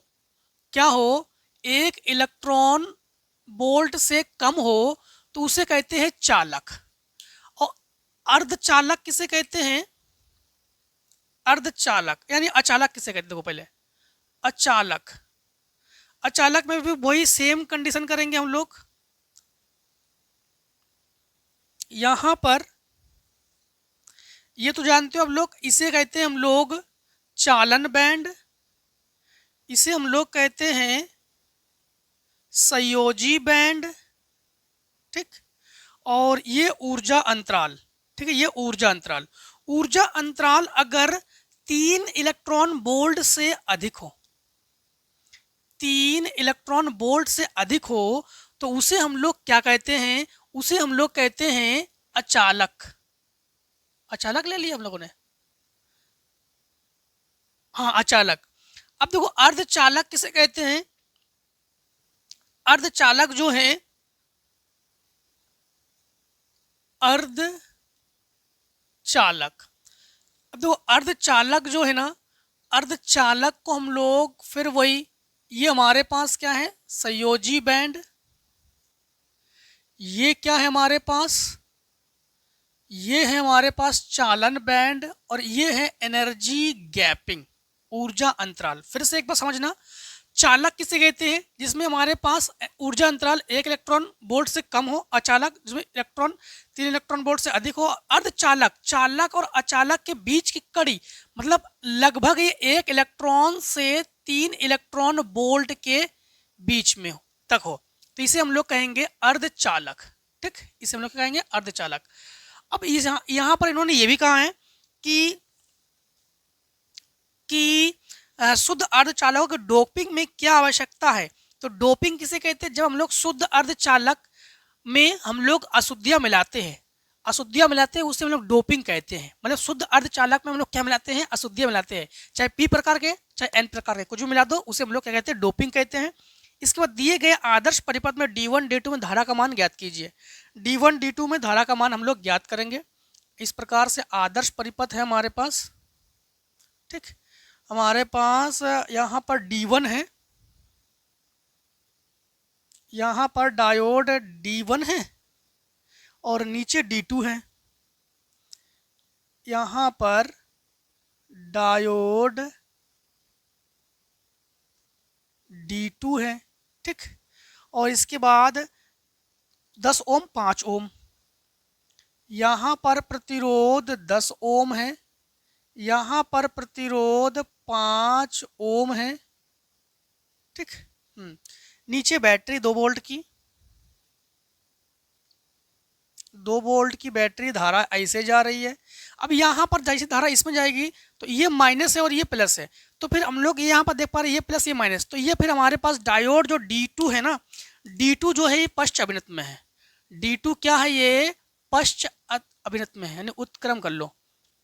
क्या हो, एक इलेक्ट्रॉन वोल्ट से कम हो तो उसे कहते हैं चालक। और अर्धचालक किसे कहते हैं, अर्धचालक यानी अचालक किसे कहते हैं, देखो पहले अचालक, अचालक में भी वही सेम कंडीशन करेंगे हम लोग। यहां पर ये तो जानते हो आप लोग, इसे कहते हैं हम लोग चालन बैंड, इसे हम लोग कहते हैं संयोजी बैंड, ठीक, और ये ऊर्जा अंतराल, ठीक है, ये ऊर्जा अंतराल। ऊर्जा अंतराल अगर 3 इलेक्ट्रॉन वोल्ट से अधिक हो, 3 इलेक्ट्रॉन वोल्ट से अधिक हो तो उसे हम लोग क्या कहते हैं, उसे हम लोग कहते हैं अचालक। अचालक ले लिया हम लोगों ने, हाँ, अचालक। अब देखो अर्धचालक किसे कहते हैं? अर्धचालक जो है, अर्धचालक, अब देखो अर्धचालक जो है ना, अर्धचालक को हम लोग फिर वही, ये हमारे पास क्या है, संयोजी बैंड, ये क्या है हमारे पास, ये है हमारे पास चालन बैंड, और ये है एनर्जी गैपिंग, ऊर्जा अंतराल। फिर से एक बार समझना, चालक किसे कहते हैं? जिसमें हमारे पास ऊर्जा अंतराल 1 इलेक्ट्रॉन वोल्ट से कम हो। अचालक जिसमें इलेक्ट्रॉन 3 इलेक्ट्रॉन वोल्ट से अधिक हो। अर्धचालक, चालक और अचालक के बीच की कड़ी, मतलब लगभग ये 1 इलेक्ट्रॉन से 3 इलेक्ट्रॉन वोल्ट के बीच में तक हो, तो इसे हम लोग कहेंगे अर्धचालक। ठीक, इसे हम लोग कहेंगे अर्धचालक। अब यहाँ पर इन्होंने ये भी कहा है कि शुद्ध अर्धचालकों के डोपिंग में क्या आवश्यकता है। तो डोपिंग किसे कहते हैं? जब हम लोग शुद्ध अर्धचालक में हम लोग अशुद्धियां मिलाते हैं, उसे हम लोग डोपिंग कहते हैं। मतलब शुद्ध अर्धचालक में हम लोग क्या मिलाते हैं? अशुद्धियां मिलाते हैं, चाहे पी प्रकार के चाहे एन प्रकार के, कुछ भी मिला दो, उसे हम लोग क्या कहते हैं? डोपिंग कहते हैं। इसके बाद दिए गए आदर्श परिपथ में D1 D2 में धारा का मान ज्ञात कीजिए। D1 D2 में धारा का मान हम लोग ज्ञात करेंगे। इस प्रकार से आदर्श परिपथ है हमारे पास। ठीक, हमारे पास यहाँ पर D1 है, यहाँ पर डायोड D1 है, और नीचे D2 है, यहाँ पर डायोड D2 है। ठीक, और इसके बाद 10 ओम 5 ओम, यहाँ पर प्रतिरोध 10 ओम है, यहाँ पर प्रतिरोध 5 ओम है। ठीक, नीचे बैटरी 2 वोल्ट की, 2 वोल्ट की बैटरी, धारा ऐसे जा रही है। अब यहाँ पर जैसे धारा इसमें जाएगी तो ये माइनस है और ये प्लस है, तो फिर हम लोग यहाँ पर देख पा रहे हैं ये प्लस ये माइनस, तो ये फिर हमारे पास डायोड जो D2 है ना, D2 जो है ये पश्च अभिनत में है। D2 क्या है? ये पश्च अभिनत में है, यानी उत्क्रम कर लो,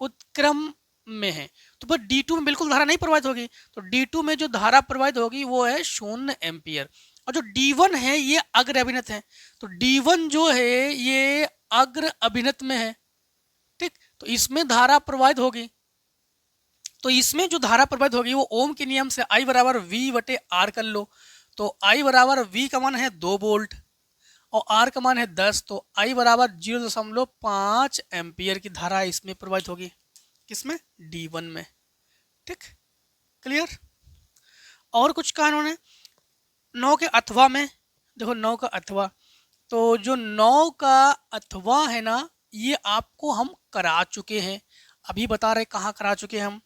उत्क्रम में है। तो फिर D2 में बिल्कुल धारा नहीं प्रवाहित होगी, तो D2 में जो धारा प्रवाहित होगी वो है 0 एम्पियर। और जो D1 है ये अग्र अभिनत है, तो D1 जो है ये अग्र अभिनत में है। ठीक, तो इसमें धारा प्रवाहित होगी, तो इसमें जो धारा प्रवाहित होगी वो ओम के नियम से I बराबर V/R कर लो। तो I बराबर V का मान है 2 वोल्ट और R का मान है 10, तो I बराबर 0.5 एम्पियर की धारा इसमें प्रवाहित होगी। किसमें? D1 में। ठीक, क्लियर? और कुछ कहा उन्होंने 9 के अथवा में, देखो 9 का अथवा, तो जो 9 का अथवा है ना, ये आपको हम करा चुके हैं, अभी बता रहे कहाँ करा चुके हैं हम।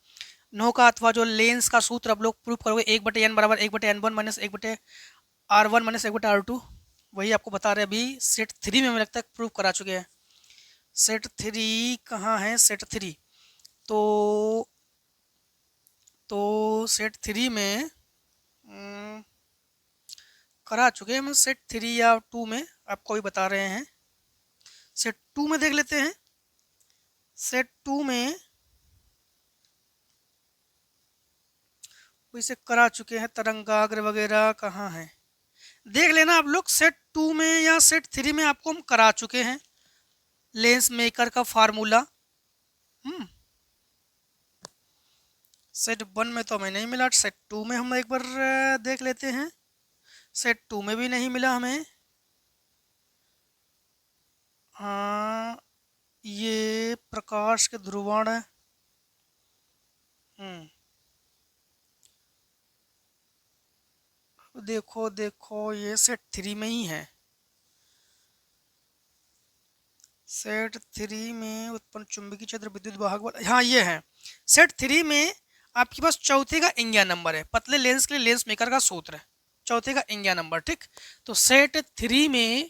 9 का अथवा जो लेंस का सूत्र आप लोग प्रूफ करोगे, 1/n बराबर 1/n1 minus 1/r1 minus 1/r2, वही आपको बता रहे अभी सेट 3 में, हमें लगता है प्रूफ करा चुके हैं। सेट 3 कहाँ है? सेट 3 तो सेट 3 में करा चुके हैं हम, सेट 3 या 2 में आपको भी बता रहे हैं। सेट 2 में देख लेते हैं। सेट 2 में इसे करा चुके हैं, तरंगाग्र वगैरह कहाँ है देख लेना आप लोग। सेट 2 में या सेट 3 में आपको हम करा चुके हैं लेंस मेकर का फार्मूला। सेट 1 में तो हमें नहीं मिला, सेट 2 में हम एक बार देख लेते हैं। सेट 2 में भी नहीं मिला हमें। हाँ, ये प्रकाश के ध्रुवण, देखो देखो ये सेट 3 में ही है। सेट 3 में उत्पन्न चुंबकीय क्षेत्र विद्युत वाहक बल, हाँ ये है। सेट 3 में आपके पास चौथे का इंगिया नंबर है, पतले लेंस के लिए लेंस मेकर का सूत्र है, चौथे का इंगिया नंबर। ठीक, तो सेट 3 में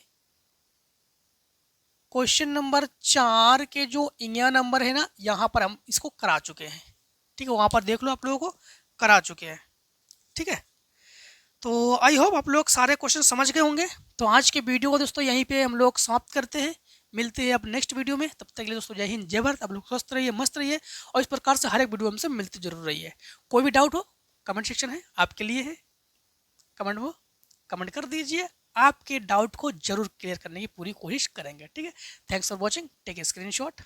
क्वेश्चन नंबर 4 के जो इंगिया नंबर है ना, यहाँ पर हम इसको करा चुके हैं। ठीक है, वहां पर देख लो, आप लोगों को करा चुके हैं। ठीक है, तो आई होप आप लोग सारे क्वेश्चन समझ गए होंगे। तो आज के वीडियो को दोस्तों यहीं पे हम लोग समाप्त करते हैं। मिलते हैं अब नेक्स्ट वीडियो में, तब तक के लिए दोस्तों जय हिंद जय भारत। आप लोग स्वस्थ रहिए, मस्त रहिए और इस प्रकार से हर एक वीडियो हमसे मिलते जरूर रहिए। कोई भी डाउट हो कमेंट सेक्शन है आपके लिए है, कमेंट कर दीजिए, आपके डाउट को जरूर क्लियर करने की पूरी कोशिश करेंगे। ठीक है, thanks for watching, take a screenshot.